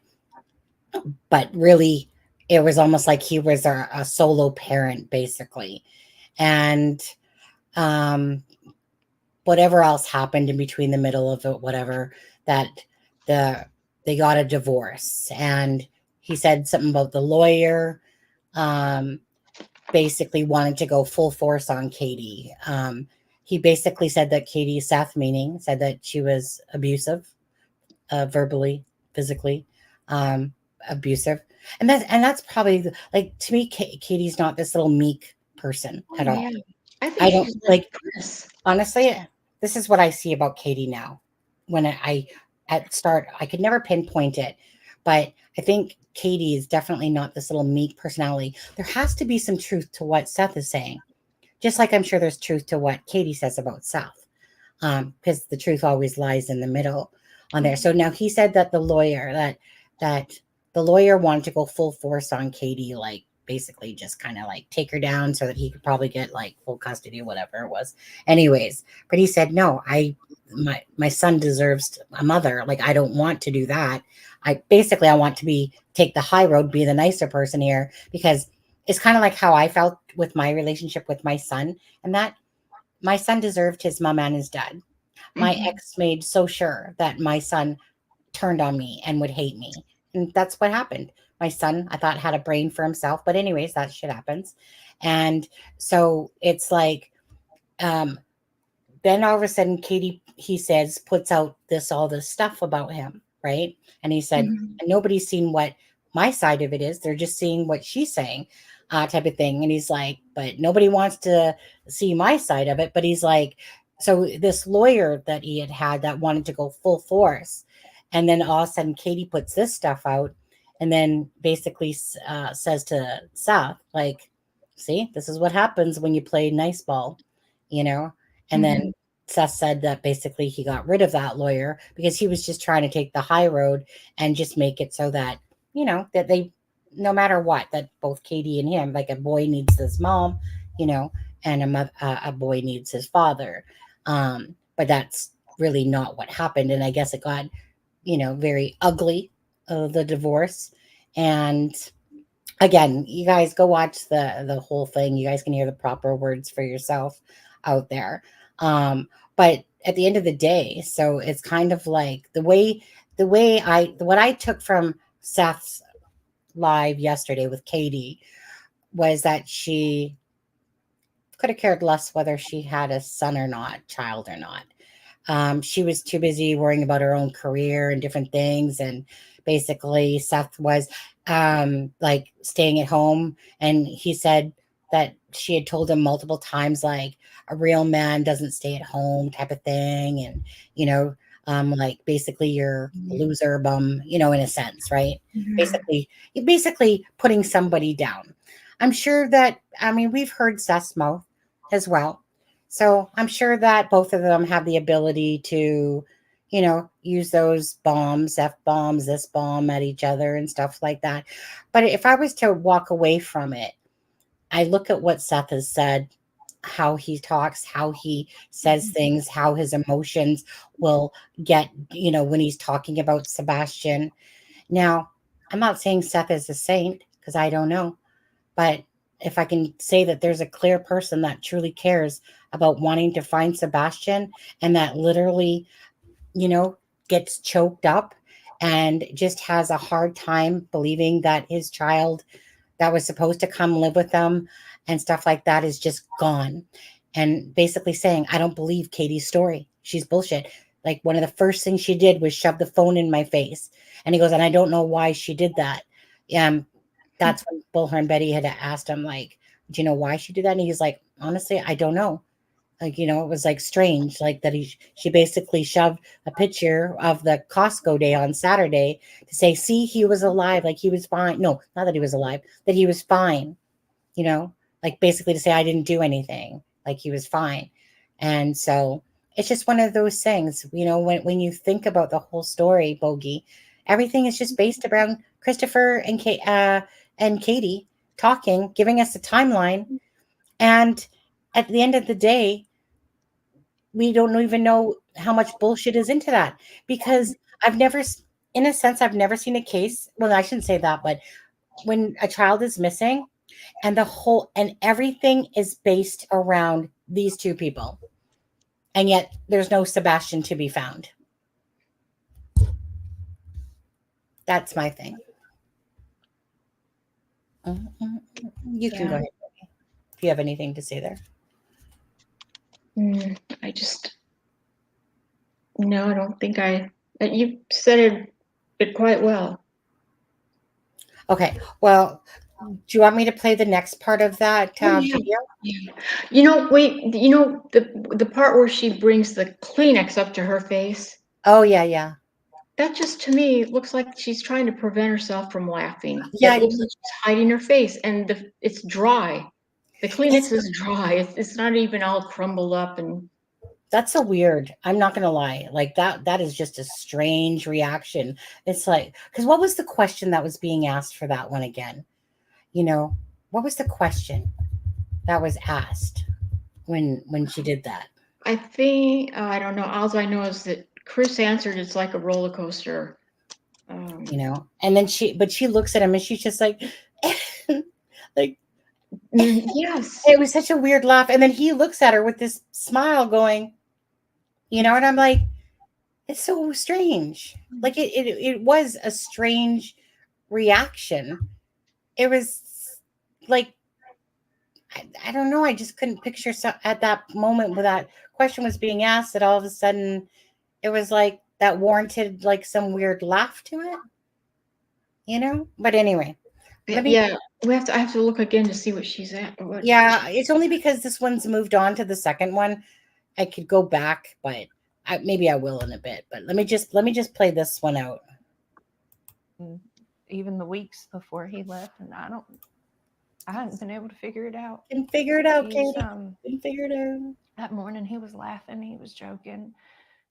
really, it was almost like he was a solo parent, basically. And whatever else happened in between the middle of it, whatever, that they got a divorce. And he said something about the lawyer basically wanted to go full force on Katie. He basically said that Seth said that she was abusive, verbally, physically abusive. And that's probably like, to me, Katie's not this little meek person at all. I don't like Chris. Honestly, this is what I see about Katie now. When I could never pinpoint it, but I think Katie is definitely not this little meek personality. There has to be some truth to what Seth is saying, just like I'm sure there's truth to what Katie says about Seth, because the truth always lies in the middle on there. So now he said that the lawyer wanted to go full force on Katie, like basically just kind of like take her down so that he could probably get like full custody, whatever it was. Anyways, but he said, no, my son deserves a mother. Like, I don't want to do that. I want to take the high road, be the nicer person here, because it's kind of like how I felt with my relationship with my son, and that my son deserved his mom and his dad. My ex made so sure that my son turned on me and would hate me. And that's what happened. My son, I thought, had a brain for himself. But anyways, that shit happens. And so it's like, then all of a sudden, Katie, he says, puts out all this stuff about him, right? And he said, and nobody's seen what my side of it is. They're just seeing what she's saying, type of thing. And he's like, but nobody wants to see my side of it. But he's like, So this lawyer that he had that wanted to go full force, and then all of a sudden Katie puts this stuff out, and then basically says to Seth, like, "See, this is what happens when you play nice ball," you know. And then Seth said that basically he got rid of that lawyer because he was just trying to take the high road and just make it so that that they, no matter what, that both Katie and him, like a boy needs his mom, and a boy needs his father. But that's really not what happened. And I guess it got, very ugly, the divorce. And again, you guys go watch the whole thing. You guys can hear the proper words for yourself out there. But at the end of the day, so it's kind of like what I took from Seth's live yesterday with Katie was that she could have cared less whether she had a son or not, child or not. She was too busy worrying about her own career and different things. And basically, Seth was like staying at home. And he said that she had told him multiple times, like, a real man doesn't stay at home type of thing. And, like basically you're a loser bum, in a sense, right? You're basically putting somebody down. I'm sure that, we've heard Seth's mouth as well. So I'm sure that both of them have the ability to, use those bombs, F bombs, this bomb at each other and stuff like that. But if I was to walk away from it, I look at what Seth has said, how he talks, how he says things, how his emotions will get, when he's talking about Sebastian. Now, I'm not saying Seth is a saint because I don't know. But if I can say that there's a clear person that truly cares about wanting to find Sebastian and that literally, gets choked up and just has a hard time believing that his child that was supposed to come live with them and stuff like that is just gone. And basically saying, I don't believe Katie's story. She's bullshit. Like, one of the first things she did was shove the phone in my face. And he goes, and I don't know why she did that. That's when Bullhorn Betty had asked him, like, do you know why she did that? And he's like, honestly, I don't know. Like, it was like strange, like that she basically shoved a picture of the Costco day on Saturday to say, see, he was alive, like he was fine. No, not that he was alive, that he was fine, like basically to say I didn't do anything, like he was fine. And so it's just one of those things, when you think about the whole story, Boogie, everything is just based around Christopher and Katie talking, giving us a timeline. And at the end of the day, we don't even know how much bullshit is into that, because in a sense, I've never seen a case. Well, I shouldn't say that, but when a child is missing and everything is based around these two people, and yet there's no Sebastian to be found. That's my thing. You can go ahead if you have anything to say there. No, I don't think you said it quite well. Okay, well, do you want me to play the next part of that video? Wait, the part where she brings the Kleenex up to her face? Oh, yeah. That just, to me, looks like she's trying to prevent herself from laughing. Yeah, it looks like she's hiding her face, and it's dry. The Kleenex is dry. It's not even all crumbled up. And that's so weird. I'm not gonna lie. Like that is just a strange reaction. It's like, because what was the question that was being asked for that one again? What was the question that was asked when she did that? I think I don't know. All I know is that Chris answered, it's like a roller coaster. And then she looks at him and she's just like, like, yes. It was such a weird laugh. And then he looks at her with this smile going, and I'm like, it's so strange. Like it was a strange reaction. It was like, I don't know. I just couldn't picture at that moment where that question was being asked that all of a sudden it was like that warranted like some weird laugh to it, but anyway. I have to look again to see what she's at. Yeah, it's only because this one's moved on to the second one. I could go back, but maybe I will in a bit. But let me just play this one out. Even the weeks before he left, and I hadn't been able to figure it out. Can figure it out, He's, Katie. Can figure it out. That morning he was laughing, he was joking.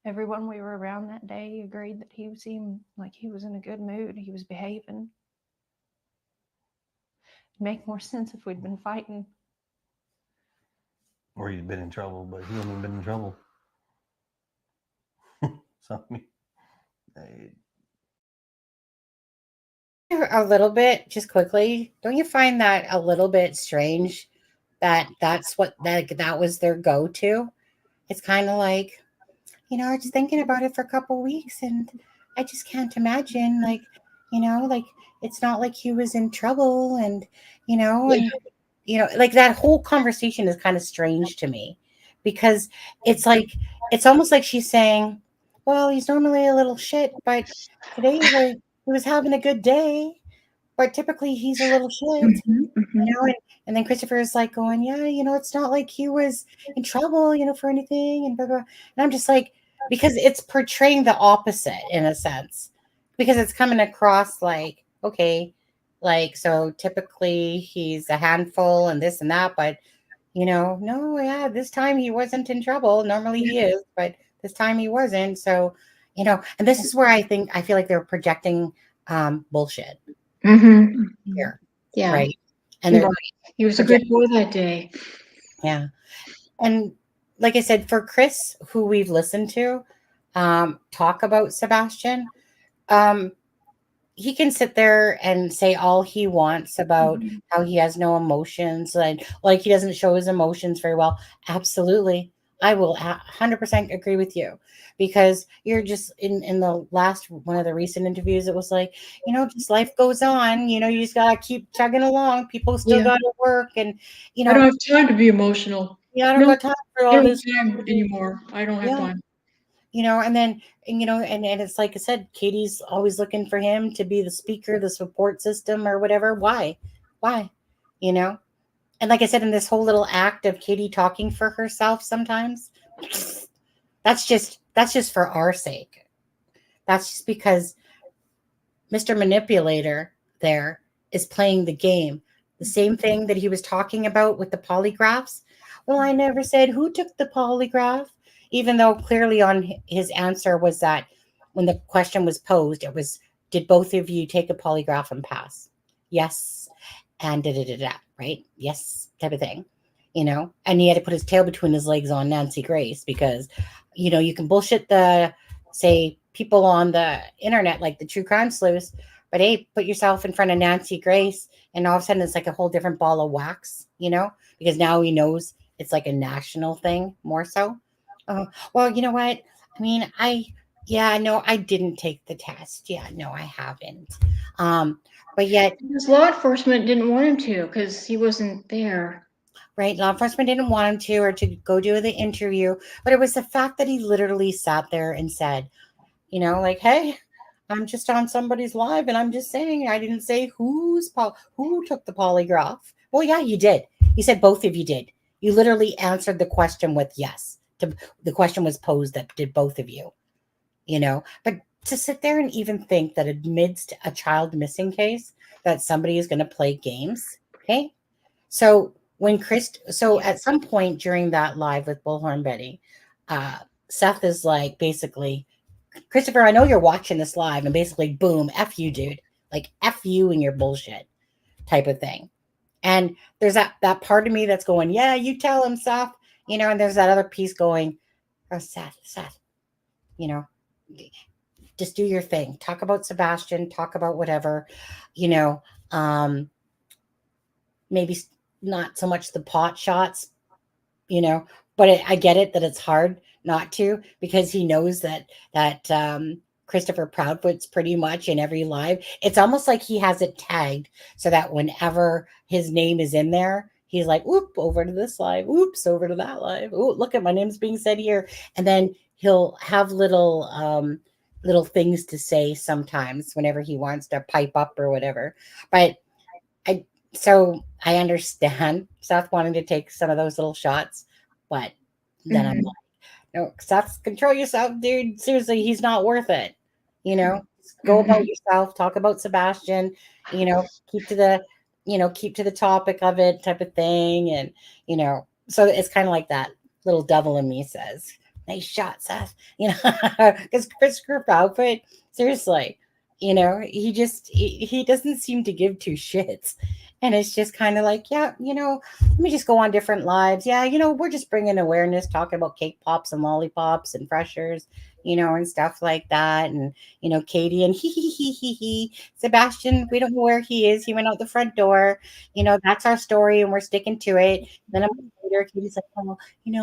Everyone we were around that day agreed that he seemed like he was in a good mood. He was behaving. It'd make more sense if we'd been fighting. Or he'd been in trouble, but he hadn't been in trouble. So, I mean, A little bit, just quickly. Don't you find that a little bit strange that that's what that was their go-to? It's kind of like, I was thinking about it for a couple weeks, and I just can't imagine, like, like it's not like he was in trouble, and like that whole conversation is kind of strange to me, because it's like it's almost like she's saying, well, he's normally a little shit, but today he was having a good day, but typically he's a little shit, and then Christopher is like going, yeah, it's not like he was in trouble, for anything, and blah, blah. And I'm just like, because it's portraying the opposite in a sense, because it's coming across like, okay, like, so typically he's a handful and this and that, but no, yeah, this time he wasn't in trouble. Normally he is, but this time he wasn't. So, and this is where I feel like they're projecting bullshit here. Yeah. Right. And he was a good boy that day. Yeah. And like I said, for Chris, who we've listened to talk about Sebastian, he can sit there and say all he wants about how he has no emotions and like he doesn't show his emotions very well. Absolutely. I will 100% agree with you, because you're just in the last one of the recent interviews, it was like, just life goes on, you just got to keep chugging along. People still got to work, and, I don't have time to be emotional. I don't got time for all this time anymore. I don't have time. And then, and it's like I said, Katie's always looking for him to be the speaker, the support system or whatever. Why? And like I said, in this whole little act of Katie talking for herself sometimes, that's just for our sake. That's just because Mr. Manipulator there is playing the game. The same thing that he was talking about with the polygraphs. Well, I never said who took the polygraph, even though clearly on his answer was that when the question was posed, it was, did both of you take a polygraph and pass? Yes. And right? Yes, type of thing, and he had to put his tail between his legs on Nancy Grace, because, you can bullshit the, say, people on the internet, like the true crime sleuths, but hey, put yourself in front of Nancy Grace, and all of a sudden it's like a whole different ball of wax, because now he knows it's like a national thing more so. Well, you know what? I mean, I didn't take the test. Yeah, no, I haven't. But yet, because law enforcement didn't want him to, because he wasn't there. Right. Law enforcement didn't want him to, or to go do the interview. But it was the fact that he literally sat there and said, like, hey, I'm just on somebody's live, and I'm just saying, I didn't say who took the polygraph. Well, yeah, you did. You said both of you did. You literally answered the question with yes. The question was posed that did both of you, but to sit there and even think that amidst a child missing case that somebody is going to play games. Okay. So at some point during that live with Bullhorn Betty, Seth is like, basically, Christopher, I know you're watching this live, and basically, boom, F you, dude, like F you and your bullshit type of thing. And there's that part of me that's going, yeah, you tell him, Seth, and there's that other piece going, oh, Seth, just do your thing. Talk about Sebastian, talk about whatever, maybe not so much the pot shots, but I get it that it's hard not to, because he knows that Christopher Proudfoot's pretty much in every live. It's almost like he has it tagged so that whenever his name is in there, he's like, whoop, over to this live, oops, over to that live. Oh, look at my name's being said here. And then he'll have little things to say sometimes whenever he wants to pipe up or whatever. But so I understand Seth wanting to take some of those little shots, but then I'm like, No, Seth, control yourself, dude. Seriously, he's not worth it. Go about yourself, talk about Sebastian, keep to the topic of it type of thing. And, so it's kind of like that little devil in me says, nice shot, Seth, because Christopher outfit, seriously, he doesn't seem to give two shits. And it's just kind of like, yeah, let me just go on different lives. Yeah, we're just bringing awareness, talking about cake pops and lollipops and freshers, and stuff like that. And, Katie and he. Sebastian, we don't know where he is. He went out the front door. That's our story and we're sticking to it. Then a month later, Katie's like, well,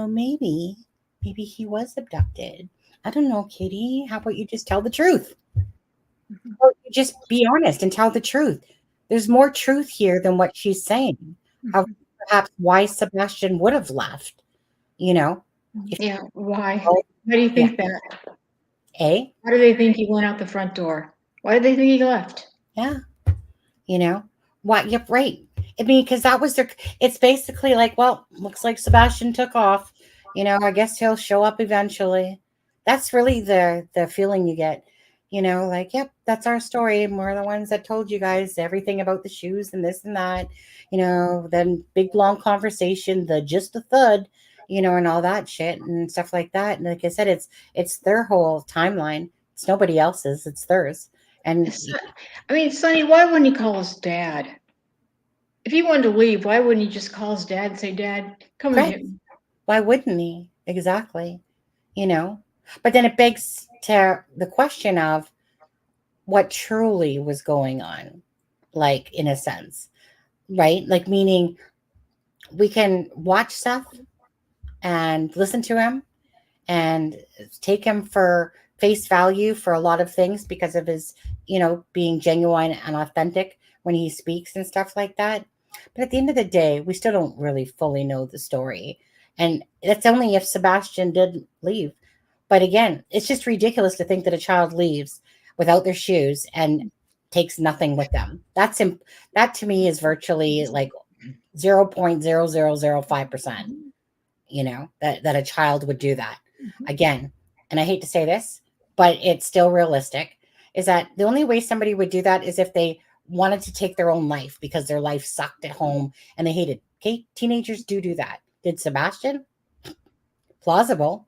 maybe he was abducted. I don't know, Katie. How about you just tell the truth? Or you just be honest and tell the truth. There's more truth here than what she's saying. Of perhaps why Sebastian would have left. Yeah. Why? Why do you think that? Why do they think he went out the front door? Why do they think he left? Yeah. What? Yep, right. I mean, because that was it's basically like, well, looks like Sebastian took off. I guess he'll show up eventually. That's really the feeling you get. Like, yep, that's our story. We're the ones that told you guys everything about the shoes and this and that. Then big long conversation, the Thud, and all that shit and stuff like that. And like I said, it's their whole timeline. It's nobody else's. It's theirs. And I mean, Sonny, why wouldn't he call his dad? If he wanted to leave, why wouldn't he just call his dad and say, Dad, come and get me? Why wouldn't he? Exactly. But then it begs to the question of what truly was going on, like, in a sense, right? Like, meaning we can watch Seth and listen to him and take him for face value for a lot of things because of his, being genuine and authentic when he speaks and stuff like that. But at the end of the day, we still don't really fully know the story. And that's only if Sebastian did leave. But again, it's just ridiculous to think that a child leaves without their shoes and takes nothing with them. That to me is virtually like 0.0005%, that a child would do that. Again, and I hate to say this, but it's still realistic, is that the only way somebody would do that is if they wanted to take their own life because their life sucked at home and they hated. Okay, teenagers do that. Did Sebastian? Plausible.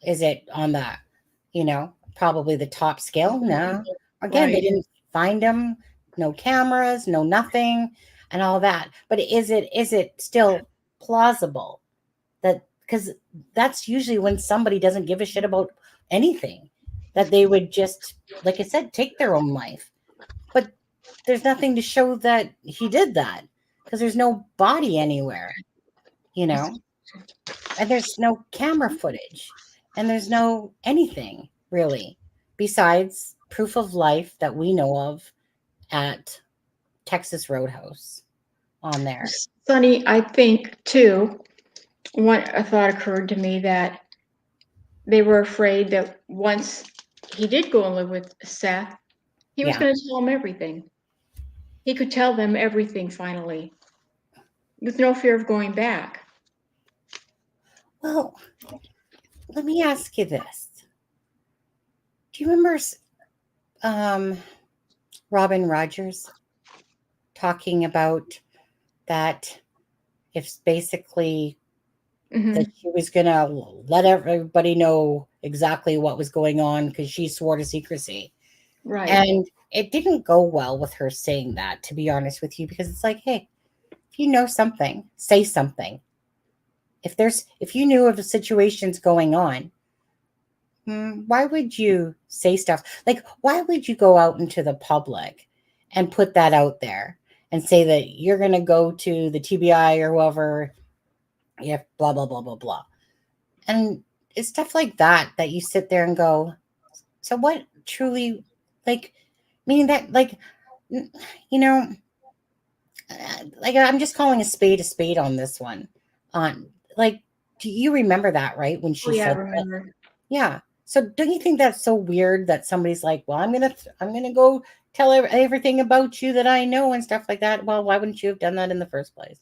Is it on the, probably the top scale? No. Again, They didn't find him. No cameras, no nothing, and all that. But is it still plausible that, because that's usually when somebody doesn't give a shit about anything, that they would just, like I said, take their own life. But there's nothing to show that he did that because there's no body anywhere, and there's no camera footage. And there's no anything really besides proof of life that we know of at Texas Roadhouse on there. Sonny, I think too, a thought occurred to me that they were afraid that once he did go and live with Seth, he was going to tell them everything. He could tell them everything finally with no fear of going back. Well, let me ask you this. Do you remember Robin Rogers talking about that if basically that she was going to let everybody know exactly what was going on because she swore to secrecy. Right. And it didn't go well with her saying that, to be honest with you, because it's like, hey, if you know something, say something. If you knew of the situations going on, why would you say stuff? Like, why would you go out into the public and put that out there and say that you're going to go to the TBI or whoever, blah, blah, blah, blah, blah. And it's stuff like that you sit there and go, so what truly, like, meaning that, like, like, I'm just calling a spade on this one. Like, do you remember that, right? When she said I remember. That? Yeah. So don't you think that's so weird that somebody's like, well, I'm gonna go tell everything about you that I know and stuff like that? Well, why wouldn't you have done that in the first place?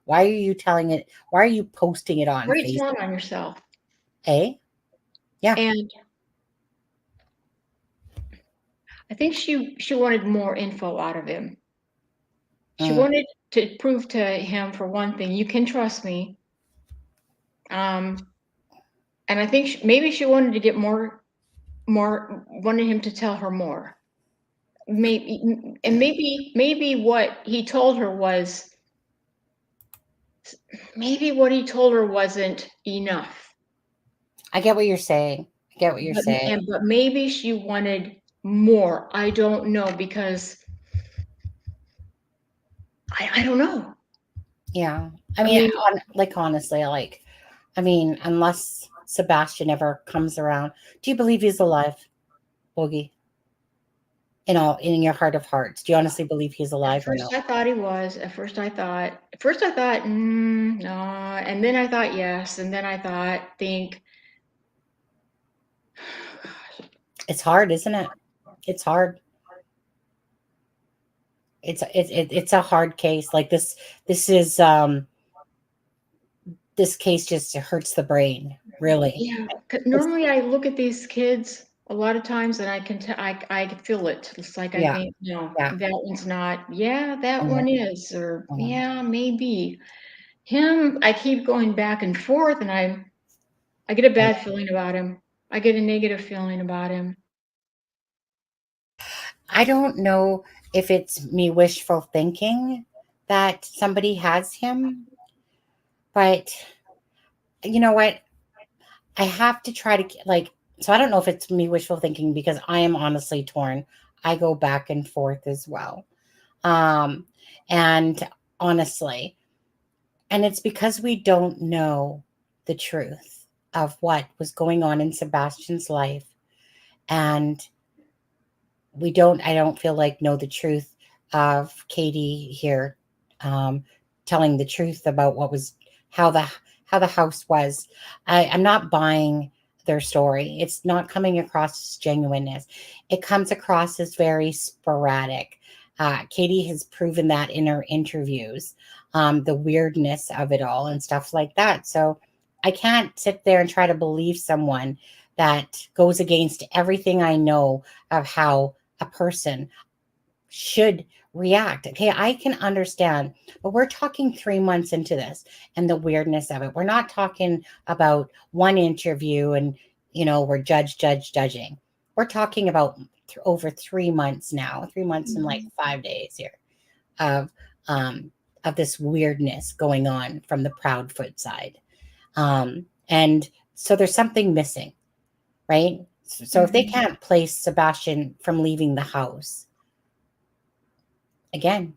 Why are you telling it? Why are you posting it on Why are you Facebook? telling on yourself? Eh? Yeah. And I think she wanted more info out of him. She wanted to prove to him, for one thing, you can trust me. And I think maybe she wanted to get wanted him to tell her more. Maybe what he told her wasn't enough. I get what you're saying. But maybe she wanted more. I don't know, because I don't know. Yeah. I mean, honestly, unless Sebastian ever comes around, do you believe he's alive, Boogie? In your heart of hearts, do you honestly believe he's alive or no? I thought he was. At first I thought, no. And then I thought, yes. And then I think. It's hard, isn't it? It's hard. It's a hard case. Like this is this case just hurts the brain, really. Yeah. Normally I look at these kids a lot of times and I can feel it. It's like, I think, no, that one's not. Yeah, that one is, or yeah, maybe him. I keep going back and forth, and I get a bad feeling about him. I get a negative feeling about him. I don't know if it's me wishful thinking that somebody has him, but you know what? I have to try to so I don't know if it's me wishful thinking, because I am honestly torn. I go back and forth as well. And honestly, and it's because we don't know the truth of what was going on in Sebastian's life. And I don't feel like know the truth of Katie here, telling the truth about how the house was. I'm not buying their story. It's not coming across as genuineness. It comes across as very sporadic. Katie has proven that in her interviews, the weirdness of it all and stuff like that. So I can't sit there and try to believe someone that goes against everything I know of how a person should react. Okay, I can understand, but we're talking 3 months into this and the weirdness of it. We're not talking about one interview and, we're judging. We're talking about over 3 months now, 3 months and like 5 days here of this weirdness going on from the Proudfoot side. And so there's something missing, right? So if they can't place Sebastian from leaving the house, again,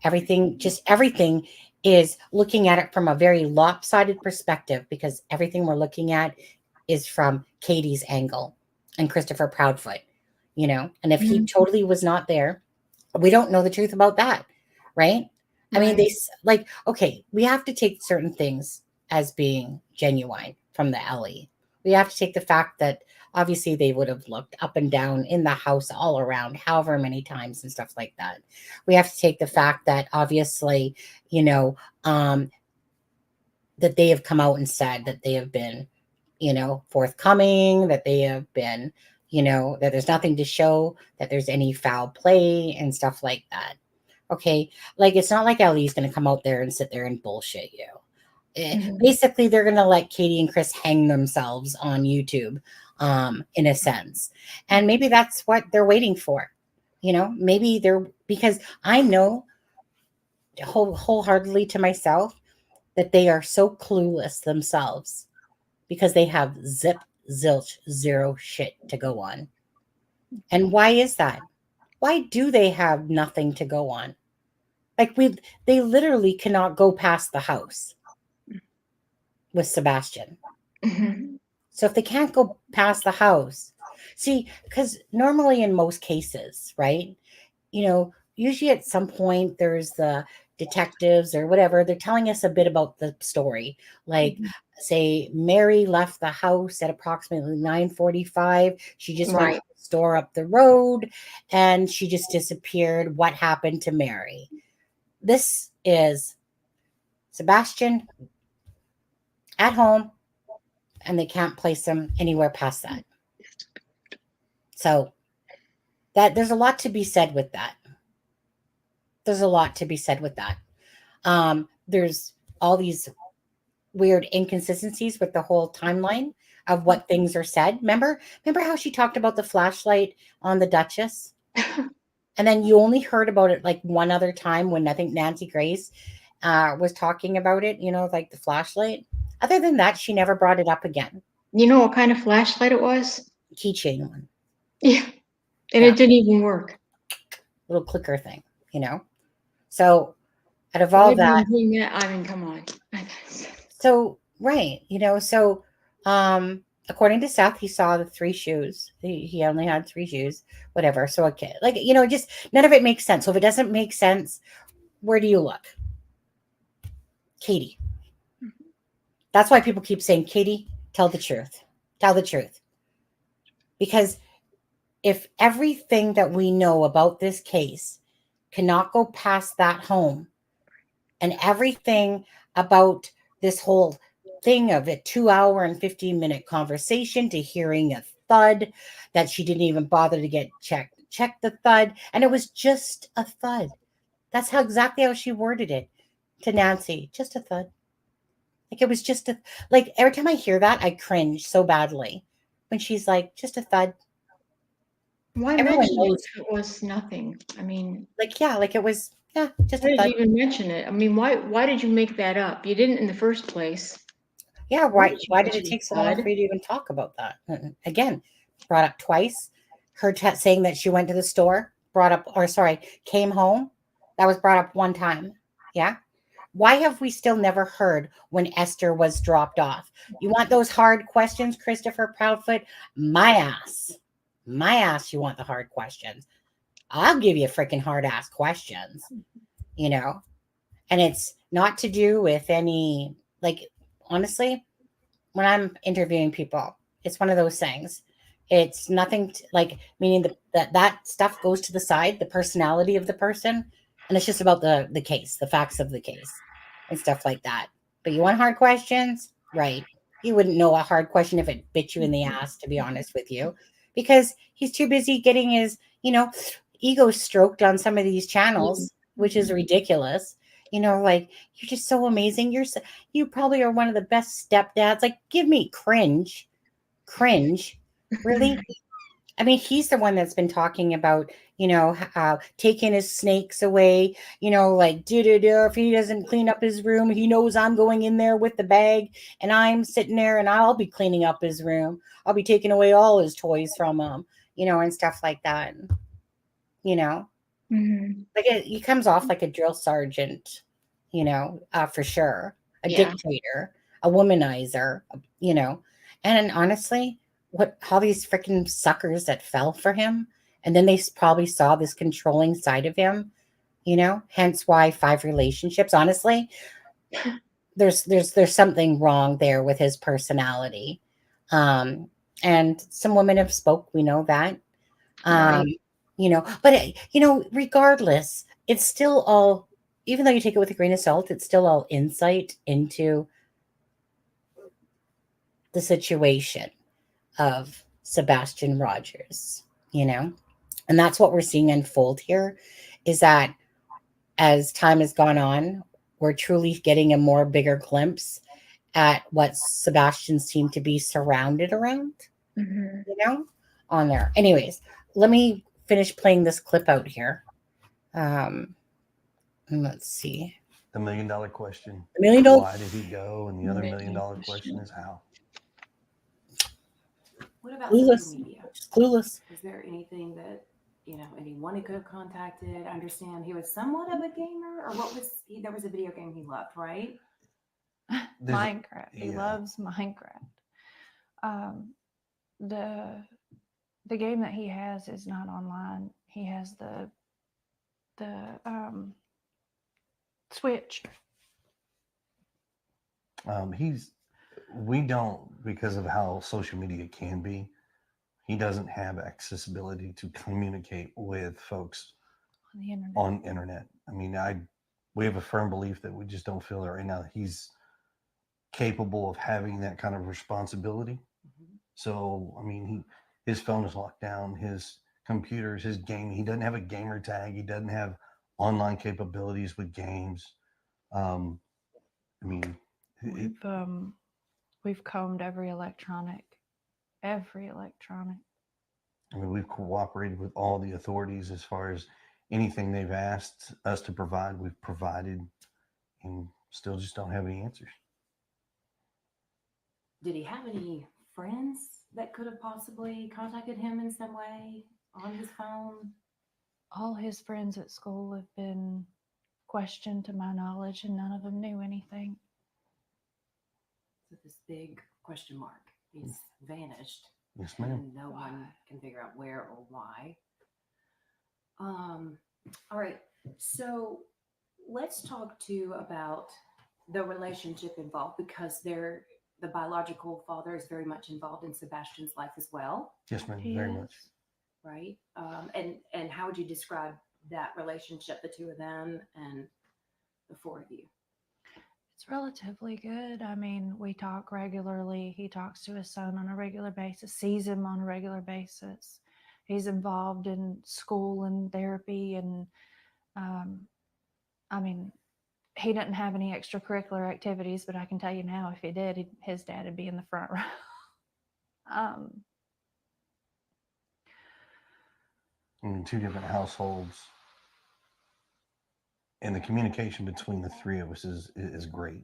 everything is looking at it from a very lopsided perspective, because everything we're looking at is from Katie's angle and Christopher Proudfoot, and if he totally was not there, we don't know the truth about that, right? I mean, okay, we have to take certain things as being genuine from the Ellie. We have to take the fact that obviously they would have looked up and down in the house all around however many times and stuff like that. We have to take the fact that obviously, that they have come out and said that they have been, forthcoming, that they have been, that there's nothing to show that there's any foul play and stuff like that. Okay. Like, it's not like Ellie's going to come out there and sit there and bullshit you. Basically, they're going to let Katie and Chris hang themselves on YouTube, in a sense. And maybe that's what they're waiting for. Maybe because I know wholeheartedly to myself that they are so clueless themselves, because they have zilch, zero shit to go on. And why is that? Why do they have nothing to go on? Like, they literally cannot go past the house with Sebastian. So if they can't go past the house, see, because normally in most cases, right, usually at some point there's the detectives or whatever, they're telling us a bit about the story. Like, say Mary left the house at approximately 9:45. She just went to the store up the road and she just disappeared. What happened to Mary? This is Sebastian at home and they can't place him anywhere past that. So that there's a lot to be said with that. There's a lot to be said with that. There's all these weird inconsistencies with the whole timeline of what things are said. Remember how she talked about the flashlight on the Duchess? And then you only heard about it like one other time when I think Nancy Grace was talking about it, you know, like the flashlight. Other than that, she never brought it up again. You know what kind of flashlight it was? Keychain one. Yeah. And it didn't even work. Little clicker thing, you know? So out of Why all would you that, bring that? I mean, come on. so right, you know, so according to Seth, he saw the 3 shoes. He only had 3 shoes, whatever. So okay, like, you know, just none of it makes sense. So if it doesn't make sense, where do you look? Katie. That's why people keep saying, Katie, tell the truth. Tell the truth. Because if everything that we know about this case cannot go past that home, and everything about this whole thing of a 2-hour and 15-minute conversation to hearing a thud that she didn't even bother to get check the thud, and it was just a thud. That's exactly how she worded it to Nancy. Just a thud. Like it was just like every time I hear that, I cringe so badly when she's like, just a thud. Why Everyone mention it knows. if it was nothing? I mean, like, yeah, like it was, yeah, just why a did thud. you even mention it? I mean, why did you make that up? You didn't in the first place. Yeah, Why why did did you it take so mention long thud? for you to even talk about that? Again, brought up twice. Her saying that she went to the store, brought up, or sorry, came home. That was brought up one time. Yeah. Why have we still never heard when Esther was dropped off? You want those hard questions, Christopher Proudfoot? My ass. My ass, you want the hard questions. I'll give you freaking hard ass questions, you know? And it's not to do with any, like, honestly, when I'm interviewing people, it's one of those things. It's nothing like, meaning that stuff goes to the side, the personality of the person, and it's just about the case, the facts of the case, and stuff like that. But you want hard questions, right? You wouldn't know a hard question if it bit you in the ass, to be honest with you, because he's too busy getting his, you know, ego stroked on some of these channels, which is ridiculous. You know, like, you're just so amazing. You probably are one of the best stepdads. Like, give me cringe. Really? I mean, he's the one that's been talking about, you know, taking his snakes away, you know, like, if he doesn't clean up his room, he knows I'm going in there with the bag and I'm sitting there and I'll be cleaning up his room. I'll be taking away all his toys from him, you know, and stuff like that. You know, like he comes off like a drill sergeant, you know, for sure. A dictator, a womanizer, you know. And honestly, all these freaking suckers that fell for him, and then they probably saw this controlling side of him, you know, hence why 5 relationships. Honestly, there's something wrong there with his personality. And some women have spoke, we know that. Right. You know, but you know, regardless, it's still all, even though you take it with a grain of salt, it's still all insight into the situation of Sebastian Rogers, you know? And that's what we're seeing unfold here, is that as time has gone on, we're truly getting a more bigger glimpse at what Sebastian seemed to be surrounded around, you know, on there. Anyways, let me finish playing this clip out here. And let's see. The $1 million question. $1 million. Why did he go? And the other $1 million question is how. What about Clueless. social media? Clueless. Was there anything that, you know, anyone he could have contacted? I understand he was somewhat of a gamer, or what was he? There was a video game he loved, right? Minecraft. He loves Minecraft. The game that he has is not online. He has the Switch. We don't, because of how social media can be, he doesn't have accessibility to communicate with folks on internet. I mean, we have a firm belief that we just don't feel that right now. He's capable of having that kind of responsibility. So, I mean, his phone is locked down, his computers, his gaming. He doesn't have a gamer tag. He doesn't have online capabilities with games. I mean, We've combed every electronic. I mean, we've cooperated with all the authorities as far as anything they've asked us to provide, we've provided, and still just don't have any answers. Did he have any friends that could have possibly contacted him in some way on his phone? All his friends at school have been questioned to my knowledge, and none of them knew anything. So this big question mark. He's vanished. Yes, ma'am. And no one can figure out where or why. All right. So let's talk about the relationship involved, because the biological father is very much involved in Sebastian's life as well. Yes, ma'am. Very much. Right. And how would you describe that relationship, the two of them and the four of you? It's relatively good. I mean, we talk regularly. He talks to his son on a regular basis, sees him on a regular basis. He's involved in school and therapy. And I mean, he doesn't have any extracurricular activities, but I can tell you now, if he did, his dad would be in the front row. In two different households, and the communication between the three of us is great.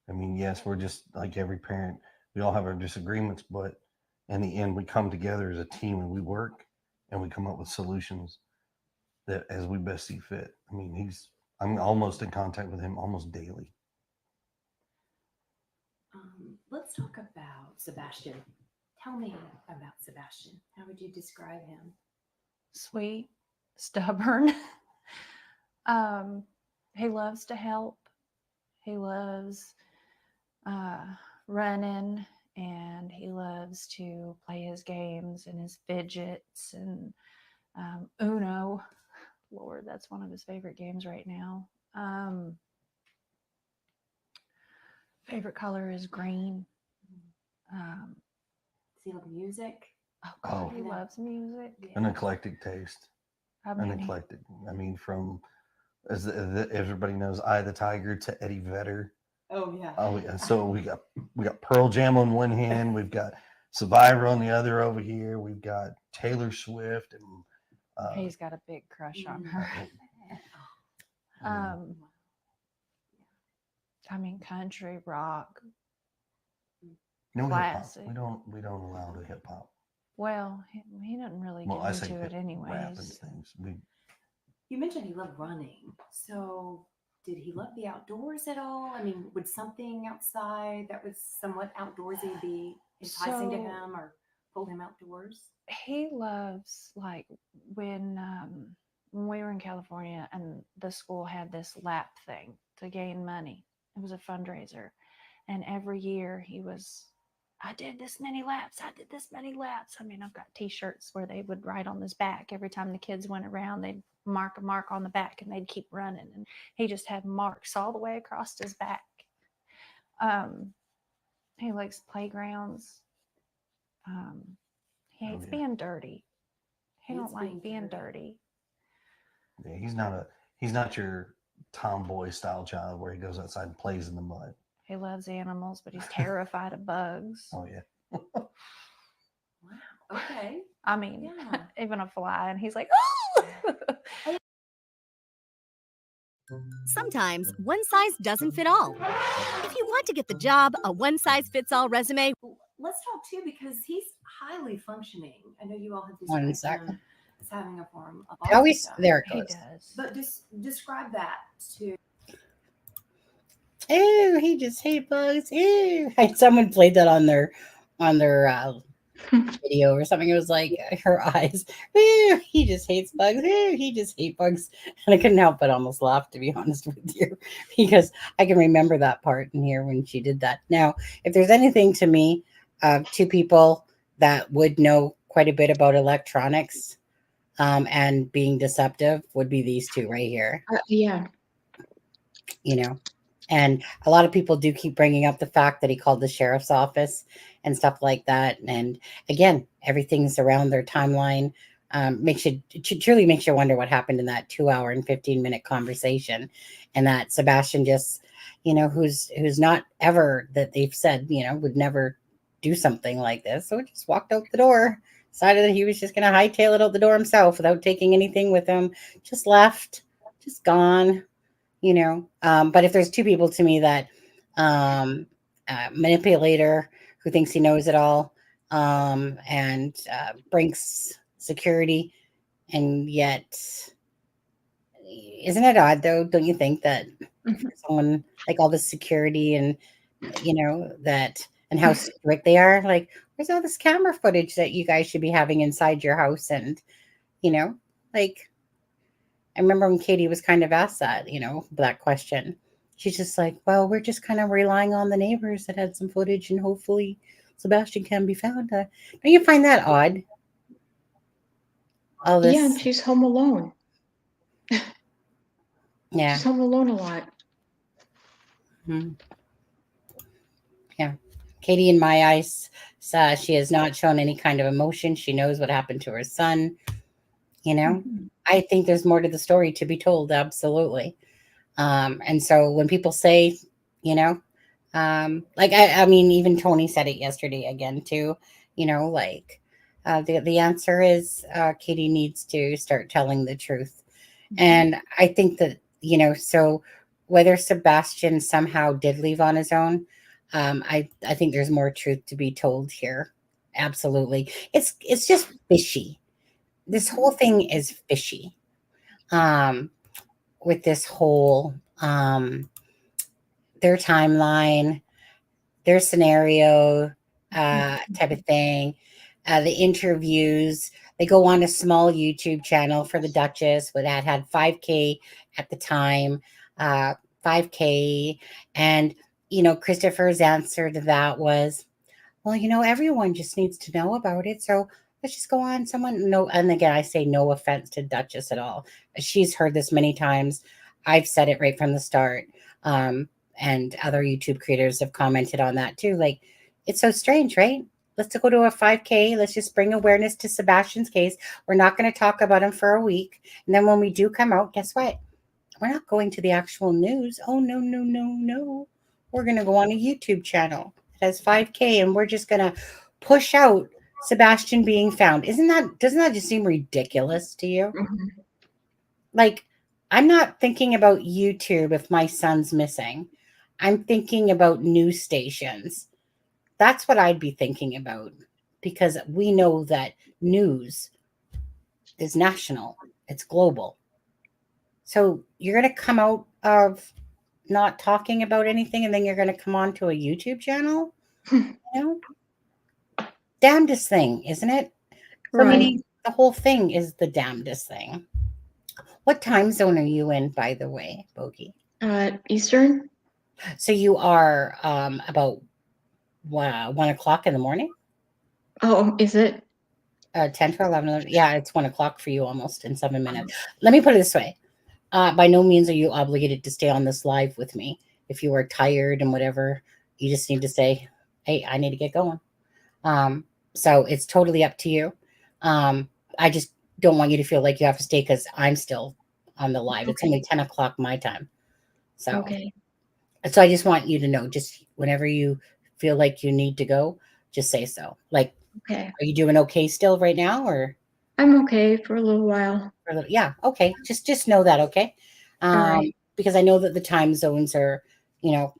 I mean, yes, we're just like every parent. We all have our disagreements, but in the end, we come together as a team and we work and we come up with solutions that as we best see fit. I mean, I'm almost in contact with him almost daily. Let's talk about Sebastian. Tell me about Sebastian. How would you describe him? Sweet, stubborn. He loves to help. He loves running, and he loves to play his games and his fidgets and Uno. Lord, that's one of his favorite games right now. Favorite color is green. Does he love music? Oh, God, he loves music. An eclectic taste. An eclectic. I mean, from as everybody knows, Eye of the Tiger to Eddie Vedder. Oh yeah. Oh yeah. So we got Pearl Jam on one hand, we've got Survivor on the other over here, we've got Taylor Swift, and he's got a big crush on her. I mean, country, rock, no classic. hip hop. We don't allow the hip hop. Well, he doesn't really get into it rap and anyways. things. You mentioned he loved running. So did he love the outdoors at all? I mean, would something outside that was somewhat outdoorsy be enticing to him or pull him outdoors? He loves, like, when we were in California and the school had this lap thing to gain money. It was a fundraiser. And every year I did this many laps. I did this many laps. I mean, I've got t-shirts where they would write on his back. Every time the kids went around, they'd mark a mark on the back and they'd keep running. And he just had marks all the way across his back. He likes playgrounds. He hates being dirty. He don't like being dirty. Yeah, he's not your tomboy style child where he goes outside and plays in the mud. He loves animals, but he's terrified of bugs. Oh yeah. Wow. Okay. I mean, even a fly, and he's like, oh! Sometimes one size doesn't fit all. If you want to get the job, a one-size-fits-all resume. Let's talk too, because he's highly functioning. I know you all have One described second. him as having a form of How autism. there it goes. He does. But describe that to. Ew, he just hates bugs. Ew. Someone played that on their video or something. It was like her eyes. Ew, he just hates bugs. Ew, he just hates bugs. And I couldn't help but almost laugh, to be honest with you, because I can remember that part in here when she did that. Now, if there's anything to me, two people that would know quite a bit about electronics and being deceptive would be these two right here. Yeah. You know, And a lot of people do keep bringing up the fact that he called the sheriff's office and stuff like that. And again, everything's around their timeline. It truly makes you wonder what happened in that 2 hour and 15-minute conversation. And that Sebastian just, who's not ever, that they've said, would never do something like this. So he just walked out the door, decided that he was just going to hightail it out the door himself without taking anything with him, just left, just gone. But if there's two people to me that manipulator who thinks he knows it all, and Brink's security, and yet, isn't it odd though? Don't you think that someone like all the security and that, and how strict they are? Like, where's all this camera footage that you guys should be having inside your house? And like, I remember when Katie was kind of asked that question. She's just like, well, we're just kind of relying on the neighbors that had some footage, and hopefully Sebastian can be found. Don't you find that odd? All this. Yeah, and she's home alone. Yeah. She's home alone a lot. Mhm. Yeah. Katie, in my eyes, she has not shown any kind of emotion. She knows what happened to her son. I think there's more to the story to be told. Absolutely. And so when people say, like, I mean, even Tony said it yesterday again too, like, the answer is Katie needs to start telling the truth. And I think that, so whether Sebastian somehow did leave on his own, I think there's more truth to be told here. Absolutely. It's just fishy. This whole thing is fishy. With this whole, their timeline, their scenario, type of thing. The interviews, they go on a small YouTube channel for the Duchess, but that had 5K at the time, 5K. And, Christopher's answer to that was, well, everyone just needs to know about it. So let's just go on. And again, I say no offense to Duchess at all. She's heard this many times. I've said it right from the start. And other YouTube creators have commented on that too. Like, it's so strange, right? Let's go to a 5K. Let's just bring awareness to Sebastian's case. We're not going to talk about him for a week. And then when we do come out, guess what? We're not going to the actual news. Oh, no, no, no, no. We're going to go on a YouTube channel. It has 5K, and we're just going to push out Sebastian being found. Doesn't that just seem ridiculous to you? Like, I'm not thinking about YouTube if my son's missing. I'm thinking about news stations. That's what I'd be thinking about, because we know that news is national. It's global. So you're going to come out of not talking about anything, and then you're going to come on to a YouTube channel? Damnedest thing, isn't it? So Right. meaning the whole thing is the damnedest thing. What time zone are you in, by the way, Boogie? Eastern. So you are about 1 o'clock in the morning? Oh, is it? 10 to 11. Yeah, it's 1 o'clock for you almost in 7 minutes. Let me put it this way. By no means are you obligated to stay on this live with me. If you are tired and whatever, you just need to say, hey, I need to get going. So it's totally up to you. I just don't want you to feel like you have to stay because I'm still on the live. It's only 10 o'clock my time. So, Okay. So I just want you to know, just whenever you feel like you need to go, just say so. Like, Okay. are you doing okay still right now, or? I'm okay for a little while. Yeah. Okay. Just know that. Okay. right. Because I know that the time zones are,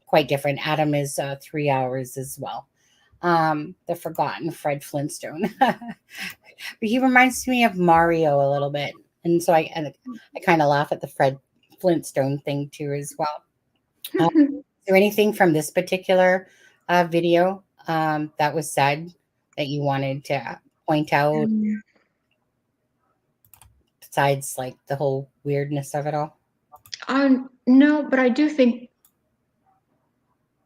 quite different. Adam is 3 hours as well. The forgotten Fred Flintstone. But he reminds me of Mario a little bit. And so I kind of laugh at the Fred Flintstone thing too as well. Is there anything from this particular video that was said that you wanted to point out besides like the whole weirdness of it all? No, but I do think.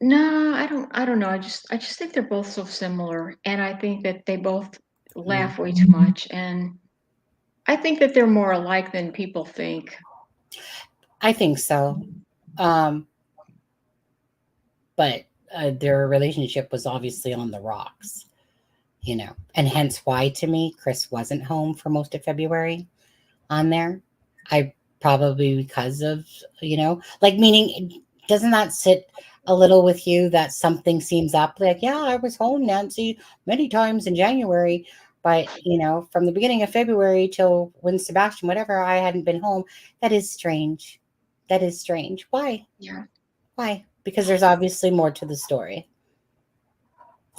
No, I don't know. I just think they're both so similar, and I think that they both laugh way too much, and I think that they're more alike than people think. I think so. but their relationship was obviously on the rocks, and hence why to me Chris wasn't home for most of February on there. I probably because of, like, meaning, doesn't that sit a little with you that something seems up? Like, yeah, I was home, Nancy, many times in January, but from the beginning of February till when Sebastian, whatever, I hadn't been home. That is strange. That is strange. Why? Yeah. Why? Because there's obviously more to the story.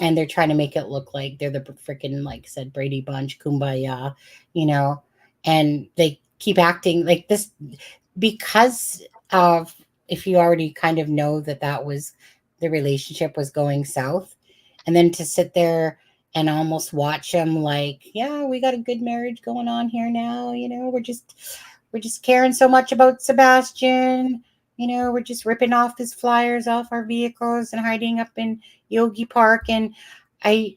And they're trying to make it look like they're the freaking, like I said, Brady Bunch, kumbaya, and they keep acting like this because of, if you already kind of know that was the relationship was going south, and then to sit there and almost watch them like, yeah, we got a good marriage going on here now, we're just caring so much about Sebastian, we're just ripping off his flyers off our vehicles and hiding up in Yogi Park, and I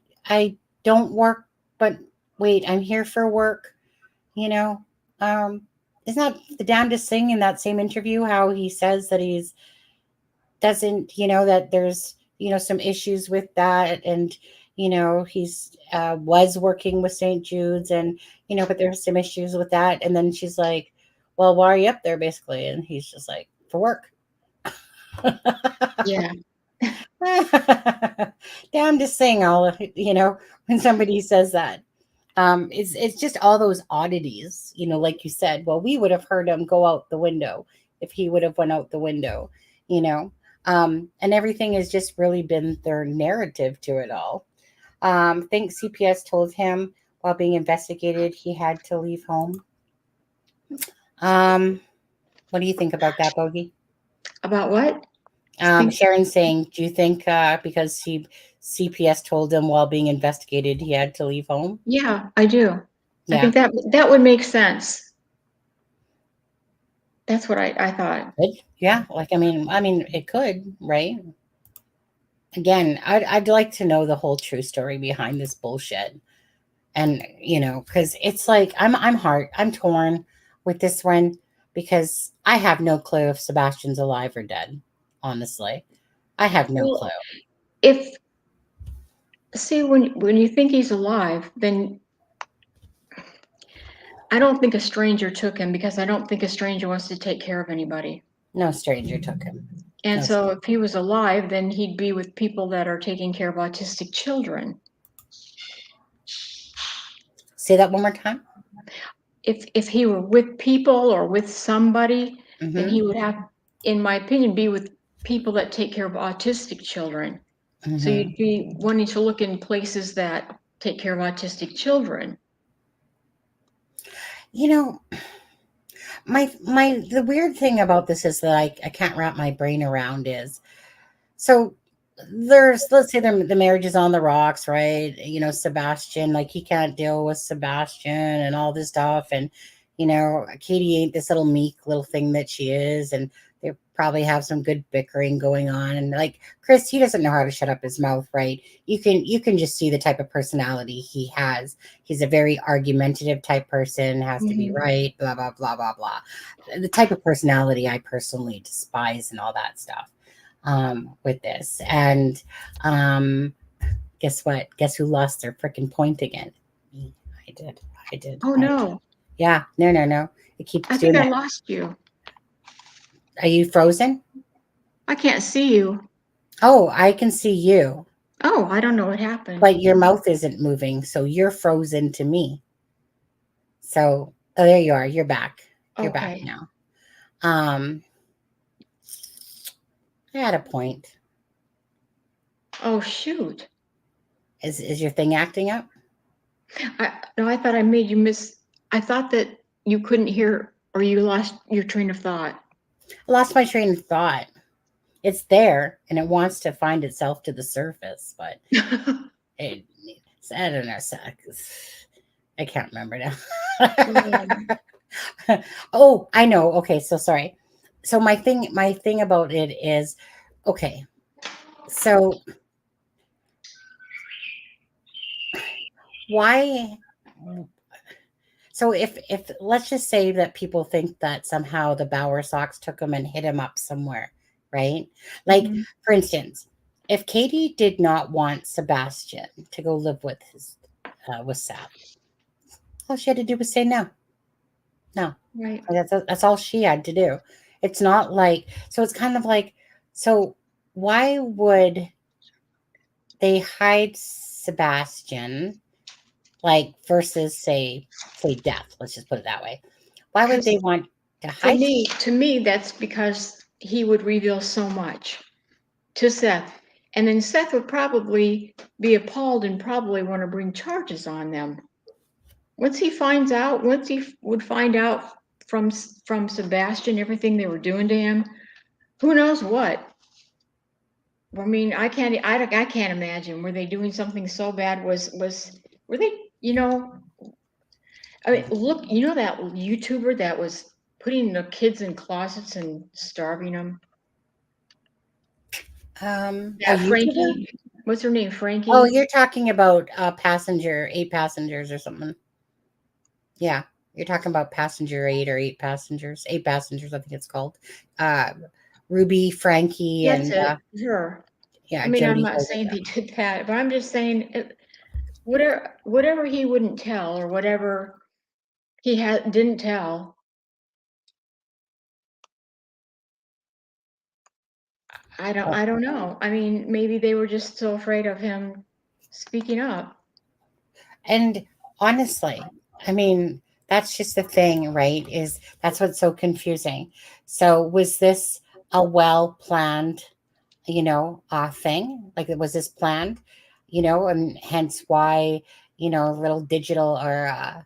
don't work, but wait, I'm here for work, isn't that the damnedest thing in that same interview, how he says that he's doesn't, that there's, some issues with that, and he's was working with St. Jude's, and but there's some issues with that, and then she's like, well, why are you up there, basically? And he's just like, for work. Yeah. Damnedest thing, all when somebody says that. It's just all those oddities, like you said. Well, we would have heard him go out the window if he would have went out the window, and everything has just really been their narrative to it all. I think CPS told him while being investigated he had to leave home. What do you think about that, Boogie? About what? Sharon's saying, do you think because CPS told him while being investigated he had to leave home? Yeah, I do. Yeah. I think that would make sense. That's what I thought. Yeah, like I mean, it could, right? Again, I'd like to know the whole true story behind this bullshit, and because it's like I'm torn with this one because I have no clue if Sebastian's alive or dead. Honestly, I have no clue. When you think he's alive, then I don't think a stranger took him, because I don't think a stranger wants to take care of anybody. No stranger took him. And so if he was alive, then he'd be with people that are taking care of autistic children. Say that one more time. If he were with people or with somebody, then he would have, in my opinion, be with people that take care of autistic children. So you'd be wanting to look in places that take care of autistic children. The weird thing about this is that I can't wrap my brain around is, so let's say the marriage is on the rocks, right? Sebastian, like, he can't deal with Sebastian and all this stuff, and Katie ain't this little meek little thing that she is, and they probably have some good bickering going on, and like Chris, he doesn't know how to shut up his mouth, right? You can just see the type of personality he has. He's a very argumentative type person, has to be right, blah blah blah blah blah. The type of personality I personally despise and all that stuff with this. And guess what? Guess who lost their freaking point again? Me. I did. Oh no. Yeah, no. It keeps doing I that. lost you. Are you frozen? I can't see you. Oh, I can see you. Oh, I don't know what happened. But your mouth isn't moving, so you're frozen to me. So, there you are. You're back. You're back now. I had a point. Oh shoot. Is your thing acting up? No, I thought I made you miss. I thought that you couldn't hear, or you lost your train of thought. I lost my train of thought. It's there and it wants to find itself to the surface, but I don't know. I can't remember now. Oh, I know. Okay, so sorry. So my thing about it is, okay. So why? So if let's just say that people think that somehow the Bower Sox took him and hit him up somewhere right? Like, Mhm. for instance, if Katie did not want Sebastian to go live with Seth, all she had to do was say no. No. Right. That's all she had to do. It's not like, so it's kind of like, so why would they hide Sebastian, like, versus say death? Let's just put it that way. Why would they want to hide? To me, that's because he would reveal so much to Seth. And then Seth would probably be appalled and probably want to bring charges on them. Once he would find out from Sebastian everything they were doing to him, who knows what? I mean, I can't imagine. Were they doing something so bad? Were they, I mean, look, that YouTuber that was putting the kids in closets and starving them? A That YouTuber? Frankie, what's her name? Frankie? Oh, you're talking about 8 passengers or something. Yeah, you're talking about passenger 8 or 8 passengers. 8 passengers, I think it's called. Ruby, Frankie, That's and it. Sure. yeah, I mean, I'm Jody. not saying they did that, but I'm just saying whatever he wouldn't tell or whatever he didn't tell. I don't know. I mean, maybe they were just so afraid of him speaking up. And honestly, I mean, that's just the thing, right? Is that's what's so confusing. So was this a well-planned, thing? Like, was this planned? And hence why, little digital or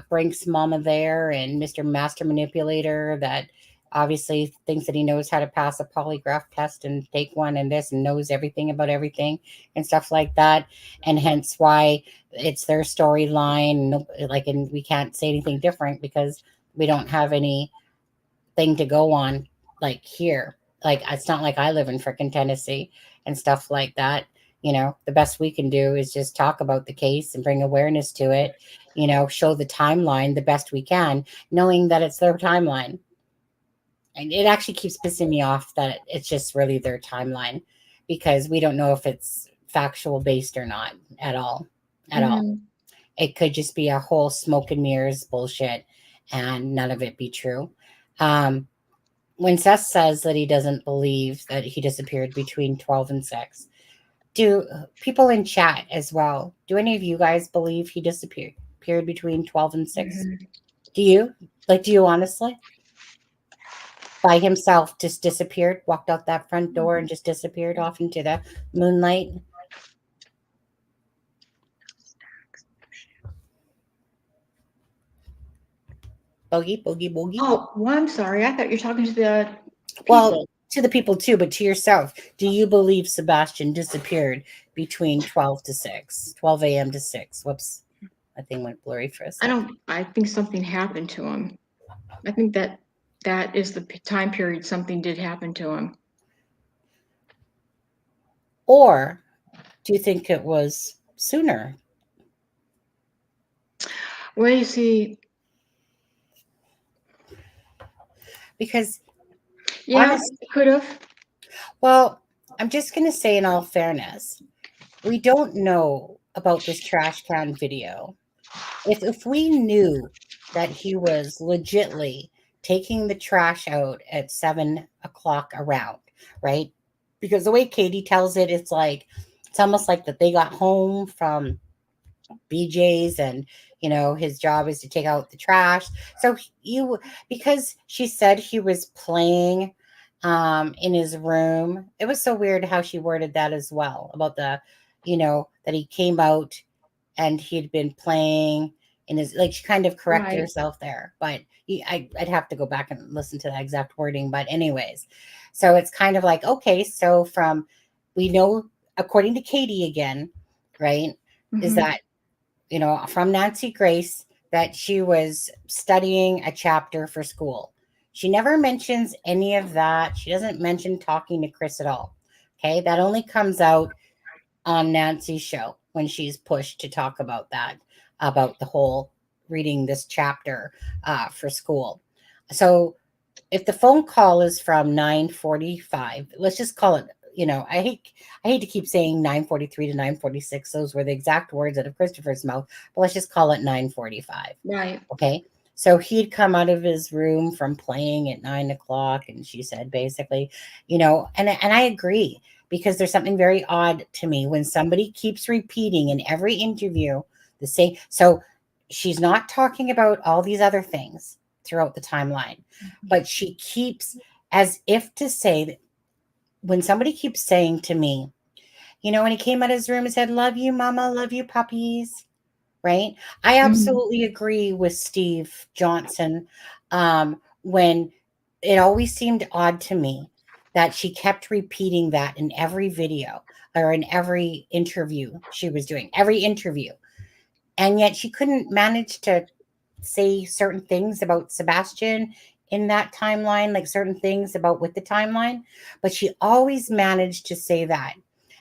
Brink's mama there and Mr. Master Manipulator that obviously thinks that he knows how to pass a polygraph test and take one and this and knows everything about everything and stuff like that. And hence why it's their storyline. Like, and we can't say anything different because we don't have anything to go on like here. Like, it's not like I live in frickin' Tennessee and stuff like that. The best we can do is just talk about the case and bring awareness to it, show the timeline the best we can, knowing that it's their timeline. And it actually keeps pissing me off that it's just really their timeline because we don't know if it's factual based or not at all. At all. It could just be a whole smoke and mirrors bullshit and none of it be true. When Seth says that he doesn't believe that he disappeared between 12 and 6, do people in chat as well, do any of you guys believe he disappeared between 12 and 6? Do you? Like, do you honestly? By himself, just disappeared, walked out that front door and just disappeared off into the moonlight? Boogie. Oh, well, I'm sorry. I thought you were talking to the people. Well, to the people too, but to yourself. Do you believe Sebastian disappeared between 12 a.m. to 6? Whoops. My thing went blurry for a second. I think something happened to him. I think that is the time period something did happen to him. Or do you think it was sooner? Well, you see, because honestly, could have. Well, I'm just going to say, in all fairness, we don't know about this trash can video. If we knew that he was legitly taking the trash out at 7 o'clock around, right? Because the way Katie tells it, it's almost like that they got home from BJ's and his job is to take out the trash. So because she said he was playing in his room, it was so weird how she worded that as well about the that he came out and he'd been playing in his, like, she kind of corrected herself there, but I'd have to go back and listen to that exact wording. But anyways, so it's kind of like, okay, so we know, according to Katie again, right, is that from Nancy Grace, that she was studying a chapter for school. She never mentions any of that. She doesn't mention talking to Chris at all. Okay, that only comes out on Nancy's show when she's pushed to talk about that, about the whole reading this chapter for school. So if the phone call is from 9:45, let's just call it, I hate to keep saying 9:43 to 9:46. Those were the exact words out of Christopher's mouth, but let's just call it 9:45. Right. Okay. So he'd come out of his room from playing at 9 o'clock, and she said basically, and I agree, because there's something very odd to me when somebody keeps repeating in every interview the same. So she's not talking about all these other things throughout the timeline, but she keeps, as if to say that, when somebody keeps saying to me, when he came out of his room and said, "Love you, mama, love you, puppies," right? I absolutely agree with Steve Johnson, when it always seemed odd to me that she kept repeating that in every video or in every interview she was doing, every interview. And yet she couldn't manage to say certain things about Sebastian in that timeline, like certain things about with the timeline, but she always managed to say that.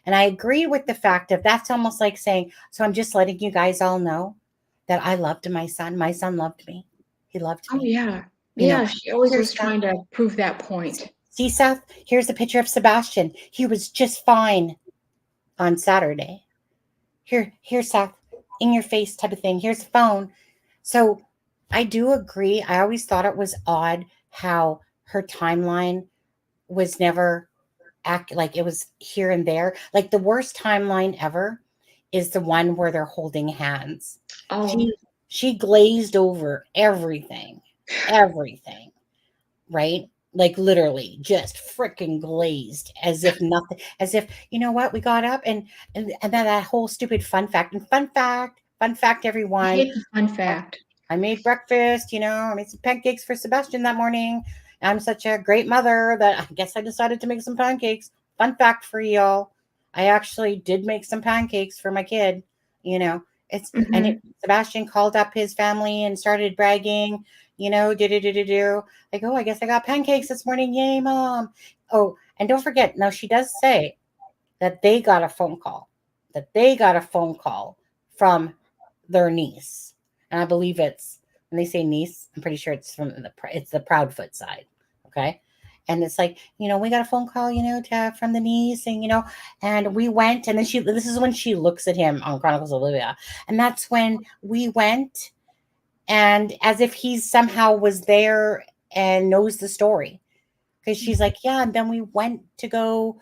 And I agree with the fact that that's almost like saying, so I'm just letting you guys all know that I loved my son. My son loved me. He loved Oh, me. yeah. You know, Yeah, she always here's was trying to prove that point. See, Seth, here's a picture of Sebastian. He was just fine on Saturday. Here, Seth, in your face type of thing. Here's a phone. So I do agree. I always thought it was odd how her timeline was never like it was here and there. Like the worst timeline ever is the one where they're holding hands. Oh. She glazed over everything, right? Like literally just freaking glazed, as if nothing, as if, you know what, we got up and then that whole stupid fun fact, I everyone. hate the fun fact. I made breakfast, I made some pancakes for Sebastian that morning. I'm such a great mother that I guess I decided to make some pancakes. Fun fact for y'all. I actually did make some pancakes for my kid, and Sebastian called up his family and started bragging, do. Like, oh, I guess I got pancakes this morning. Yay, mom. Oh, and don't forget, now she does say that they got a phone call, from their niece. And I believe it's, when they say niece, I'm pretty sure it's it's the Proudfoot side. Okay. And it's like, we got a phone call, from the niece, and, and we went, and then this is when she looks at him on Chronicles of Olivia. And that's when we went, and as if he's somehow was there and knows the story. Because she's like, yeah, and then we went to go,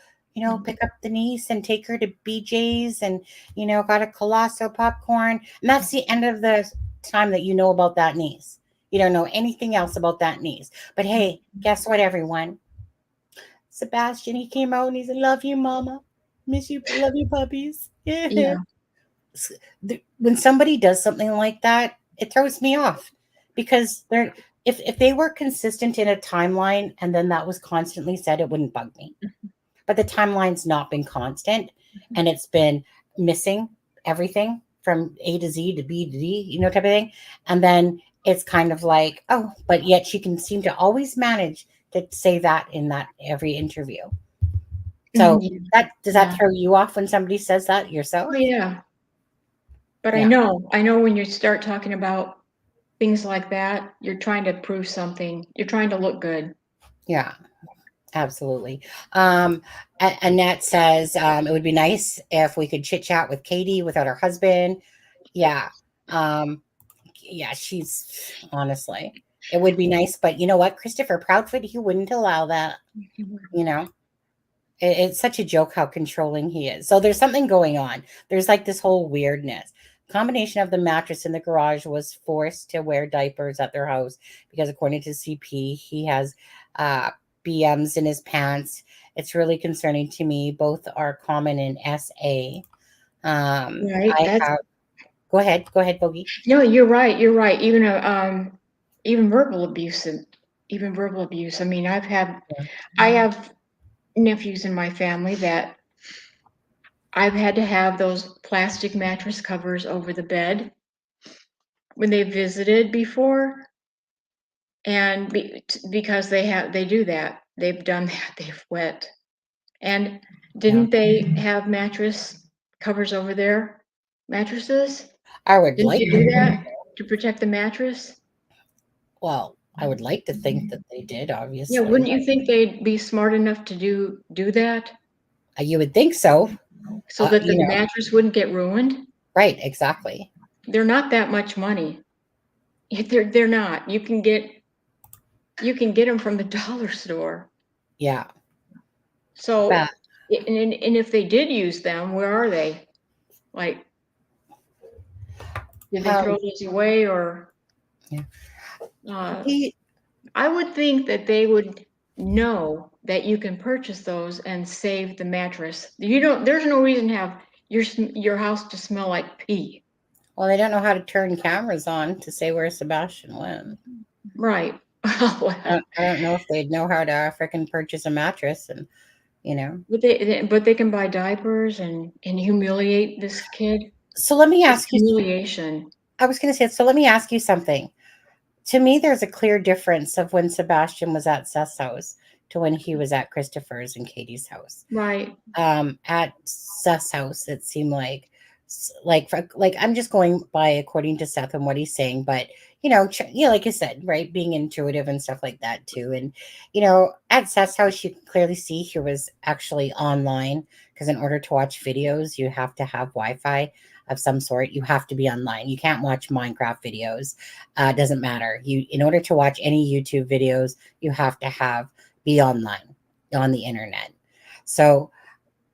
pick up the niece and take her to BJ's and, got a Colosso popcorn. And that's the end of the time that you know about that niece. You don't know anything else about that niece. But hey, guess what, everyone? Sebastian, he came out and he said, "Love you, mama. Miss you. Love you, puppies." Yeah. When somebody does something like that, it throws me off, because if they were consistent in a timeline and then that was constantly said, it wouldn't bug me. But the timeline's not been constant, and it's been missing everything from A to Z to B to D, type of thing. And then it's kind of like, oh, but yet she can seem to always manage to say that in that every interview. So does that throw you off when somebody says that yourself? Oh, yeah. But Yeah. I know when you start talking about things like that, you're trying to prove something. You're trying to look good. Yeah, absolutely. Annette says, it would be nice if we could chit chat with Katie without her husband. Yeah. Yeah, she's honestly, it would be nice, but you know what? Christopher Proudfoot, he wouldn't allow that. It's such a joke how controlling he is. So there's something going on. There's like this whole weirdness. Combination of the mattress in the garage was forced to wear diapers at their house because, according to CP, he has BMs in his pants. It's really concerning to me. Both are common in SA. Right. Go ahead, Boogie. No, you're right. You're right. Even verbal abuse. I mean, I have nephews in my family that I've had to have those plastic mattress covers over the bed when they visited before. And because they do that, they've done that, they've wet. And didn't they have mattress covers over their mattresses? I would Didn't like you do that to protect the mattress? Well, I would like to think that they did, obviously. Yeah, wouldn't you think they'd be smart enough to do that You would think so. so that You the know, mattress wouldn't get ruined? right, exactly. They're not that much money. They're not. You can get them from the dollar store. Yeah. So, But and if they did use them, where are they? Like, did they throw those away or? Yeah. I would think that they would know that you can purchase those and save the mattress. There's no reason to have your house to smell like pee. Well, they don't know how to turn cameras on to say where Sebastian went. Right. I don't know if they'd know how to freaking purchase a mattress, and But they can buy diapers and humiliate this kid. So let me ask you. Humiliation. I was going to say. So let me ask you something. To me, there's a clear difference of when Sebastian was at Seth's house to when he was at Christopher's and Katie's house. Right. At Seth's house, it seemed like I'm just going by according to Seth and what he's saying, but like I said, right, being intuitive and stuff like that too. And at Seth's house, you can clearly see he was actually online, because in order to watch videos, you have to have Wi-Fi of some sort. You have to be online. You can't watch Minecraft videos. It doesn't matter. In order to watch any YouTube videos, you have to be online on the internet. So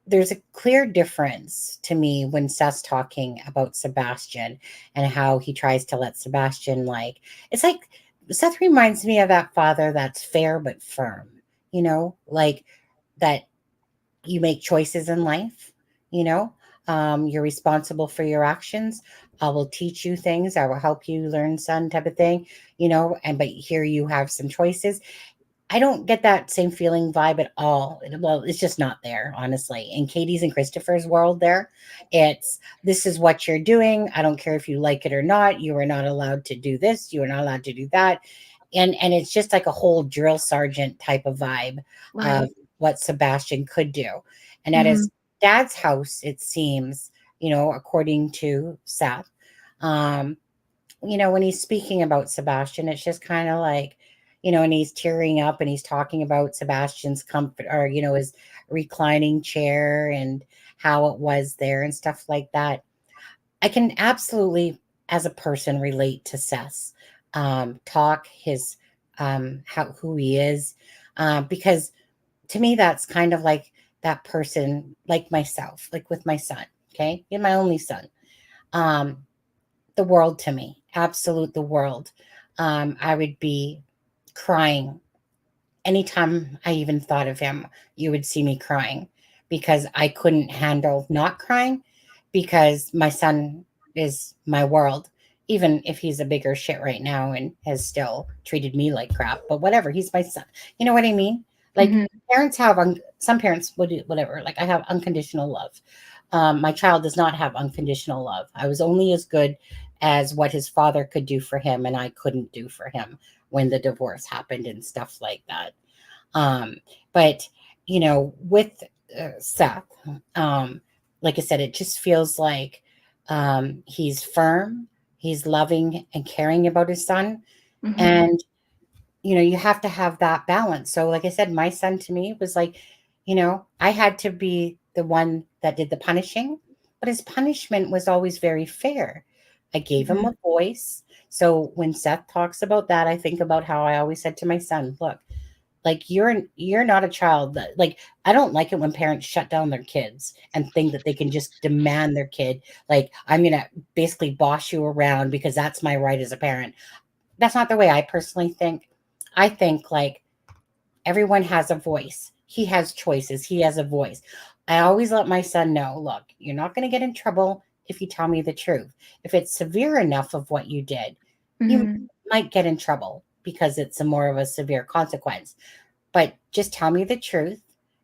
there's a clear difference to me when Seth's talking about Sebastian and how he tries to let Sebastian, it's like Seth reminds me of that father that's fair but firm, like that you make choices in life, you're responsible for your actions. I will teach you things. I will help you learn, son, type of thing, but here you have some choices. I don't get that same feeling vibe at all. Well, it's just not there, honestly. In Katie's and Christopher's world there, this is what you're doing. I don't care if you like it or not. You are not allowed to do this. You are not allowed to do that. And it's just like a whole drill sergeant type of vibe of what Sebastian could do. And at his dad's house, it seems, according to Seth, when he's speaking about Sebastian, it's just kind of like, and he's tearing up and he's talking about Sebastian's comfort, or, his reclining chair and how it was there and stuff like that. I can absolutely, as a person, relate to Seth's talk, his who he is, because to me, that's kind of like that person, like myself, like with my son. Okay. You're my only son. The world to me, the world. I would be crying anytime I even thought of him. You would see me crying because I couldn't handle not crying, because my son is my world, even if he's a bigger shit right now and has still treated me like crap, but whatever, he's my son. You know what I mean? Like parents have, some parents would do whatever. Like I have unconditional love. My child does not have unconditional love. I was only as good as what his father could do for him, and I couldn't do for him when the divorce happened and stuff like that. But with Seth, like I said, it just feels like he's firm, he's loving and caring about his son, and you have to have that balance. So like I said, my son to me was like, I had to be the one that did the punishing, but his punishment was always very fair. I gave him a voice. So when Seth talks about that, I think about how I always said to my son, look, like you're not a child. That, like, I don't like it when parents shut down their kids and think that they can just demand their kid. Like, I'm going to basically boss you around because that's my right as a parent. That's not the way I personally think. I think like everyone has a voice. He has choices. He has a voice. I always let my son know, look, you're not going to get in trouble if you tell me the truth. If it's severe enough of what you did, you might get in trouble because it's more of a severe consequence. But just tell me the truth.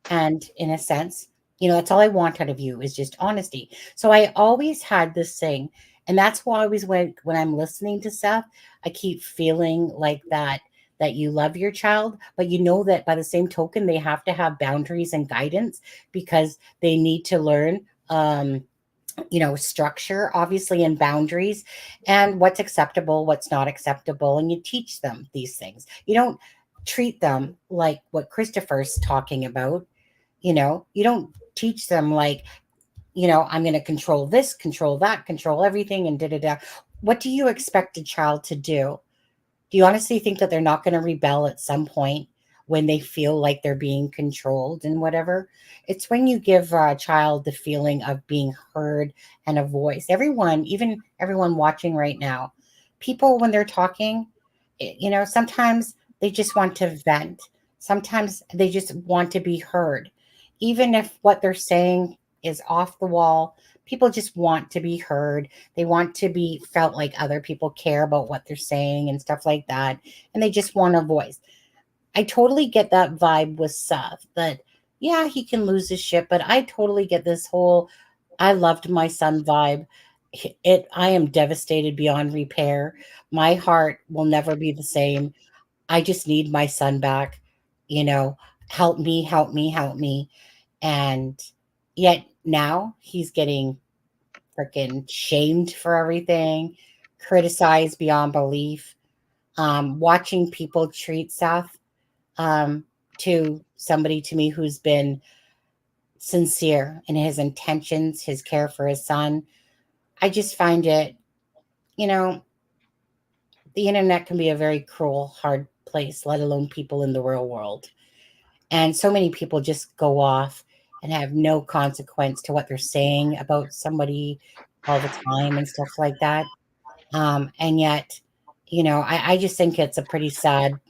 And in a sense, that's all I want out of you is just honesty. So I always had this thing. And that's why I always, when I'm listening to Seth, I keep feeling like that you love your child, but that by the same token, they have to have boundaries and guidance because they need to learn structure, obviously, and boundaries, and what's acceptable, what's not acceptable, and you teach them these things. You don't treat them like what Christopher's talking about. You don't teach them like, I'm going to control this, control that, control everything, and da da da. What do you expect a child to do? Do you honestly think that they're not going to rebel at some point when they feel like they're being controlled and whatever? It's when you give a child the feeling of being heard and a voice. Everyone, even everyone watching right now, people, when they're talking, sometimes they just want to vent. Sometimes they just want to be heard. Even if what they're saying is off the wall, people just want to be heard. They want to be felt like other people care about what they're saying and stuff like that. And they just want a voice. I totally get that vibe with Seth that, yeah, he can lose his shit, but I totally get this whole I loved my son vibe. I am devastated beyond repair. My heart will never be the same. I just need my son back. You know, help me, help me, help me. And yet now he's getting freaking shamed for everything, criticized beyond belief. Watching people treat Seth um, to me who's been sincere in his intentions, his care for his son. I just find it, you know, the internet can be a very cruel, hard place, let alone people in the real world. And so many people just go off and have no consequence to what they're saying about somebody all the time and stuff like that. And yet, I just think it's a pretty sad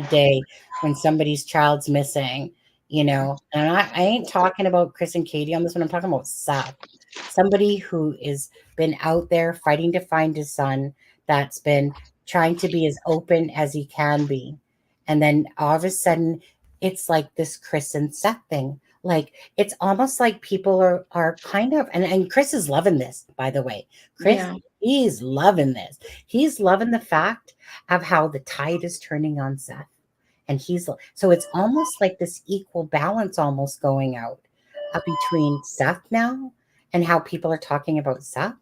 day when somebody's child's missing, and I ain't talking about Chris and Katie on this one. I'm talking about Seth, somebody who is been out there fighting to find his son, that's been trying to be as open as he can be. And then all of a sudden, it's like this Chris and Seth thing. Like it's almost like people are kind of and Chris is loving this, by the way. Chris, Yeah. he's loving this. He's loving the fact of how the tide is turning on Seth. And so it's almost like this equal balance almost going out between Seth now and how people are talking about Seth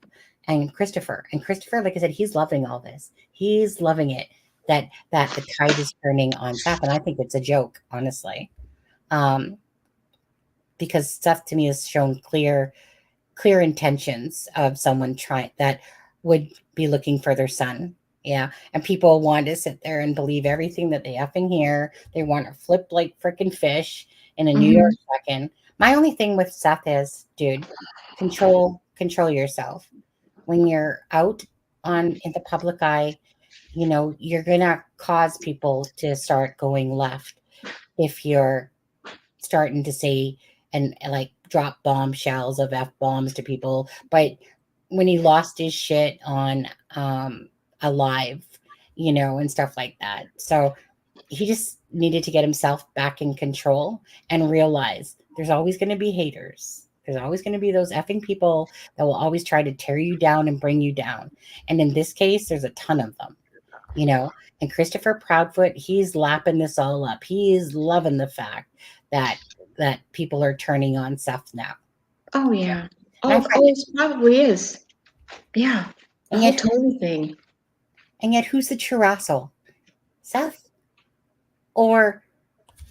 and Christopher. And Christopher, like I said, he's loving all this. He's loving it that the tide is turning on Seth. And I think it's a joke, honestly. Um, because Seth to me has shown clear intentions of someone trying that would be looking for their son. Yeah. And people want to sit there and believe everything that they effing hear. They want to flip like freaking fish in a New York second. My only thing with Seth is, dude, control yourself. When you're out in the public eye, you're gonna cause people to start going left if you're starting to say and like drop bombshells of F bombs to people. But when he lost his shit on Alive, and stuff like that. So he just needed to get himself back in control and realize there's always going to be haters. There's always going to be those effing people that will always try to tear you down and bring you down. And in this case, there's a ton of them, And Christopher Proudfoot, he's lapping this all up. He is loving the fact that people are turning on Seth now. Oh yeah. Oh, it probably is. Yeah. The whole Tony thing. And yet, who's the true asshole? Seth? Or,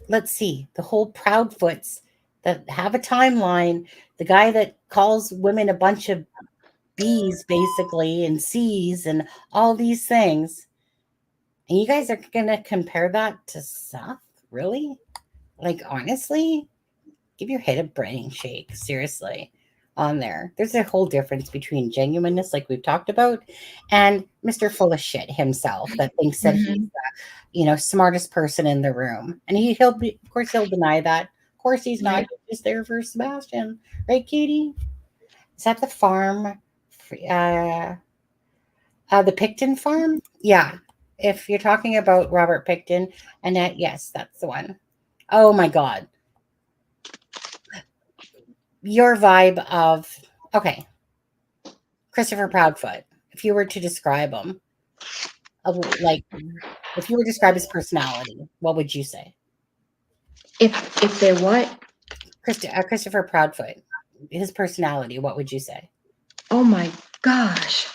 let's see, the whole Proudfoots that have a timeline, the guy that calls women a bunch of B's, basically, and C's, and all these things. And you guys are going to compare that to Seth? Really? Like, honestly? Give your head a brain shake, seriously. On there, there's a whole difference between genuineness, like we've talked about, and Mr. Full of Shit himself that thinks that he's the, smartest person in the room, and he'll be, of course, he'll deny that. Of course, he's not. He's just there for Sebastian, right, Katie? Is that the farm? The Pickton farm? Yeah. If you're talking about Robert Pickton, Annette, yes, that's the one. Oh my God. Your vibe of, okay, Christopher Proudfoot, if you were to describe him, if you were to describe his personality, what would you say? If they're what? Christopher Proudfoot, his personality, what would you say? oh my gosh,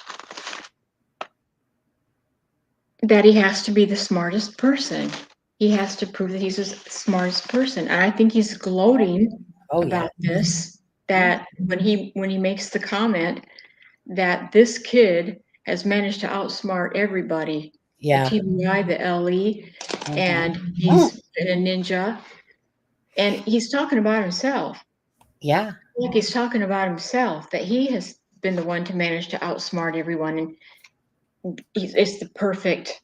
that he has to be the smartest person. He has to prove that he's the smartest person. And I think he's gloating about this, that when he makes the comment that this kid has managed to outsmart everybody, Yeah. the TBI, the LE, and Mhm. he's been a ninja. And he's talking about himself. Yeah. Like he's talking about himself, that he has been the one to manage to outsmart everyone. And it's the perfect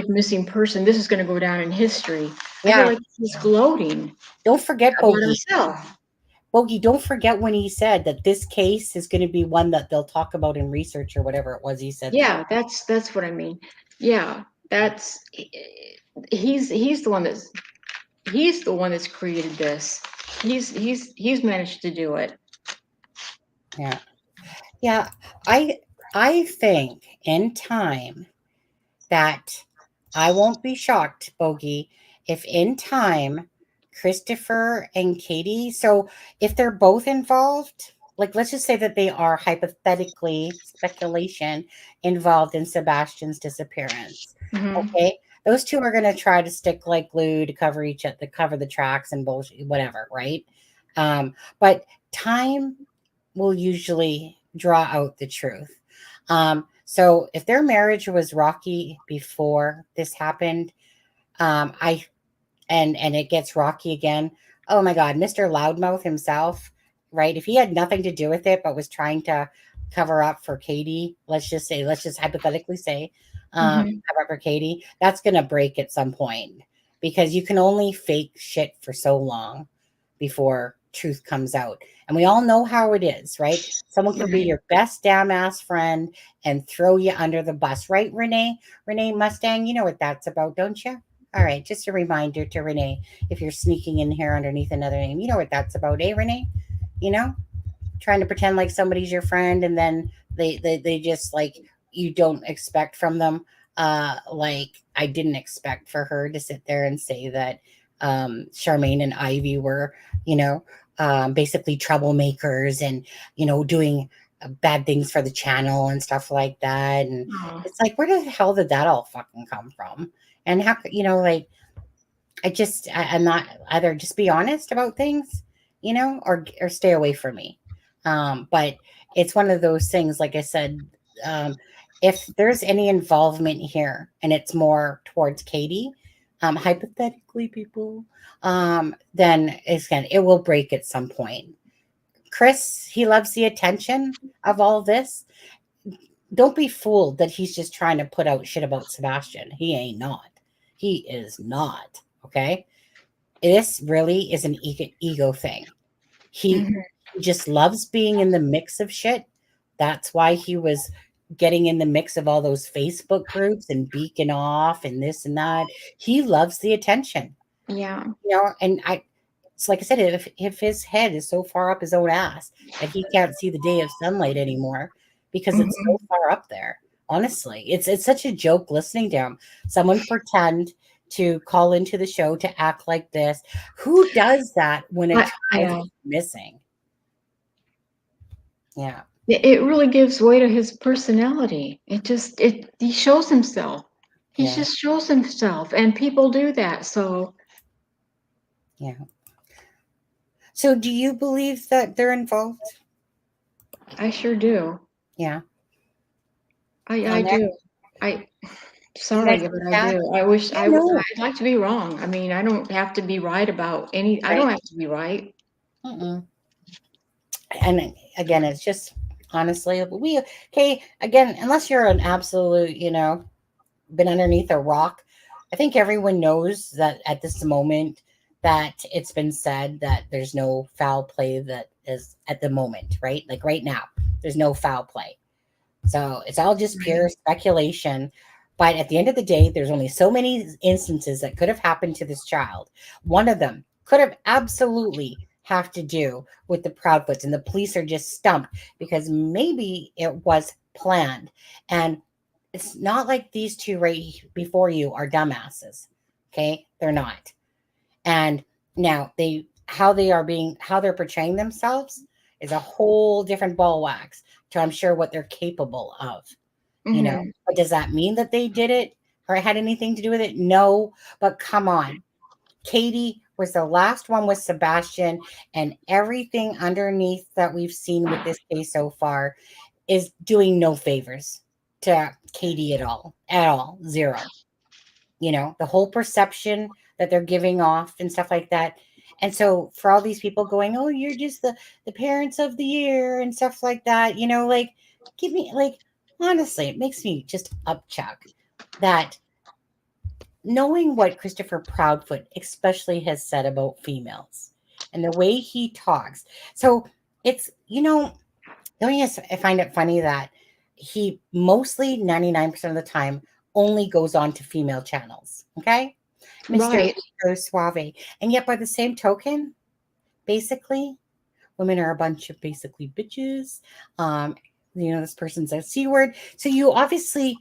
missing person. This is going to go down in history. I Yeah. feel like he's gloating Don't forget, about Boogie. himself. Boogie, don't forget when he said that this case is going to be one that they'll talk about in research or whatever it was he said. Yeah, that's what I mean. Yeah, that's he's the one that's created this. He's managed to do it. Yeah. Yeah. I think in time that I won't be shocked, Bogey, if in time Christopher and Katie, so if they're both involved, like let's just say that they are hypothetically speculation involved in Sebastian's disappearance. Mhm. Okay. Those two are gonna try to stick like glue to cover each other, to cover the tracks and bullshit, whatever, right? But time will usually draw out the truth. So if their marriage was rocky before this happened, and it gets rocky again. Oh my God, Mr. Loudmouth himself, right? If he had nothing to do with it, but was trying to cover up for Katie, let's just hypothetically say, cover up for Katie, that's going to break at some point because you can only fake shit for so long before truth comes out. And we all know how it is, right? Someone could be your best damn ass friend and throw you under the bus, right, Renee? Renee Mustang, you know what that's about, don't you? All right, just a reminder to Renee, if you're sneaking in here underneath another name, you know what that's about, eh, Renee? You know, trying to pretend like somebody's your friend and then they just like you don't expect from them. Like I didn't expect for her to sit there and say that Charmaine and Ivy were, basically troublemakers and, doing bad things for the channel and stuff like that. And it's like, where the hell did that all fucking come from? And how, like, I'm not either just be honest about things, or stay away from me. But it's one of those things, like I said, if there's any involvement here and it's more towards Katie, hypothetically, people, then it will break at some point. Chris, he loves the attention of all this. Don't be fooled that he's just trying to put out shit about Sebastian. He ain't not. He is not. Okay. This really is an ego thing. He just loves being in the mix of shit. That's why he was getting in the mix of all those Facebook groups and beaking off and this and that. He loves the attention. Yeah. And it's like I said, if his head is so far up his own ass that he can't see the day of sunlight anymore because it's so far up there. Honestly, it's such a joke listening to him. Someone pretend to call into the show to act like this. Who does that when a child is missing? Yeah. It really gives way to his personality. He shows himself. He just shows himself, and people do that. So, yeah. So, do you believe that they're involved? I sure do. Yeah. I do. Sorry, but I do. I'd like to be wrong. I mean, I don't have to be right about any. I don't have to be right. And again, it's just honestly, again, unless you're an absolute, been underneath a rock, I think everyone knows that at this moment that it's been said that there's no foul play that is at the moment, right? Like right now, there's no foul play. So it's all just pure speculation. But at the end of the day, there's only so many instances that could have happened to this child. One of them could have absolutely have to do with the Proudfoots, and the police are just stumped because maybe it was planned. And it's not like these two right before you are dumbasses. Okay, they're not. And now how they're portraying themselves is a whole different ball wax to I'm sure what they're capable of. You know, Mhm. but does that mean that they did it or had anything to do with it? No, but come on. Katie was the last one with Sebastian, and everything underneath that we've seen with this case so far is doing no favors to Katie at all, zero. You know, the whole perception that they're giving off and stuff like that. And so for all these people going, oh, you're just the parents of the year and stuff like that, you know, like give me like honestly, it makes me just upchuck that knowing what Christopher Proudfoot especially has said about females and the way he talks. So it's, you know, I find it funny that he mostly 99% of the time only goes on to female channels. Okay. Mr. Right. Suave. And yet by the same token, basically, women are a bunch of basically bitches. You know, this person's a C word. So you obviously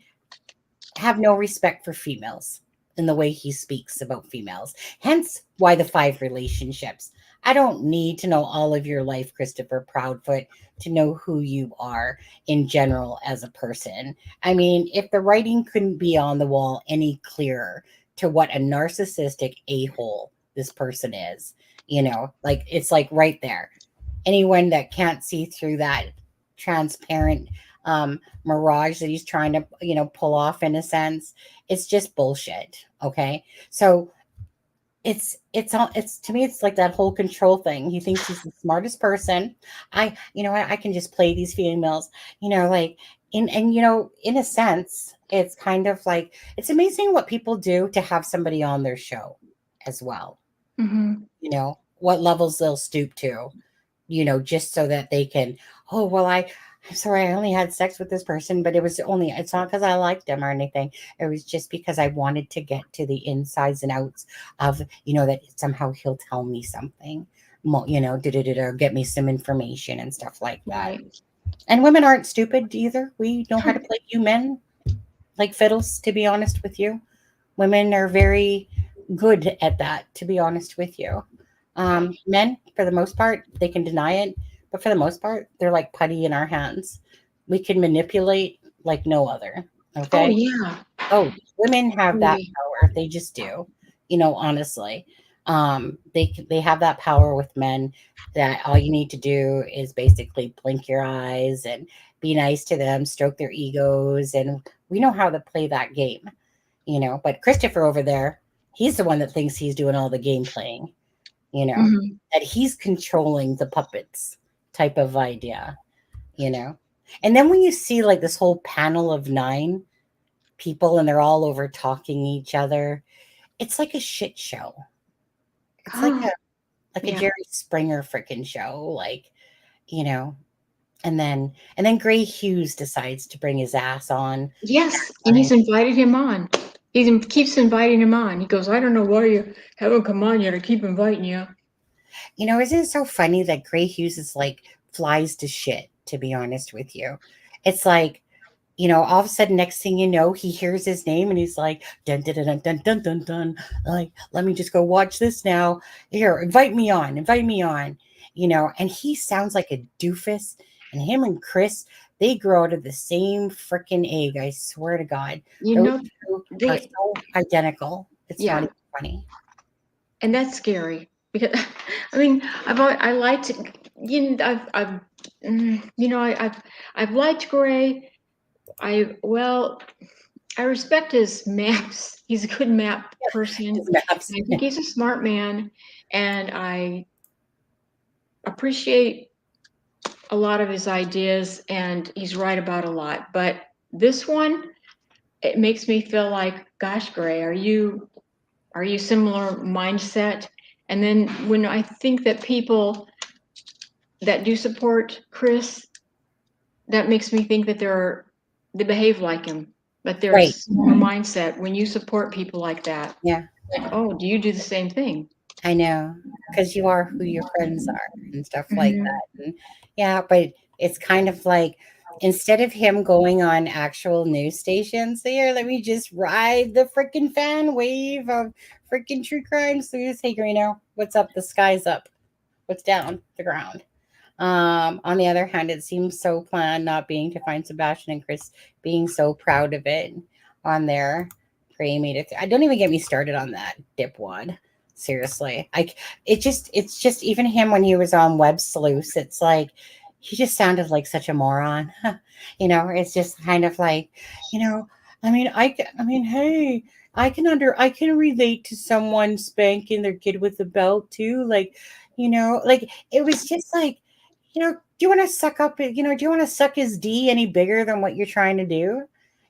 have no respect for females in the way he speaks about females. Hence why the 5 relationships. I don't need to know all of your life, Christopher Proudfoot, to know who you are in general as a person. I mean, if the writing couldn't be on the wall any clearer to what a narcissistic a-hole this person is, you know, like it's like right there. Anyone that can't see through that transparent mirage that he's trying to, you know, pull off in a sense, it's just bullshit. Okay. So it's to me, it's like that whole control thing. He thinks he's the smartest person. You know, I can just play these females, you know, like and you know, in a sense, it's kind of like it's amazing what people do to have somebody on their show as well. Mhm. You know, what levels they'll stoop to, you know, just so that they can, oh, well, I'm sorry, I only had sex with this person, but it's not because I liked them or anything. It was just because I wanted to get to the insides and outs of, you know, that somehow he'll tell me something, you know, or get me some information and stuff like that. Right. And women aren't stupid either. We know how to play you men like fiddles, to be honest with you. Women are very good at that, to be honest with you. Men, for the most part, they can deny it, but for the most part, they're like putty in our hands. We can manipulate like no other. Oh Okay. yeah. Oh, women have that Really. power. They just do. You know, honestly, they have that power with men that all you need to do is basically blink your eyes and be nice to them, stroke their egos, and we know how to play that game. You know, but Christopher over there, he's the one that thinks he's doing all the game playing. You know, Mhm. that he's controlling the puppets type of idea. You know, and then when you see like this whole panel of 9 people and they're all over talking each other. It's like a shit show. It's like a Yeah. Jerry Springer freaking show, like, you know. And then Gray Hughes decides to bring his ass on. Yes, and he's invited him on. Keeps inviting him on. He goes, I don't know why you haven't come on yet. I keep inviting you. You know, isn't it so funny that Gray Hughes is like flies to shit, to be honest with you? It's like, you know, all of a sudden, next thing you know, he hears his name and he's like, dun dun dun dun dun dun dun. Like, let me just go watch this now. Here, invite me on, invite me on. You know, and he sounds like a doofus. And him and Chris, they grow out of the same freaking egg. I swear to God, You those know, two are they so identical. It's not yeah, even funny. and that's scary because I mean, I liked you know, you know, I've liked Gray. I respect his maps. He's a good map person. His maps. I think he's a smart man, and I appreciate a lot of his ideas, and he's right about a lot. But this one, it makes me feel like, gosh, Gray, are you similar mindset? And then when I think that people that do support Chris, that makes me think that they behave like him, but they're Right. similar mindset. When you support people like that, Yeah. like, oh, do you do the same thing? I know, because you are who your friends are and stuff like Mhm. that. And yeah, but it's kind of like instead of him going on actual news stations, here, let me just ride the freaking fan wave of freaking true crime news. Hey, Greeno, what's up? The sky's up. What's down? The ground. On the other hand, it seems so planned, not being to find Sebastian and Chris being so proud of it on there. Pray made it. I don't even get me started on that dipwad. Seriously, it's just even him when he was on Web Sleuths. It's like he just sounded like such a moron. It's just kind of like, you know, I mean, hey, I can relate to someone spanking their kid with a belt too. Like it was just like, do you want to suck up, do you want to suck his D any bigger than what you're trying to do?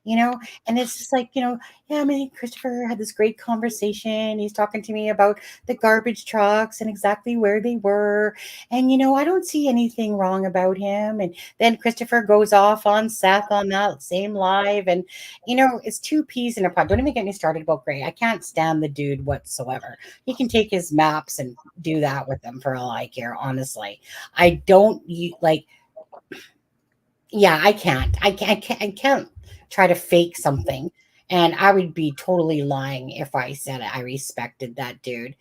And it's just like, yeah, Christopher had this great conversation. He's talking to me about the garbage trucks and exactly where they were. And, I don't see anything wrong about him. And then Christopher goes off on Seth on that same live. And, it's two peas in a pod. Don't even get me started about Gray. I can't stand the dude whatsoever. He can take his maps and do that with them for all I care, honestly. I don't like, yeah, I can't try to fake something. And I would be totally lying if I said I respected that dude,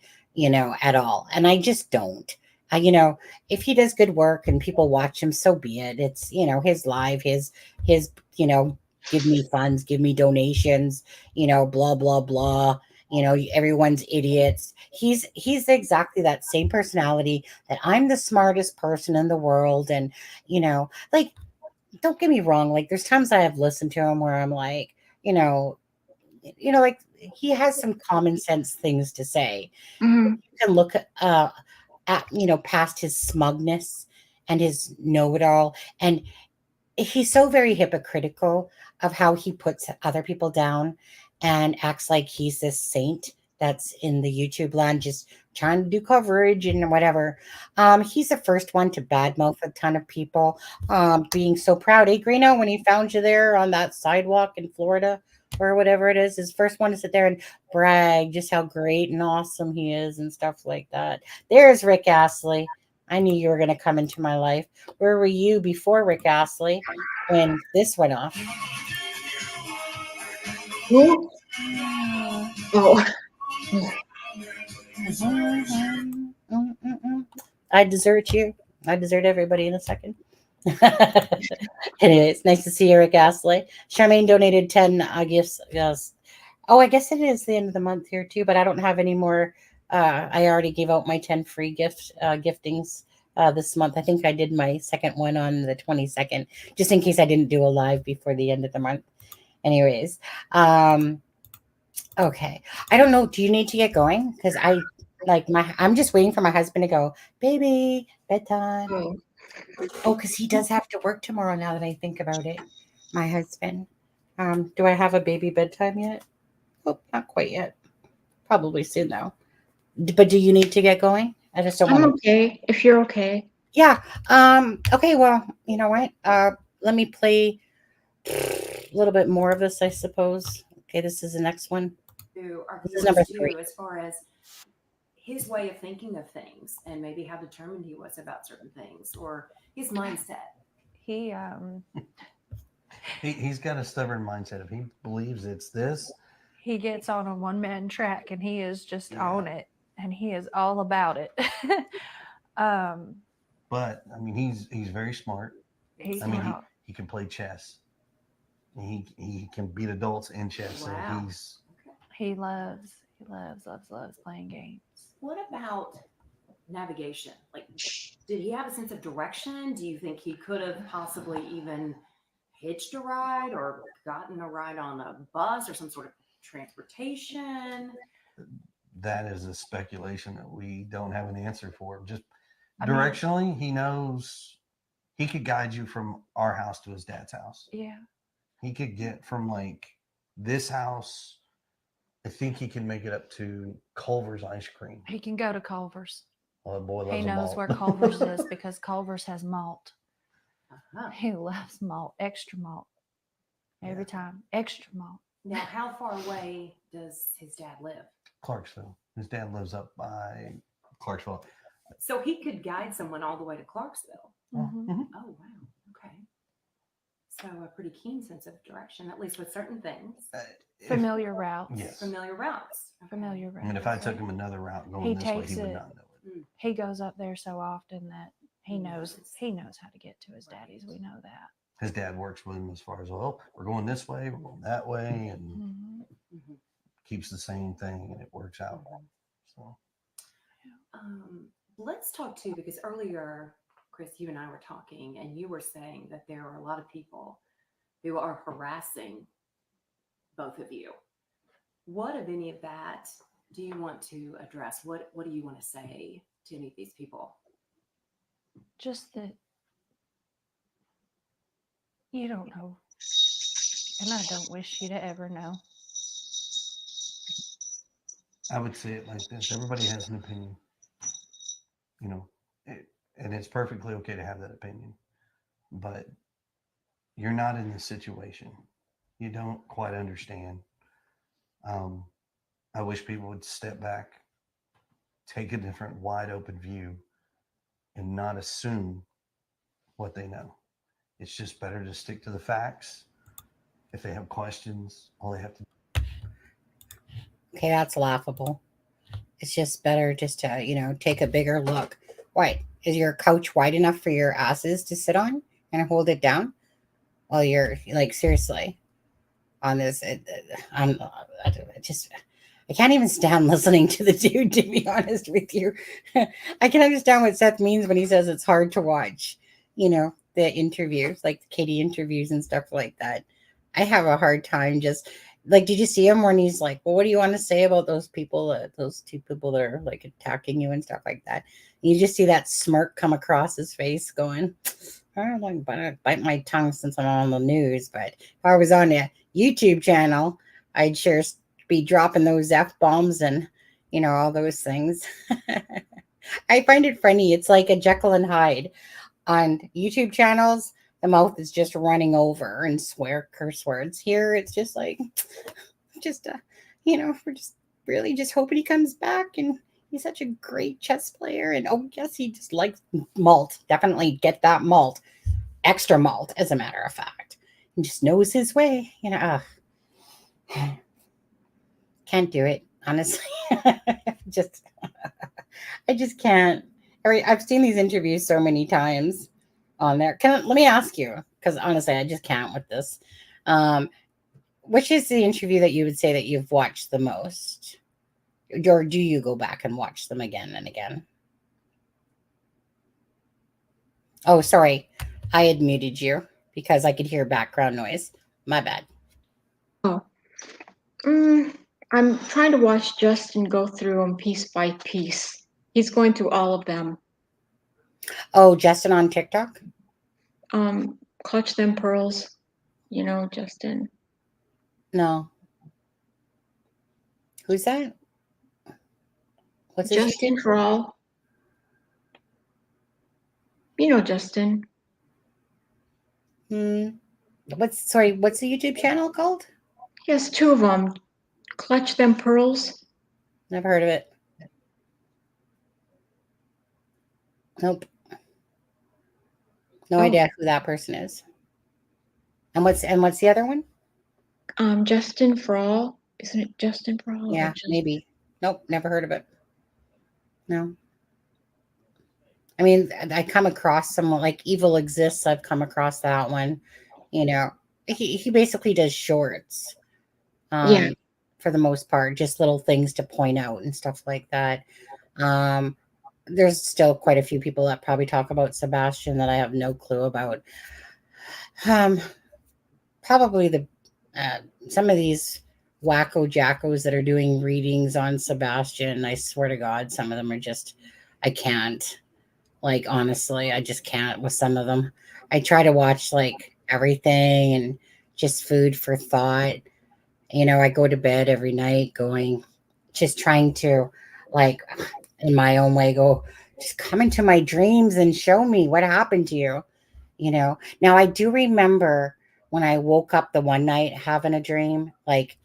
at all. And I just don't. If he does good work and people watch him, so be it. It's, his live, his, give me funds, give me donations, blah, blah, blah. Everyone's idiots. He's exactly that same personality that I'm the smartest person in the world. And, like, don't get me wrong. Like, there's times I have listened to him where I'm like, like he has some common sense things to say. Mhm. You can look at past his smugness and his know-it-all, and he's so very hypocritical of how he puts other people down and acts like he's this saint that's in the YouTube land just trying to do coverage and whatever. He's the first one to badmouth a ton of people, being so proud. Hey, Greeno, when he found you there on that sidewalk in Florida or whatever it is, his first one to sit there and brag just how great and awesome he is and stuff like that. There's Rick Astley. I knew you were going to come into my life. Where were you before Rick Astley when this went off? Who? Oh. I desert you. I desert everybody in a second. Anyway, it's nice to see you, Rick Astley. Charmaine donated 10 gifts. Yes. Oh, I guess it is the end of the month here too, but I don't have any more. I already gave out my 10 free giftings this month. I think I did my second one on the 22nd, just in case I didn't do a live before the end of the month. Anyways, okay. I don't know. Do you need to get going? Because I'm just waiting for my husband to go, baby, bedtime. Oh, because he does have to work tomorrow now that I think about it. My husband. Do I have a baby bedtime yet? Oh, not quite yet. Probably soon though. But do you need to get going? I just don't I'm want to. okay if you're okay. Yeah. Okay, well, you know what? Let me play a little bit more of this, I suppose. Okay, this is the next one. To our This is viewers number too, 3. as far as his way of thinking of things and maybe how determined he was about certain things or his mindset. He's got a stubborn mindset. If he believes it's this, he gets on a one-man track and he is just on it, and he is all about it. But I mean, he's very smart. He's I mean, smart. he can play chess. He can beat adults in chess. Wow. So He loves playing games. What about navigation? Like, did he have a sense of direction? Do you think he could have possibly even hitched a ride or gotten a ride on a bus or some sort of transportation? that is a speculation that we don't have an answer for. Just I mean- directionally, he knows he could guide you from our house to his dad's house. Yeah. He could get from like this house. I think he can make it up to Culver's ice cream. He can go to Culver's. Oh, boy loves He a knows malt. where Culver's is because Culver's has malt. Uh-huh. He loves malt, extra malt. Every time, extra malt. Now, how far away does his dad live? Clarksville. His dad lives up by Clarksville. So he could guide someone all the way to Clarksville. Mhm. Oh, wow. Okay. So a pretty keen sense of direction, at least with certain things. Familiar routes. Yes. Familiar routes. Okay. Familiar I routes. mean, if I took him another route going He this way, takes he would it. not know it. He goes up there so often that He knows how to get to his daddies. We know that. His dad works with him as far as, well, we're going this way, we're going that way, and keeps the same thing, and it works out. So let's talk too, because earlier, Chris, you and I were talking, and you were saying that there are a lot of people who are harassing both of you. What of any of that do you want to address? What do you want to say to any of these people? Just that you don't know, and I don't wish you to ever know. I would say it like this: everybody has an opinion, you know, and it's perfectly okay to have that opinion, but you're not in this situation. You don't quite understand. I wish people would step back, take a different wide open view, and not assume what they know. It's just better to stick to the facts. If they have questions, all they have to do. Okay, that's laughable. It's just better just to, take a bigger look. Why? Is your couch wide enough for your asses to sit on and hold it down? Well, you're like, seriously, on this, I can't even stand listening to the dude, to be honest with you. I can understand what Seth means when he says it's hard to watch, the interviews, like the Katie interviews and stuff like that. I have a hard time just, like, did you see him when he's like, well, what do you want to say about those people, those two people that are like attacking you and stuff like that? And you just see that smirk come across his face going, I'm like, bite my tongue since I'm on the news. But if I was on a YouTube channel, I'd sure be dropping those F-bombs and, all those things. I find it funny. It's like a Jekyll and Hyde. On YouTube channels, the mouth is just running over and curse words. Here, it's just like, we're just really just hoping he comes back, and he's such a great chess player. And oh yes, he just likes malt. Definitely get that malt, extra malt, as a matter of fact. He just knows his way. Can't do it, honestly. I just can't. I've seen these interviews so many times on there. Let me ask you, because honestly, I just can't with this. Which is the interview that you would say that you've watched the most? Or do you go back and watch them again and again? Oh, sorry. I had muted you because I could hear background noise. My bad. Oh. I'm trying to watch Justin go through them piece by piece. He's going through all of them. Oh, Justin on TikTok? Clutch Them Pearls. Justin. No. Who's that? What's his Justin YouTube? for all. Justin. What's the YouTube channel called? He has two of them. Clutch Them Pearls. Never heard of it. Nope. No idea who that person is. And what's the other one? Justin for all. Isn't it Justin for all? Yeah, maybe. Nope, never heard of it. No. I mean, I come across someone like Evil Exists. I've come across that one. He basically does shorts. Yeah. For the most part, just little things to point out and stuff like that. There's still quite a few people that probably talk about Sebastian that I have no clue about. Probably some of these wacko jackos that are doing readings on Sebastian. I swear to God, some of them are just, I can't. Like, honestly, I just can't with some of them. I try to watch like everything and just food for thought. I go to bed every night just trying to, like, in my own way, just come into my dreams and show me what happened to you. Now I do remember when I woke up the one night having a dream, like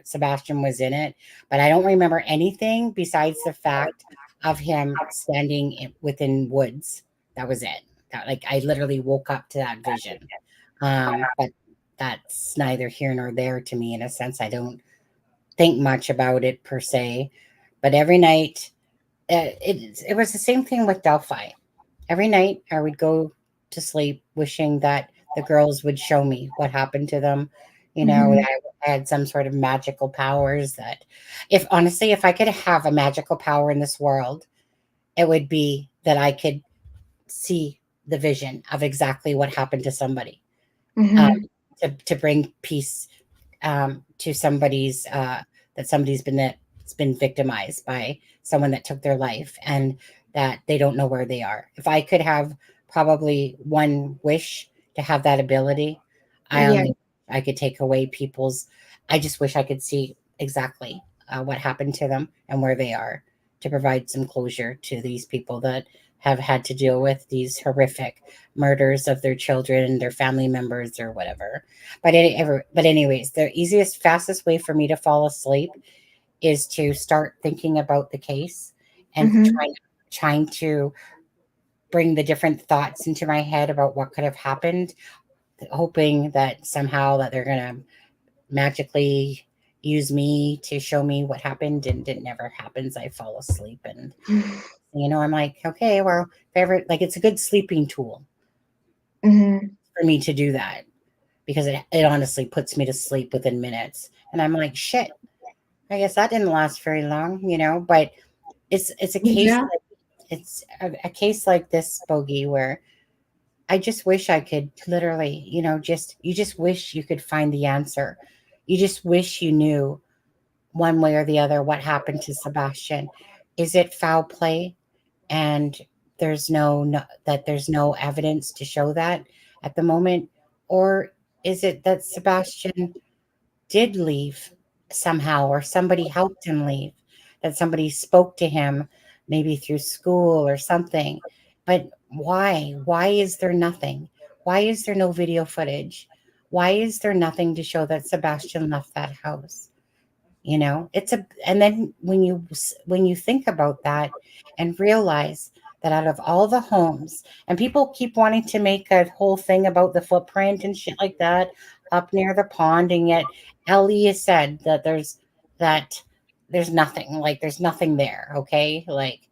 Sebastian was in it, but I don't remember anything besides the fact of him standing within woods. That was it. I literally woke up to that vision. But that's neither here nor there to me. In a sense, I don't think much about it per se. But every night, it was the same thing with Delphi. every night I would go to sleep wishing that the girls would show me what happened to them. Mhm. That I had some sort of magical powers that, if honestly, if I could have a magical power in this world, it would be that I could see the vision of exactly what happened to somebody, um, Mhm. to bring peace, to somebody's, that somebody's been that's been victimized by someone that took their life and that they don't know where they are. If I could have probably one wish to have that ability, I Yeah. only I could take away people's. I just wish I could see exactly what happened to them and where they are to provide some closure to these people that have had to deal with these horrific murders of their children, their family members, or whatever. But anyways, the easiest, fastest way for me to fall asleep is to start thinking about the case and Mhm. trying to bring the different thoughts into my head about what could have happened, hoping that somehow that they're gonna magically use me to show me what happened, and it never happens. I fall asleep, and I'm like, okay, well, favorite, like it's a good sleeping tool Mhm. for me to do that because it honestly puts me to sleep within minutes. And I'm like, shit, I guess that didn't last very long, but it's a case Yeah. like it's a case like this, Bogey, where I just wish I could literally, you just wish you could find the answer. You just wish you knew one way or the other what happened to Sebastian. Is it foul play? And there's no evidence to show that at the moment, or is it that Sebastian did leave somehow, or somebody helped him leave, that somebody spoke to him maybe through school or something? But why is there nothing? Why is there no video footage? Why is there nothing to show that Sebastian left that house? It's a and then when you think about that and realize that out of all the homes, and people keep wanting to make a whole thing about the footprint and shit like that up near the pond, and yet Ellie has said that there's nothing, like there's nothing there, okay, like,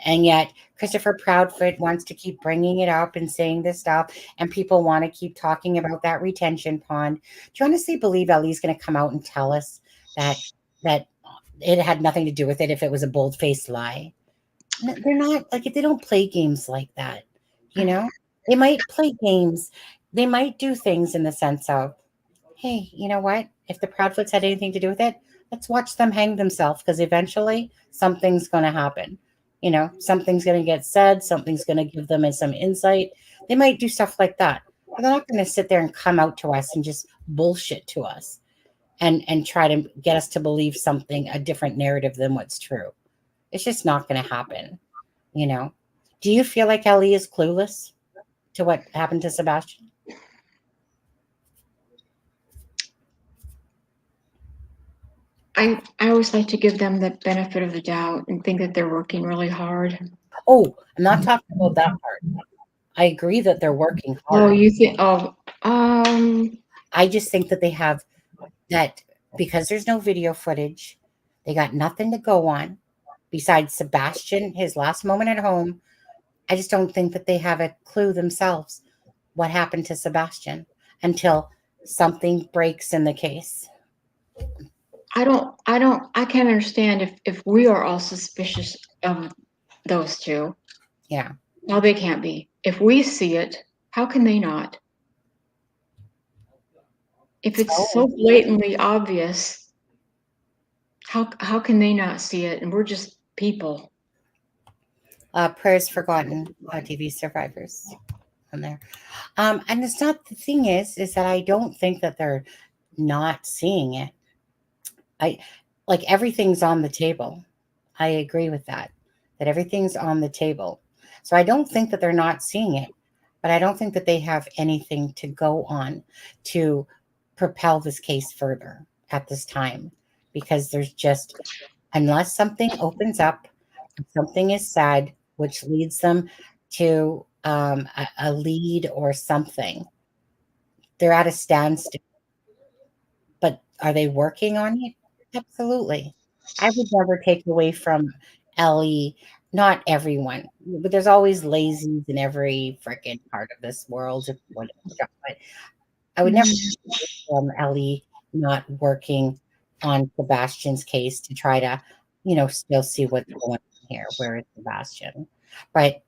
and yet Christopher Proudfoot wants to keep bringing it up and saying this stuff, and people want to keep talking about that retention pond. Do you honestly believe Ellie's going to come out and tell us that it had nothing to do with it if it was a bold-faced lie? They're not like, they don't play games like that, you know? They might play games. They might do things in the sense of, hey, you know what? If the Proudfoots had anything to do with it, let's watch them hang themselves because eventually something's going to happen. Something's going to get said, something's going to give them some insight. They might do stuff like that, but they're not going to sit there and come out to us and just bullshit to us and try to get us to believe something, a different narrative than what's true. It's just not going to happen, you know? Do you feel like Ellie is clueless to what happened to Sebastian? I always like to give them the benefit of the doubt and think that they're working really hard. Oh, I'm not talking about that part. I agree that they're working Oh, hard. you think? Oh, I just think that they have that because there's no video footage, they got nothing to go on besides Sebastian, his last moment at home. I just don't think that they have a clue themselves what happened to Sebastian until something breaks in the case. I can't understand if we are all suspicious of those two. Yeah. No, they can't be. If we see it, how can they not? If it's Oh, so blatantly obvious, how can they not see it? And we're just people. prayers forgotten, TV survivors on there. And it's not, the thing is that I don't think that they're not seeing it. I like everything's on the table. I agree with that everything's on the table. So I don't think that they're not seeing it, but I don't think that they have anything to go on to propel this case further at this time, because there's just, unless something opens up, something is said, which leads them to a lead or something, they're at a standstill. But are they working on it? Absolutely. I would never take away from Ellie not everyone, but there's always lazies in every freaking part of this world. But I would never Ellie not working on Sebastian's case to try to, still see what's going on here. Where is Sebastian? But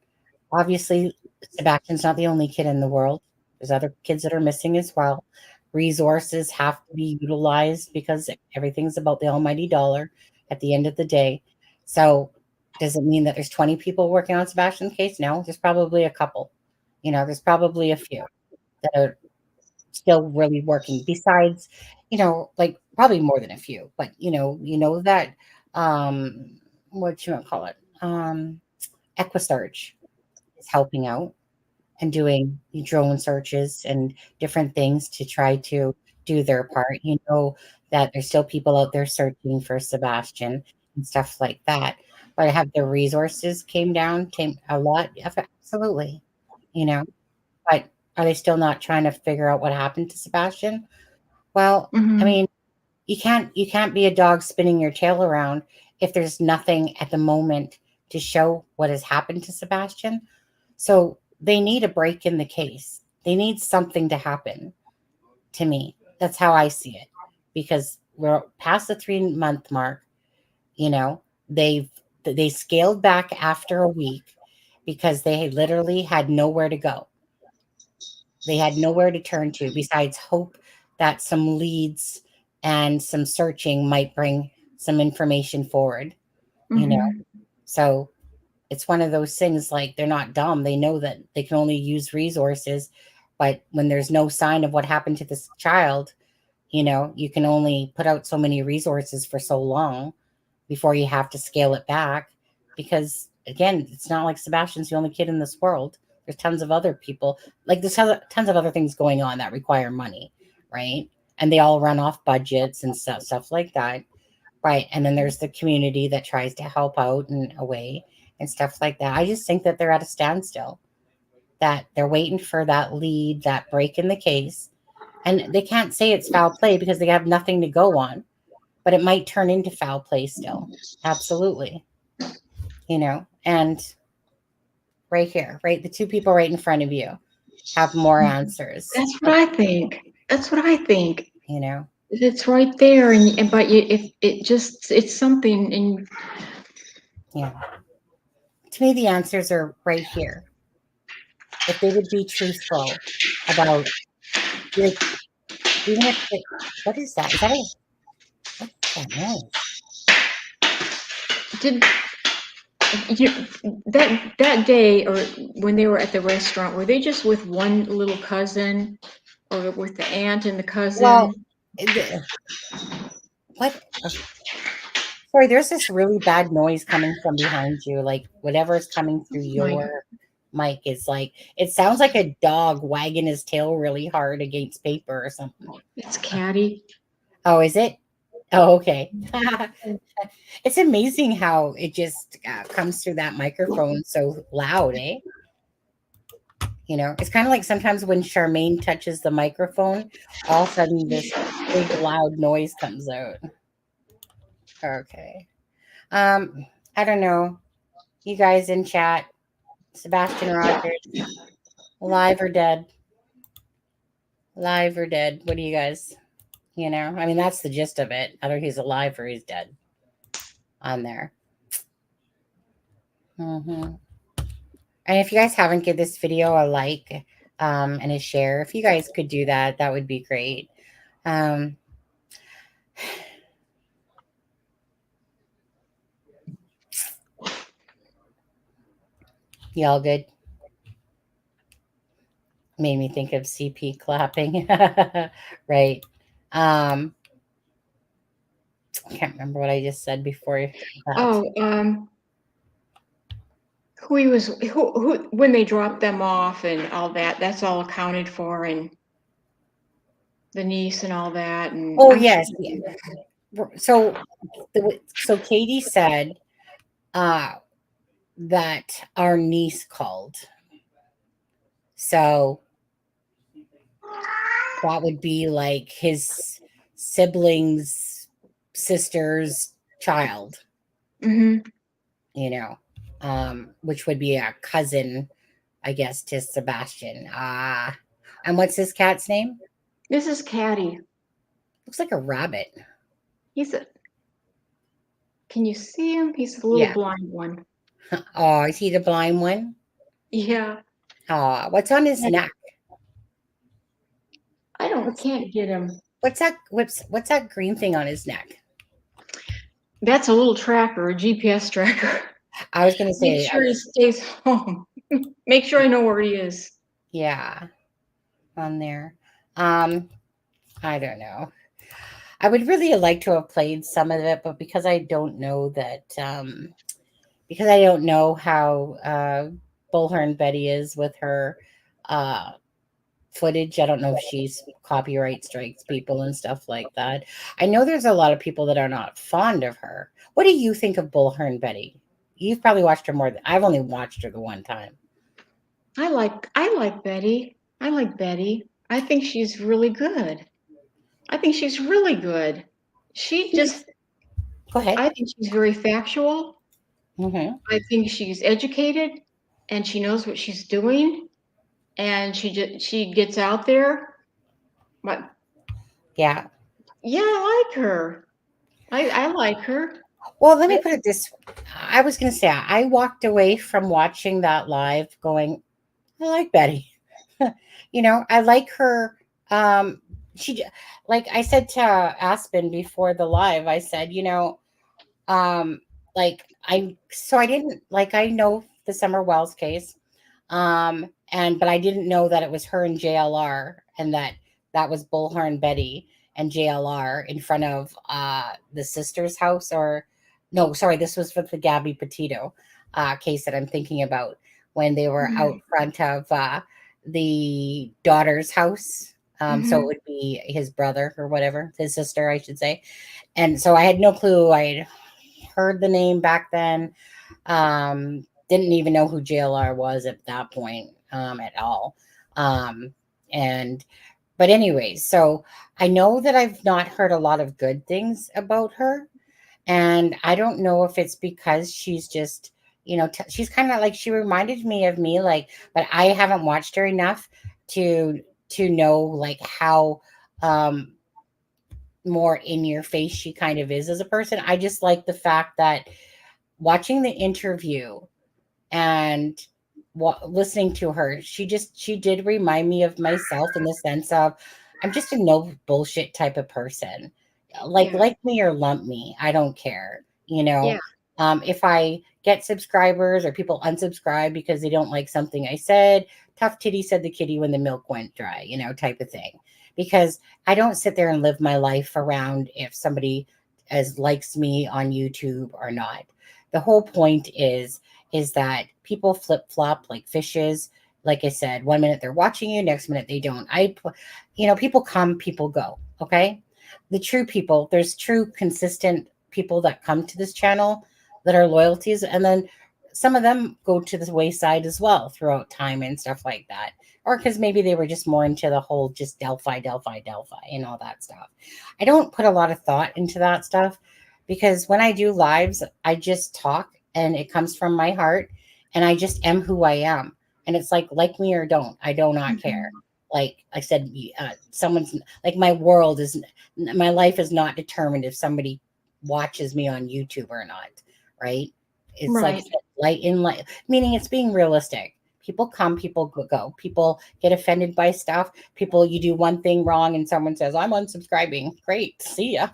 obviously, Sebastian's not the only kid in the world. There's other kids that are missing as well. Resources have to be utilized because everything's about the almighty dollar at the end of the day. So, does it mean that there's 20 people working on Sebastian's case? No, there's probably a couple. There's probably a few that are still really working besides, like probably more than a few, but that what you call it, Equisearch is helping out and doing drone searches and different things to try to do their part. That there's still people out there searching for Sebastian and stuff like that. But have the resources came a lot? Absolutely. But are they still not trying to figure out what happened to Sebastian? Well, I mean, you can't be a dog spinning your tail around if there's nothing at the moment to show what has happened to Sebastian. So they need a break in the case. They need something to happen. To me, that's how I see it, because we're past the 3-month mark. They scaled back after a week because they literally had nowhere to go. They had nowhere to turn to besides hope that some leads and some searching might bring some information forward. So it's one of those things, like, they're not dumb. They know that they can only use resources, but when there's no sign of what happened to this child, you can only put out so many resources for so long before you have to scale it back. Because again, it's not like Sebastian's the only kid in this world. There's tons of other people. Like, there's tons of other things going on that require money, right? And they all run off budgets and stuff like that. Right. And then there's the community that tries to help out in a way and stuff like that. I just think that they're at a standstill, that they're waiting for that lead, that break in the case. And they can't say it's foul play because they have nothing to go on, but it might turn into foul play still. Absolutely. And right here, right? The two people right in front of you have more answers. That's what I think. That's what I think. You know, It's right there, and but if it's something, and yeah. To me, the answers are right here. If they would be truthful about, like, even if what is that? Is that what's that noise? did you that day, or when they were at the restaurant, were they just with one little cousin, or with the aunt and the cousin? Well, what? Sorry, there's this really bad noise coming from behind you. Like, whatever's coming through your mic is like, it sounds like a dog wagging his tail really hard against paper or something. It's Caddy. Oh, is it? Oh, okay. It's amazing how it just comes through that microphone so loud, eh? It's kind of like sometimes when Charmaine touches the microphone, all of a sudden this big loud noise comes out. Okay. I don't know. You guys in chat, Sebastian Rogers, alive or dead? Alive or dead? What do you guys, I mean, that's the gist of it. Either he's alive or he's dead on there. And if you guys haven't, give this video a like and a share. If you guys could do that, that would be great. Y'all good? Made me think of CP clapping. Right. I can't remember what I just said before that. Oh, who when they dropped them off and all that, that's all accounted for, and the niece and all that. And yes. Yeah. So Katie said that our niece called. So that would be like his sibling's sister's child. which would be a cousin, I guess, to Sebastian. And what's his cat's name? This is Caddy. Looks like a rabbit. Can you see him? He's the little blind one. Oh, is he the blind one? Yeah. Oh, what's on his neck? Can't get him. What's that green thing on his neck? That's a little tracker, a GPS tracker. I was going to say. Make sure he stays home. Make sure I know where he is. Yeah, on there. I don't know. I would really like to have played some of it, but because I don't know that, because I don't know how Bullhorn Betty is with her footage. I don't know if she's copyright strikes people and stuff like that. I know there's a lot of people that are not fond of her. What do you think of Bullhorn Betty? You've probably watched her more than I've only watched her the one time. I like Betty. I like Betty. I think she's really good. She just go ahead. I think she's very factual. Mm-hmm. I think she's educated and she knows what she's doing, and she gets out there. But yeah, I like her. I like her. Well, let me put it this. I was going to say I walked away from watching that live going, I like Betty. I like her. She, like I said to Aspen before the live, I said, I know the Summer Wells case. But I didn't know that it was her and JLR, and that was Bullhorn Betty and JLR in front of the sister's house, or no, sorry, this was for the Gabby Petito case that I'm thinking about, when they were out front of the daughter's house. So it would be his brother or whatever, his sister, I should say. And so I had no clue. I had heard the name back then. Didn't even know who JLR was at that point at all. But anyways, so I know that I've not heard a lot of good things about her. And I don't know if it's because she's just, she's kind of like, she reminded me of me, like, but I haven't watched her enough to know like how more in your face she kind of is as a person. I just like the fact that watching the interview and listening to her, she did remind me of myself in the sense of I'm just a no bullshit type of person. Like me or lump me, I don't care. If I get subscribers or people unsubscribe because they don't like something I said, tough titty said the kitty when the milk went dry, type of thing. Because I don't sit there and live my life around if somebody likes me on YouTube or not. The whole point is that people flip flop like fishes. Like I said, 1 minute they're watching you, next minute they don't. People come, people go. Okay. The true people, there's true consistent people that come to this channel that are loyalties. And then some of them go to the wayside as well throughout time and stuff like that. Or because maybe they were just more into the whole just Delphi and all that stuff. I don't put a lot of thought into that stuff because when I do lives, I just talk and it comes from my heart and I just am who I am. And it's like me or don't, I do not care. Like I said, someone's like, my life is not determined if somebody watches me on YouTube or not. Right. It's right. Like light, meaning it's being realistic. People come, people go. People get offended by stuff. You do one thing wrong and someone says, I'm unsubscribing. Great. See ya.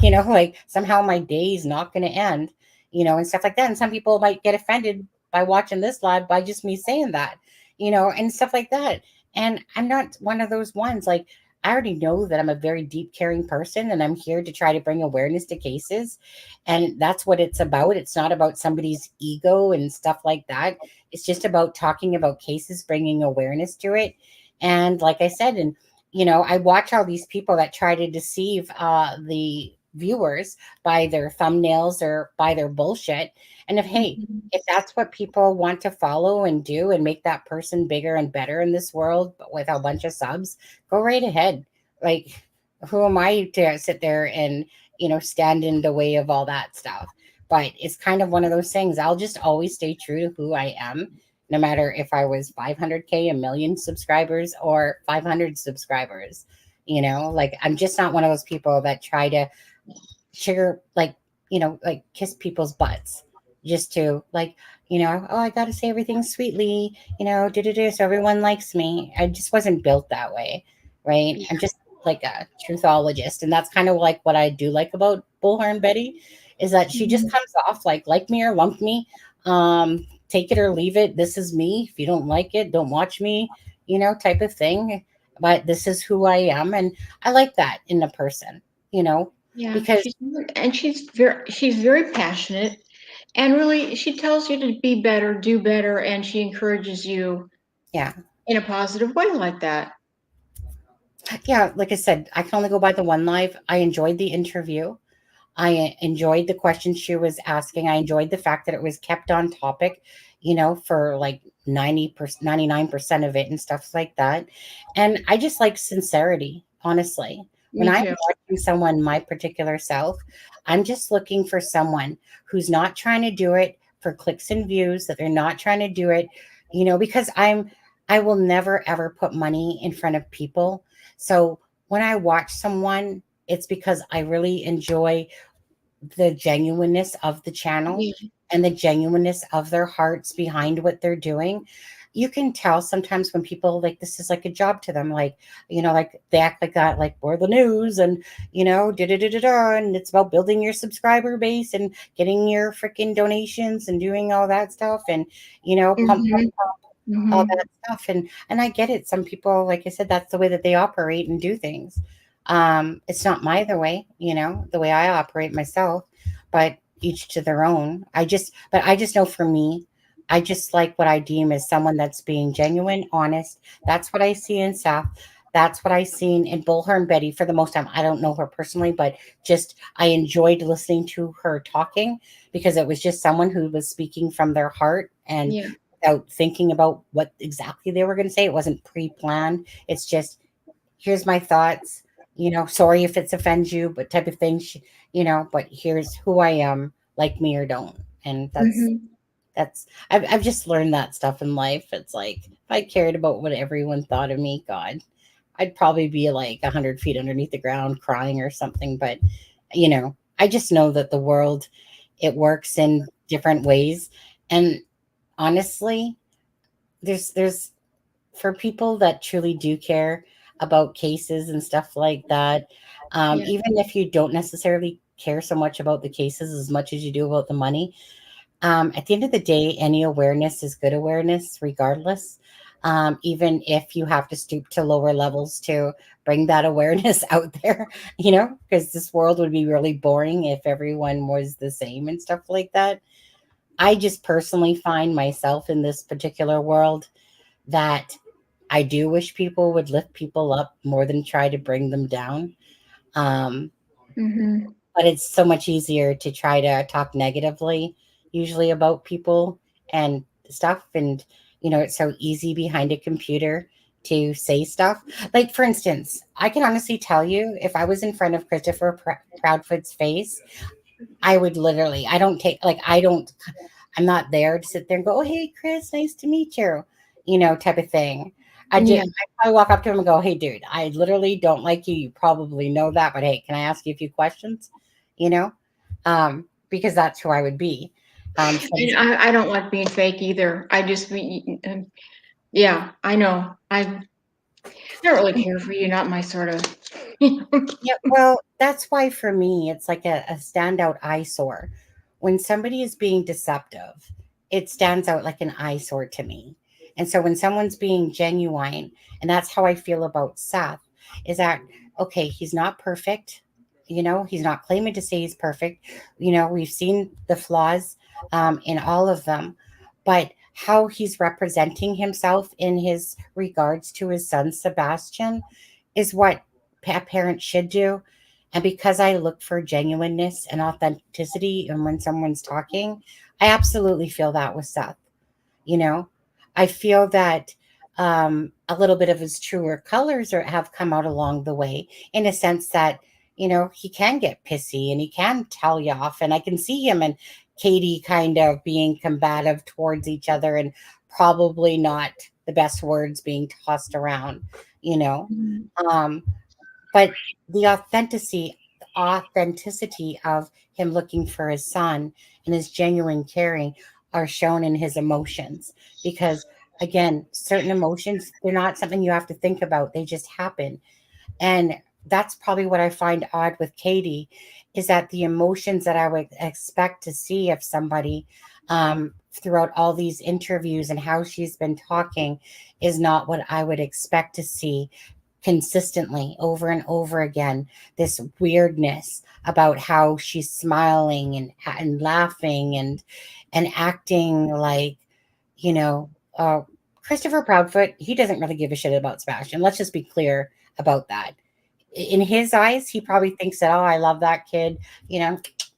Like somehow my day's not going to end, and stuff like that. And some people might get offended by watching this live by just me saying that, and stuff like that. And I'm not one of those ones. Like, I already know that I'm a very deep, caring person, and I'm here to try to bring awareness to cases. And that's what it's about. It's not about somebody's ego and stuff like that. It's just about talking about cases, bringing awareness to it. And like I said, and, I watch all these people that try to deceive the viewers by their thumbnails or by their bullshit. And if that's what people want to follow and do and make that person bigger and better in this world, but with a bunch of subs, go right ahead. Like, who am I to sit there and, stand in the way of all that stuff? but it's kind of one of those things. I'll just always stay true to who I am, no matter if I was 500K, a million subscribers, or 500 subscribers. Like, I'm just not one of those people that try to sugar, like, like kiss people's butts just to, like, oh, I got to say everything sweetly, so everyone likes me. I just wasn't built that way, right? I'm just like a truthologist, and that's kind of like what I do like about Bullhorn Betty, is that she just comes off like me or lump me, take it or leave it. This is me. If you don't like it, don't watch me, type of thing. But this is who I am, and I like that in a person, Yeah, because she's very passionate, and really she tells you to be better, do better, and she encourages you yeah. in a positive way like that. Yeah, like I said, I can only go by the one live. I enjoyed the interview. I enjoyed the questions she was asking. I enjoyed the fact that it was kept on topic, for like 90%, 99% of it and stuff like that. And I just like sincerity, honestly. When Me I'm too. watching someone my particular self, I'm just looking for someone who's not trying to do it for clicks and views, that they're not trying to do it, because I will never ever put money in front of people. So when I watch someone, it's because I really enjoy the genuineness of the channel Yeah. and the genuineness of their hearts behind what they're doing. You can tell sometimes when people, like, this is like a job to them, like, like they act like that, like, we're the news, and and it's about building your subscriber base and getting your freaking donations and doing all that stuff, and pump, Mhm. all Mhm. that stuff. And I get it. Some people, like I said, that's the way that they operate and do things. It's not my the way, the way I operate myself, but each to their own. I just know, for me, I just like what I deem as someone that's being genuine, honest. That's what I see in Seth. That's what I seen in Bullhorn Betty for the most time. I don't know her personally, but just I enjoyed listening to her talking, because it was just someone who was speaking from their heart, and Yeah. without thinking about what exactly they were going to say. It wasn't pre-planned. It's just, here's my thoughts, sorry if it offends you, but type of thing, but here's who I am, like me or don't. And Mhm. I've just learned that stuff in life. It's like, if I cared about what everyone thought of me, God, I'd probably be like 100 feet underneath the ground crying or something. But, I just know that the world, it works in different ways. And honestly, there's for people that truly do care about cases and stuff like that, Yeah. even if you don't necessarily care so much about the cases as much as you do about the money, at the end of the day, any awareness is good awareness, regardless. Even if you have to stoop to lower levels to bring that awareness out there, because this world would be really boring if everyone was the same and stuff like that. I just personally find myself in this particular world that I do wish people would lift people up more than try to bring them down. Um, Mhm. but it's so much easier to try to talk negatively, usually, about people and stuff. And, it's so easy behind a computer to say stuff. Like, for instance, I can honestly tell you, if I was in front of Christopher Proudfoot's face, I would literally, I don't take, like, I'm not there to sit there and go, oh, hey, Chris, nice to meet you, type of thing. Yeah. I probably walk up to him and go, hey, dude, I literally don't like you. You probably know that, but hey, can I ask you a few questions? You know, because that's who I would be. So And I don't like being fake either. I just yeah, I know. I don't really care for you, not my sort of. yeah, well, that's why for me, it's like a standout eyesore. When somebody is being deceptive, it stands out like an eyesore to me. And so when someone's being genuine, and that's how I feel about Seth, is that, okay, he's not perfect. He's not claiming to say he's perfect. We've seen the flaws in all of them, but how he's representing himself in his regards to his son, Sebastian, is what a parent should do. And because I look for genuineness and authenticity, and when someone's talking, I absolutely feel that with Seth. You know, I feel that a little bit of his truer colors have come out along the way, in a sense that he can get pissy and he can tell you off. And I can see him and Katie kind of being combative towards each other and probably not the best words being tossed around, you know. Um, but the authenticity of him looking for his son and his genuine caring are shown in his emotions, because again, certain emotions, they're not something you have to think about, they just happen. And that's probably what I find odd with Katie, is that the emotions that I would expect to see of somebody throughout all these interviews and how she's been talking is not what I would expect to see consistently over and over again. This weirdness about how she's smiling and laughing and acting like, you know, Christopher Proudfoot, he doesn't really give a shit about Sebastian. Let's just be clear about that. In his eyes, he probably thinks that, oh, I love that kid,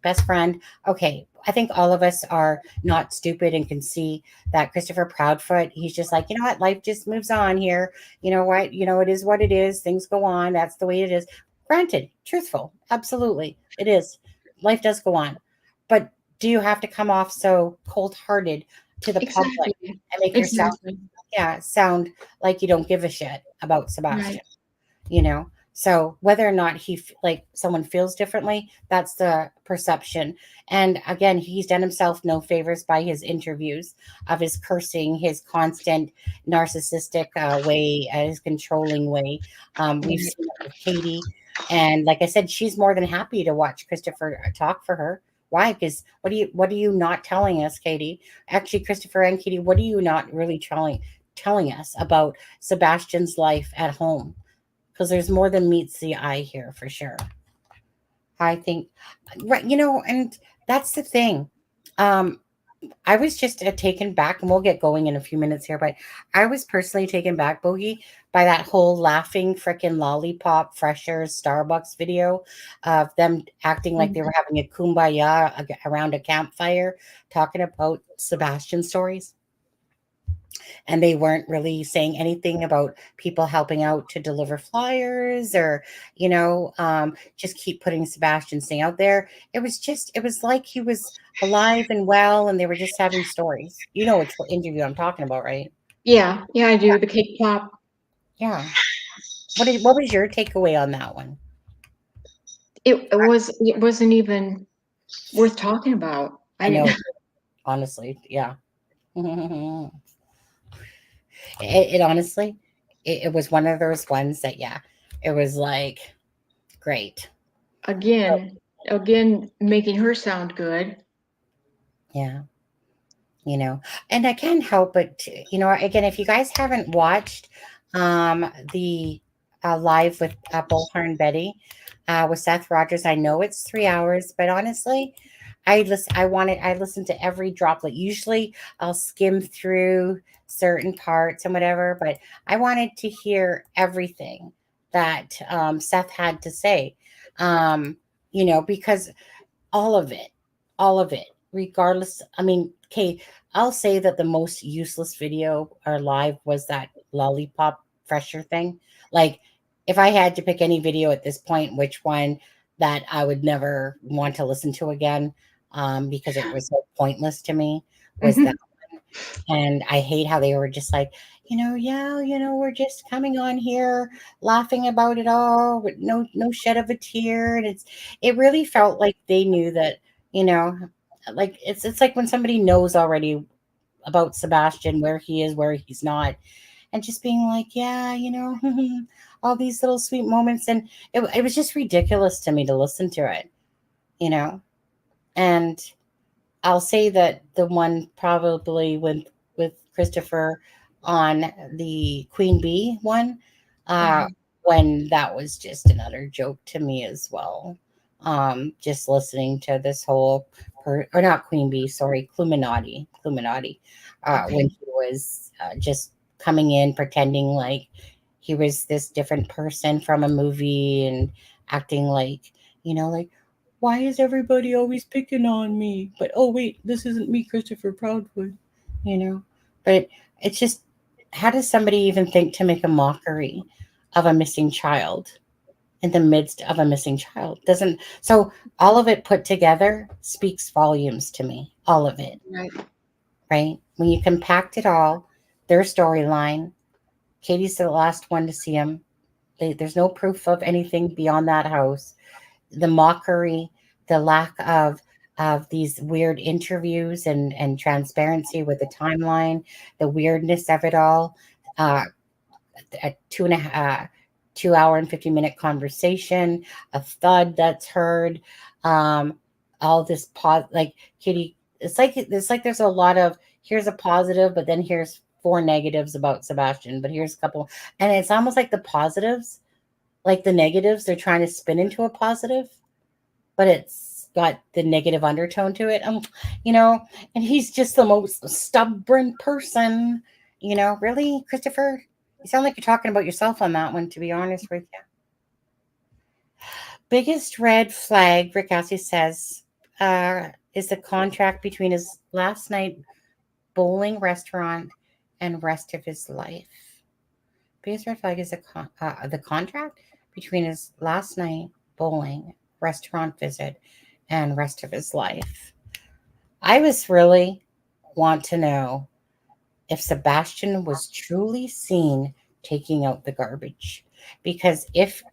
best friend. Okay, I think all of us are not stupid and can see that Christopher Proudfoot, he's just like, you know what, life just moves on here. You know what, it is what it is. Things go on. That's the way it is. Granted, truthful, absolutely, it is. Life does go on, but do you have to come off so cold-hearted to the public and make yourself, sound like you don't give a shit about Sebastian? Right. So whether or not like someone feels differently, that's the perception. And again, he's done himself no favors by his interviews of his cursing, his constant narcissistic way, his controlling way. We've seen it with Katie, and like I said, she's more than happy to watch Christopher talk for her. Why? Because what are you not telling us, Katie? Actually, Christopher and Katie, what are you not really telling us about Sebastian's life at home? Because there's more than meets the eye here for sure. I think, right, and that's the thing. I was just taken back, and we'll get going in a few minutes here, but I was personally taken back, Boogie, by that whole laughing freaking lollipop Freshers Starbucks video of them acting like they were having a kumbaya around a campfire, talking about Sebastian stories. And they weren't really saying anything about people helping out to deliver flyers or, just keep putting Sebastian's thing out there. It was like he was alive and well, and they were just having stories. You know which interview I'm talking about, right? Yeah, I do. The cake pop. Yeah. What was your takeaway on that one? It wasn't even worth talking about. I know, honestly, yeah. It honestly, it was one of those ones that, it was like, great. Again, making her sound good. Yeah. And I can't help but, again, if you guys haven't watched the live with Bullhorn Betty with Seth Rogers, I know it's 3 hours, but honestly, I listen to every droplet. Usually I'll skim through certain parts and whatever, but I wanted to hear everything that Seth had to say, because all of it, regardless. I mean, okay, I'll say that the most useless video or live was that lollipop fresher thing. Like, if I had to pick any video at this point, which one that I would never want to listen to again, because it was so pointless to me, was that one. And I hate how they were just like, we're just coming on here laughing about it all with no shed of a tear. And it really felt like they knew that, like it's like when somebody knows already about Sebastian, where he is, where he's not, and just being like, all these little sweet moments. And it was just ridiculous to me to listen to it, and I'll say that the one probably with Christopher on the Queen Bee one, when that was just another joke to me as well. Just listening to this whole, or not Queen Bee, sorry, Cluminati, when he was just coming in pretending like he was this different person from a movie and acting like, like, why is everybody always picking on me? But oh wait, this isn't me, Christopher Proudfoot, But it's just, how does somebody even think to make a mockery of a missing child? in the midst of a missing child. Doesn't so all of it put together speaks volumes to me. All of it, Right. right? When you compact it all, their storyline. Katie's the last one to see him. There's no proof of anything beyond that house. The mockery, the lack of these weird interviews and transparency with the timeline, the weirdness of it all. A 2 hour and 50-minute conversation, a thud that's heard, all this like Katie. It's like there's a lot of here's a positive, but then here's four negatives about Sebastian, but here's a couple, and it's almost like the positives, like the negatives, they're trying to spin into a positive, but it's got the negative undertone to it. And he's just the most stubborn person. Really, Christopher? You sound like you're talking about yourself on that one, to be honest with you. Biggest red flag, Rick Astley says, is the contract between his last night bowling restaurant and rest of his life. Biggest red flag is the contract between his last night bowling restaurant visit and rest of his life. I was really want to know if Sebastian was truly seen taking out the garbage, because if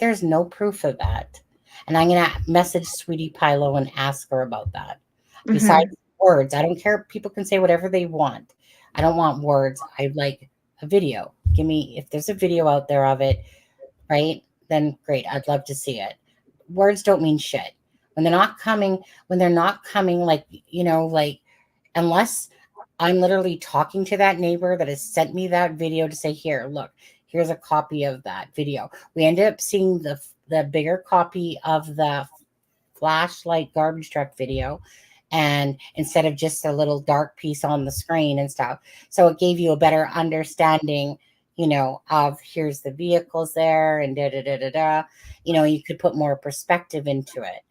there's no proof of that, and I'm gonna message Sweetie Pilo and ask her about that. Besides words, I don't care. People can say whatever they want. I don't want words. I like a video. Give me, if there's a video out there of it, right? Then great. I'd love to see it. Words don't mean shit. When they're not coming, like, unless I'm literally talking to that neighbor that has sent me that video to say, here, look, here's a copy of that video. We ended up seeing the bigger copy of the flashlight garbage truck video, and instead of just a little dark piece on the screen and stuff. So it gave you a better understanding, of here's the vehicles there and da-da-da-da-da. You could put more perspective into it.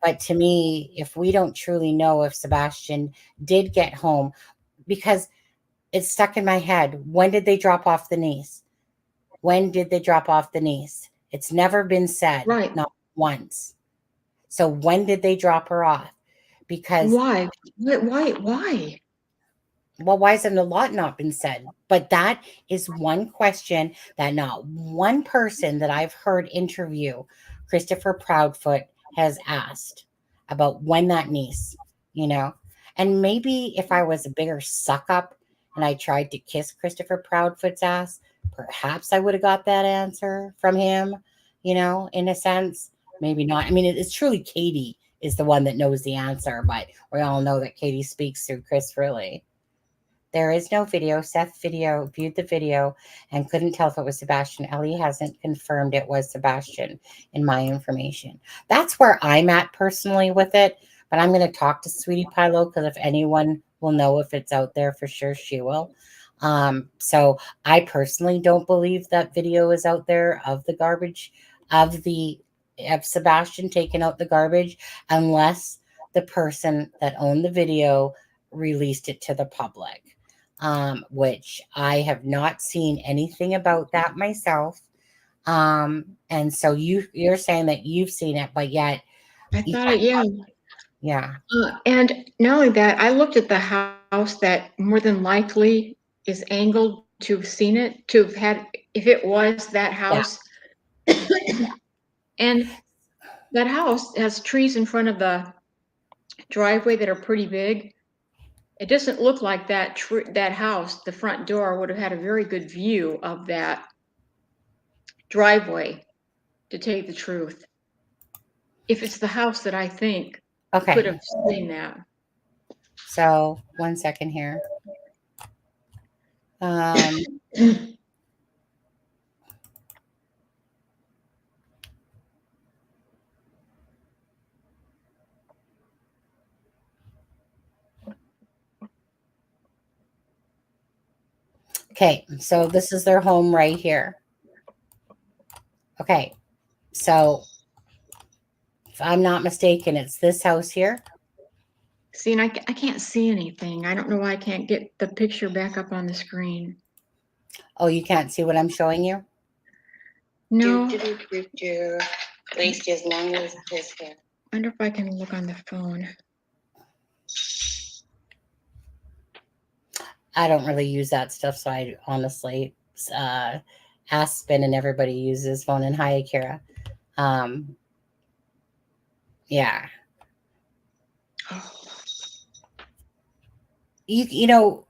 But to me, if we don't truly know if Sebastian did get home, because it's stuck in my head, when did they drop off the niece? When did they drop off the niece? It's never been said, Right. not once. So when did they drop her off? Because Why? well, why hasn't a lot not been said? But that is one question that not one person that I've heard interview Christopher Proudfoot has asked about when that niece, And maybe if I was a bigger suck up and I tried to kiss Christopher Proudfoot's ass, perhaps I would have got that answer from him, in a sense. Maybe not. I mean, it's truly Katie is the one that knows the answer, but we all know that Katie speaks through Chris, really. There is no video. Seth viewed the video and couldn't tell if it was Sebastian. Ellie hasn't confirmed it was Sebastian in my information. That's where I'm at personally with it. But I'm going to talk to Sweetie Pilo, because if anyone will know if it's out there, for sure she will. So I personally don't believe that video is out there of the garbage, of Sebastian taking out the garbage, unless the person that owned the video released it to the public. Which I have not seen anything about that myself. And so you're saying that you've seen it, but yet I thought, yeah. Yeah. And not only that, I looked at the house that more than likely is angled to have seen it, to have had, if it was that house. And that house has trees in front of the driveway that are pretty big. It doesn't look like that house, the front door, would have had a very good view of that driveway, to tell you the truth. If it's the house that I think could have seen that. So 1 second here. Okay, so this is their home right here. Okay, so if I'm not mistaken, it's this house here. See, and I can't see anything. I don't know why I can't get the picture back up on the screen. Oh, you can't see what I'm showing you? No. Laced as long as his hair. I wonder if I can look on the phone. I don't really use that stuff, so I honestly Aspen and everybody uses phone. And hi, Akira. Yeah. You know,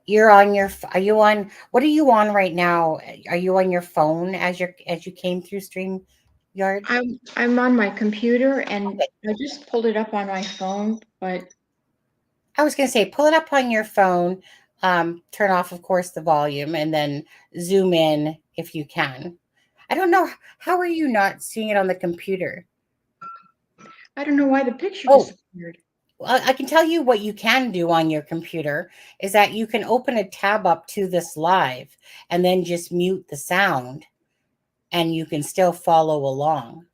you're on your. Are you on? What are you on right now? Are you on your phone as you came through StreamYard? I'm on my computer and I just pulled it up on my phone, but I was going to say, pull it up on your phone, turn off, of course, the volume, and then zoom in if you can. I don't know. How are you not seeing it on the computer? I don't know why the picture disappeared. Well, I can tell you what you can do on your computer is that you can open a tab up to this live and then just mute the sound and you can still follow along.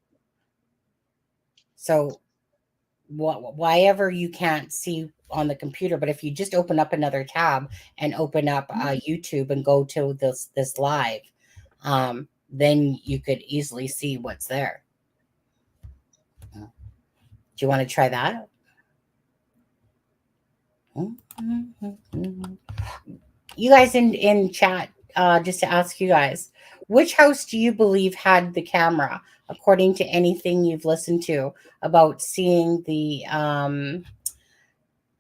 So why you can't see on the computer, but if you just open up another tab and open up YouTube and go to this live, then you could easily see what's there. Do you want to try that? You guys in chat, just to ask you guys, which house do you believe had the camera, according to anything you've listened to about seeing the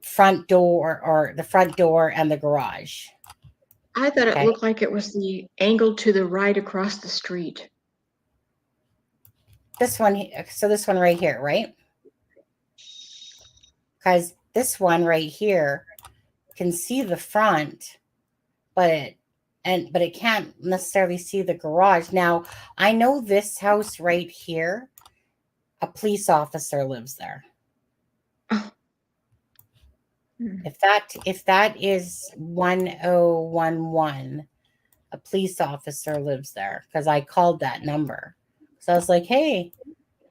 front door or the front door and the garage? I thought it looked like it was the angle to the right across the street. This one, so this one right here, right? Because this one right here can see the front, but it can't necessarily see the garage. Now, I know this house right here, a police officer lives there. Oh. If that is 1011, a police officer lives there, because I called that number. So I was like, hey,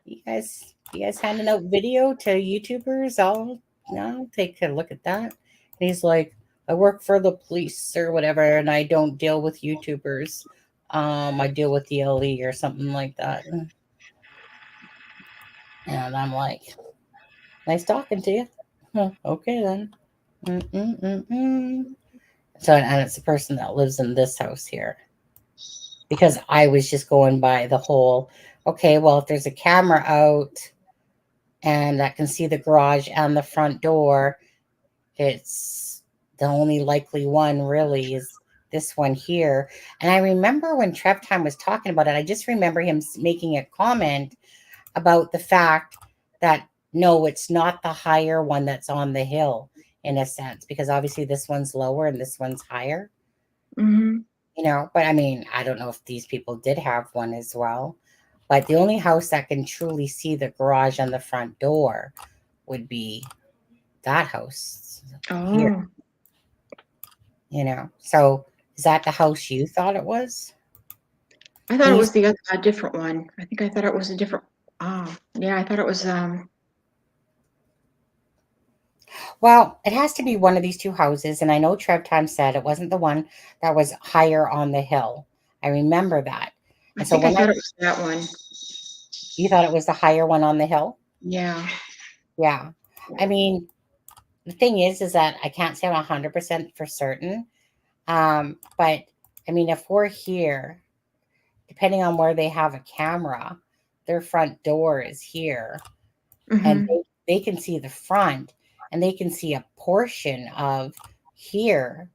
you guys handing out video to YouTubers? I'll take a look at that. And he's like, I work for the police or whatever, and I don't deal with YouTubers. I deal with the LE or something like that. And I'm like, nice talking to you. Okay then. So, and it's the person that lives in this house here. Because I was just going by the whole, okay, well, if there's a camera out and that can see the garage and the front door, it's the only likely one really is this one here. And I remember when Trev Time was talking about it, I just remember him making a comment about the fact that no, it's not the higher one that's on the hill in a sense, because obviously this one's lower and this one's higher. Mm-hmm. You know, but I mean, I don't know if these people did have one as well. But the only house that can truly see the garage and the front door would be that house here. You know, so is that the house you thought it was? I thought it was a different one. I think I thought it was a different. Yeah, I thought it was. Well, it has to be one of these two houses, and I know Trev Time said it wasn't the one that was higher on the hill. I remember that. I thought it was that one. You thought it was the higher one on the hill? Yeah. Yeah. I mean, the thing is that I can't say I'm 100% for certain. But I mean, if we're here, depending on where they have a camera, their front door is here, and they can see the front, and they can see a portion of here.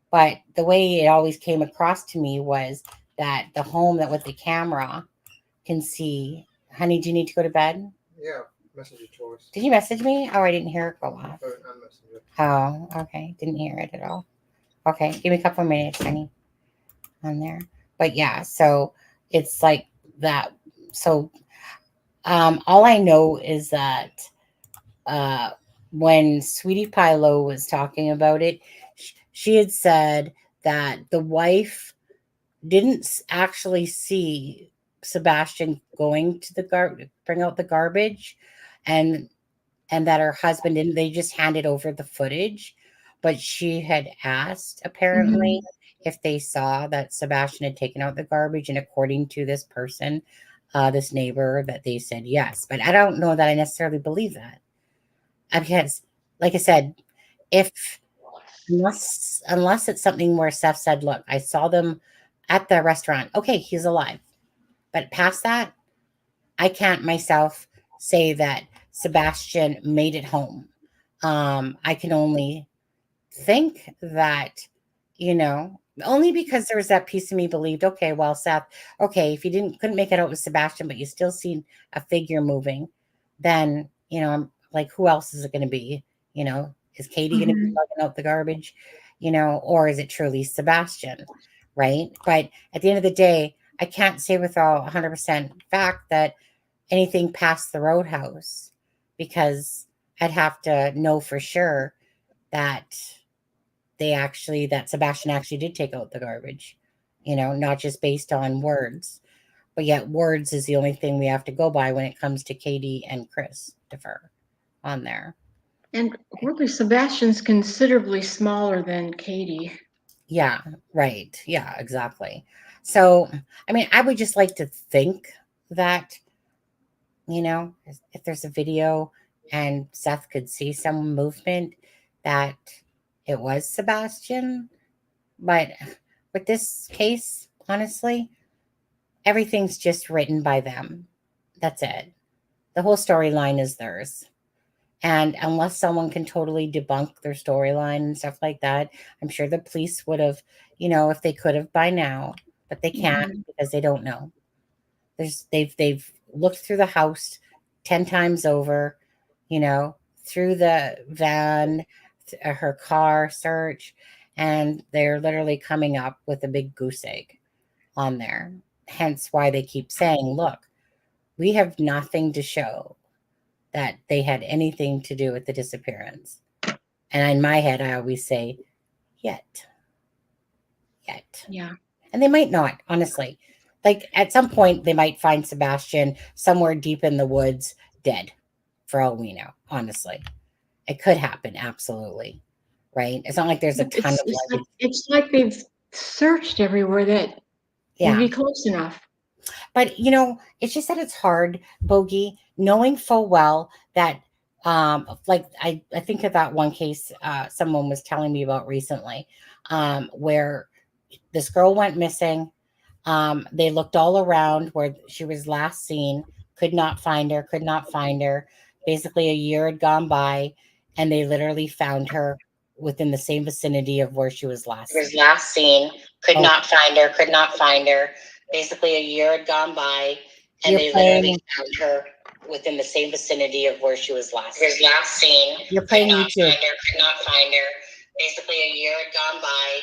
But the way it always came across to me was that the home that with the camera can see. Honey, do you need to go to bed? Yeah, message you twice. Did you message me? Oh, I didn't hear it go off. I messaged you. Oh, okay. Didn't hear it at all. Okay, give me a couple of minutes, honey, on there. But yeah, so it's like that. So all I know is that when Sweetie Pie Lo was talking about it, she had said that the wife didn't actually see Sebastian going to the bring out the garbage, and that her husband didn't. They just handed over the footage, but she had asked apparently if they saw that Sebastian had taken out the garbage, and according to this person, this neighbor, that they said yes. But I don't know that I necessarily believe that. Because, like I said, if unless it's something where Seth said, look, I saw them at the restaurant. Okay, he's alive. But past that, I can't myself say that Sebastian made it home. I can only think that, only because there was that piece of me believed, okay, well, Seth, okay, if you couldn't make it out with Sebastian, but you still seen a figure moving, then, I'm like, who else is it going to be? Is Katie going to be lugging out the garbage, or is it truly Sebastian? Right. But at the end of the day, I can't say with all 100% fact that anything past the roadhouse, because I'd have to know for sure that that Sebastian actually did take out the garbage, not just based on words, but yet words is the only thing we have to go by when it comes to Katie and Christopher on there. And really, Sebastian's considerably smaller than Katie. Yeah, right. Yeah, exactly. So, I mean, I would just like to think that, if there's a video and Seth could see some movement, that it was Sebastian. But with this case, honestly, everything's just written by them. That's it. The whole storyline is theirs. And unless someone can totally debunk their storyline and stuff like that, I'm sure the police would have, if they could have by now, but they can't because they don't know. They've looked through the house 10 times over, through the van, her car search, and they're literally coming up with a big goose egg on there. Hence why they keep saying, look, we have nothing to show that they had anything to do with the disappearance. And in my head, I always say, yet. Yeah. And they might not, honestly. Like at some point, they might find Sebastian somewhere deep in the woods, dead, for all we know, honestly. It could happen, absolutely. Right? It's not like there's a ton of luggage. It's like they've searched everywhere that would be close enough. But it's just that it's hard, Boogie, knowing full well that like I think of that one case someone was telling me about recently, where this girl went missing. They looked all around where she was last seen, could not find her. Basically, a year had gone by, and they literally found her within the same vicinity of where she was last seen. Could not find her. Basically, a year had gone by, and they literally found her within the same vicinity of where she was last seen. You're playing YouTube. Could not find her. Basically, a year had gone by,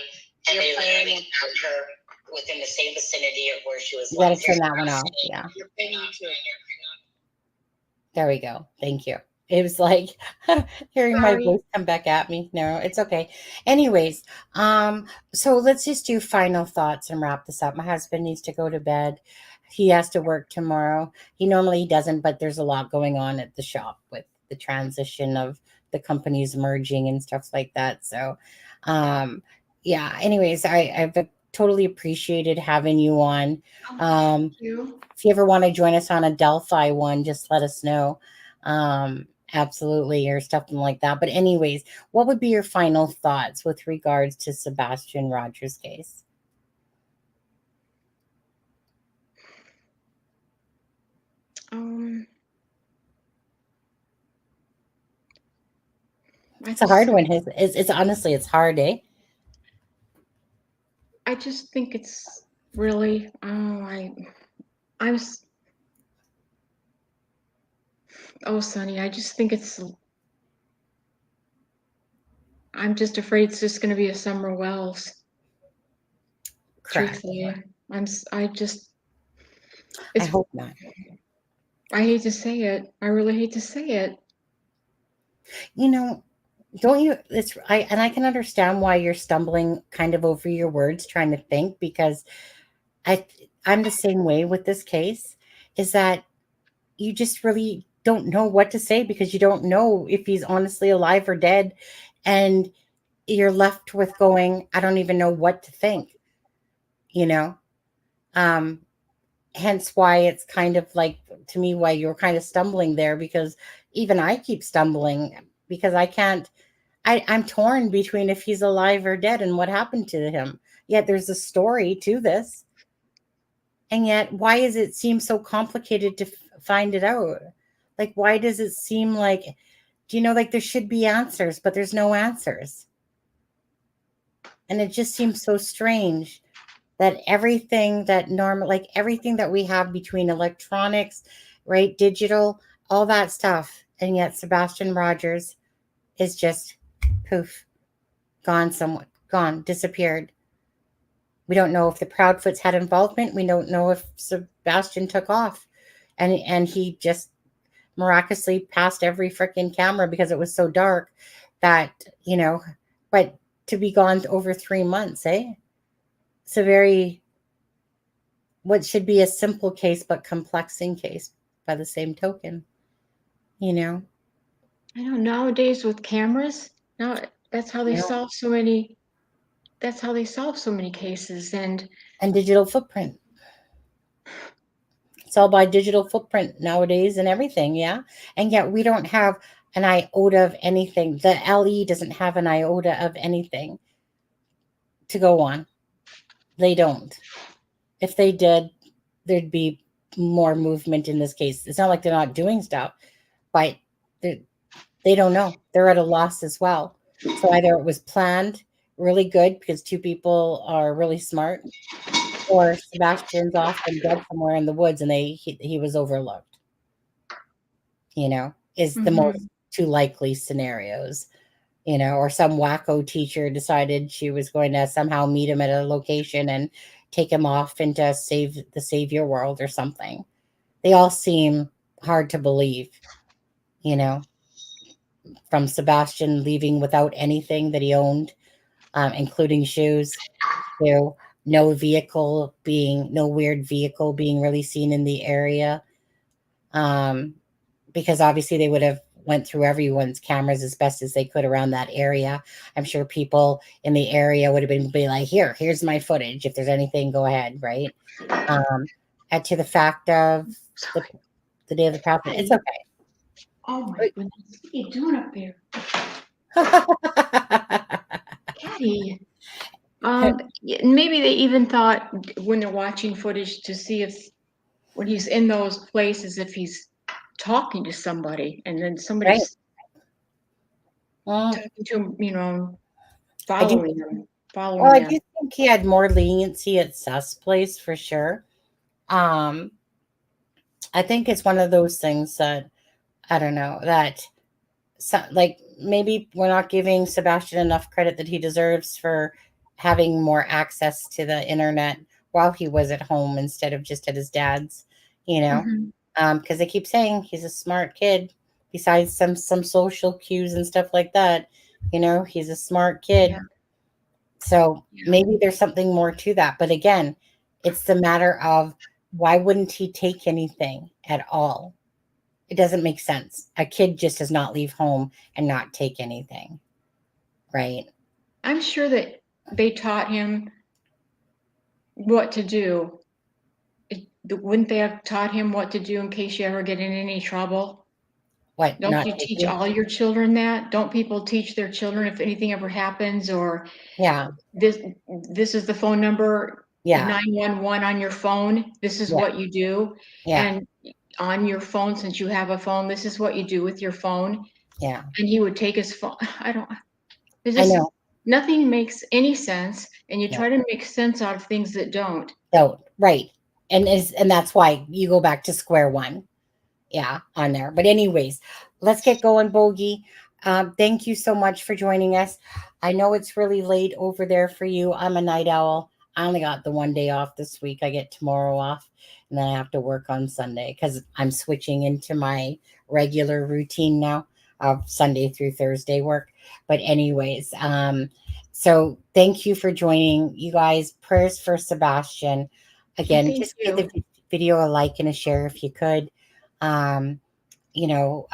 and they literally found her within the same vicinity of where she was last seen. You gotta turn that one off. Yeah. You're playing YouTube. There we go. Thank you. It was like hearing my voice come back at me. No, it's okay. Anyways, so let's just do final thoughts and wrap this up. My husband needs to go to bed. He has to work tomorrow. He normally doesn't, but there's a lot going on at the shop with the transition of the companies merging and stuff like that. So, yeah, anyways, I've totally appreciated having you on. Thank you. If you ever want to join us on a Delphi one, just let us know. Absolutely, or something like that. But anyways, what would be your final thoughts with regards to Sebastian Rogers' case? It's a hard one. It's honestly, it's hard, eh? I just think it's really, Sonny, I just think I'm just afraid it's just going to be a Summer Wells. Correct. Truthfully, I hope not. I hate to say it. I really hate to say it. Don't you? I can understand why you're stumbling kind of over your words, trying to think, because I'm the same way with this case. Is that you just really don't know what to say because you don't know if he's honestly alive or dead, and you're left with going, I don't even know what to think, you know? Um, Hence why it's kind of like, to me, why you're kind of stumbling there, because even I keep stumbling because I can't, I'm torn between if he's alive or dead and what happened to him. Yet there's a story to this. And yet, why does it seem so complicated to find it out? Like, why does it seem like, do you know, like there should be answers, but there's no answers? And it just seems so strange that everything that normal, like everything that we have between electronics, right, digital, all that stuff, and yet Sebastian Rogers is just poof, gone somewhere, gone, disappeared. We don't know if the Proudfoots had involvement. We don't know if Sebastian took off, and he just miraculously passed every freaking camera because it was so dark that, you know, but to be gone over 3 months, eh? It's a very, what should be a simple case, but complexing case by the same token, you know? I know nowadays with cameras, now that's how they Yeah. solve so many. That's how they solve so many cases. And digital footprint. It's all by digital footprint nowadays and everything, yeah? And yet we don't have an iota of anything. The LE doesn't have an iota of anything to go on. They don't. If they did, there'd be more movement in this case. It's not like they're not doing stuff, but they don't know. They're at a loss as well. So either it was planned really good because two people are really smart, or Sebastian's off and dead somewhere in the woods and he was overlooked. You know, is the most two likely scenarios. You know, or some wacko teacher decided she was going to somehow meet him at a location and take him off into the savior world or something. They all seem hard to believe, you know, from Sebastian leaving without anything that he owned, including shoes, to no weird vehicle being really seen in the area. Because obviously they would have went through everyone's cameras as best as they could around that area. I'm sure people in the area would have been like, here's my footage. If there's anything, go ahead, right? And to the fact of the day of the prophet, it's okay. oh my goodness, what are you doing up there? Caddy. Maybe they even thought when they're watching footage to see if when he's in those places, if he's talking to somebody and then somebody's talking to him, you know, following him. I do think he had more leniency at Seth's place for sure. I think it's one of those things that, I don't know, that like maybe we're not giving Sebastian enough credit that he deserves for having more access to the internet while he was at home instead of just at his dad's, you know, because they keep saying he's a smart kid. Besides some social cues and stuff like that, you know, he's a smart kid. So maybe there's something more to that. But again, it's the matter of why wouldn't he take anything at all? It doesn't make sense. A kid just does not leave home and not take anything, right? I'm sure that they taught him what to do. Wouldn't they have taught him what to do in case you ever get in any trouble? What? Don't you teach all your children that? Don't people teach their children if anything ever happens, or this is the phone number, 911 on your phone. This is what you do. And on your phone, since you have a phone, this is what you do with your phone. Yeah. And he would take his phone. I know. Nothing makes any sense, and you try to make sense out of things that don't. Right. And that's why you go back to square one. Yeah, on there. But anyways, let's get going, Boogie. Thank you so much for joining us. I know it's really late over there for you. I'm a night owl. I only got the one day off this week. I get tomorrow off, and then I have to work on Sunday because I'm switching into my regular routine now of Sunday through Thursday work. But anyways, so thank you for joining, you guys. Prayers for Sebastian. Again, just give the video a like and a share if you could. You know,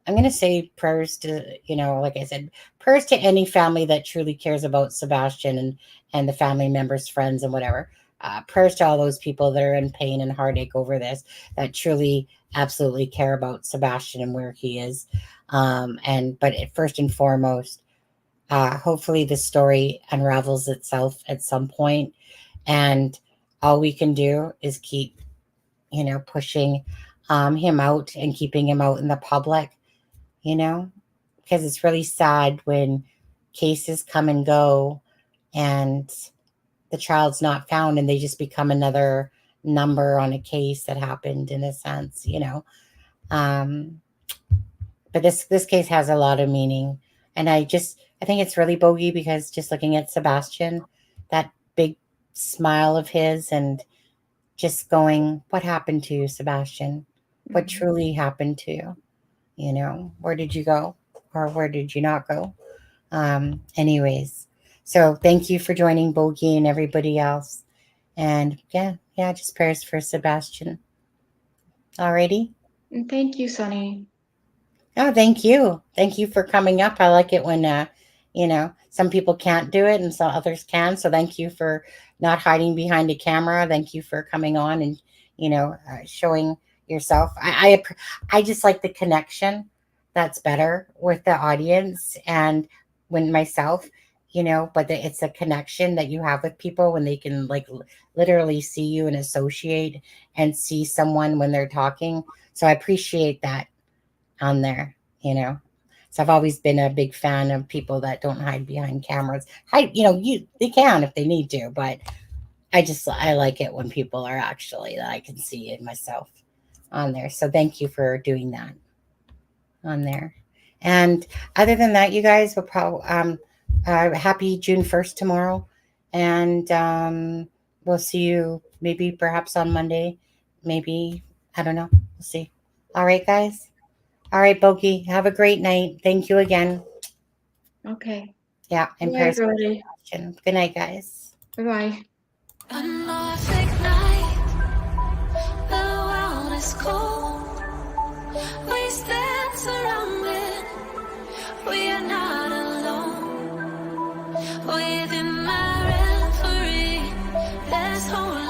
I'm going to say prayers to, like I said, prayers to any family that truly cares about Sebastian and the family members, friends, and whatever. Prayers to all those people that are in pain and heartache over this, that truly, absolutely care about Sebastian and where he is. But first and foremost, hopefully the story unravels itself at some point, and all we can do is keep, pushing him out and keeping him out in the public. Because it's really sad when cases come and go and the child's not found and they just become another number on a case that happened, in a sense, but this case has a lot of meaning. And I think it's really Boogie, because just looking at Sebastian, that big smile of his, and just going, what happened to you, Sebastian? What truly happened to you? Where did you go, or where did you not go? Anyways, so thank you for joining Boogie and everybody else. And yeah, just prayers for Sebastian. Alrighty. And thank you, Sonny. Oh, thank you. Thank you for coming up. I like it when, some people can't do it and some others can. So thank you for not hiding behind a camera. Thank you for coming on and, showing yourself. I just like the connection that's better with the audience and when myself, but it's a connection that you have with people when they can literally see you and associate and see someone when they're talking. So I appreciate that on there, So I've always been a big fan of people that don't hide behind cameras. They can if they need to, but I like it when people are actually, that I can see it myself on there. So thank you for doing that on there. And other than that, you guys will probably happy June 1st tomorrow, and we'll see you maybe perhaps on Monday, maybe, I don't know, we'll see. All right, guys. All right, Boogie, have a great night. Thank you again. Okay. Yeah, and Bye, prayers. everybody. Good night, guys. Bye-bye. A Norfolk night, the world is cold. We stand surrounded, we are not alone. Within my reverie, there's only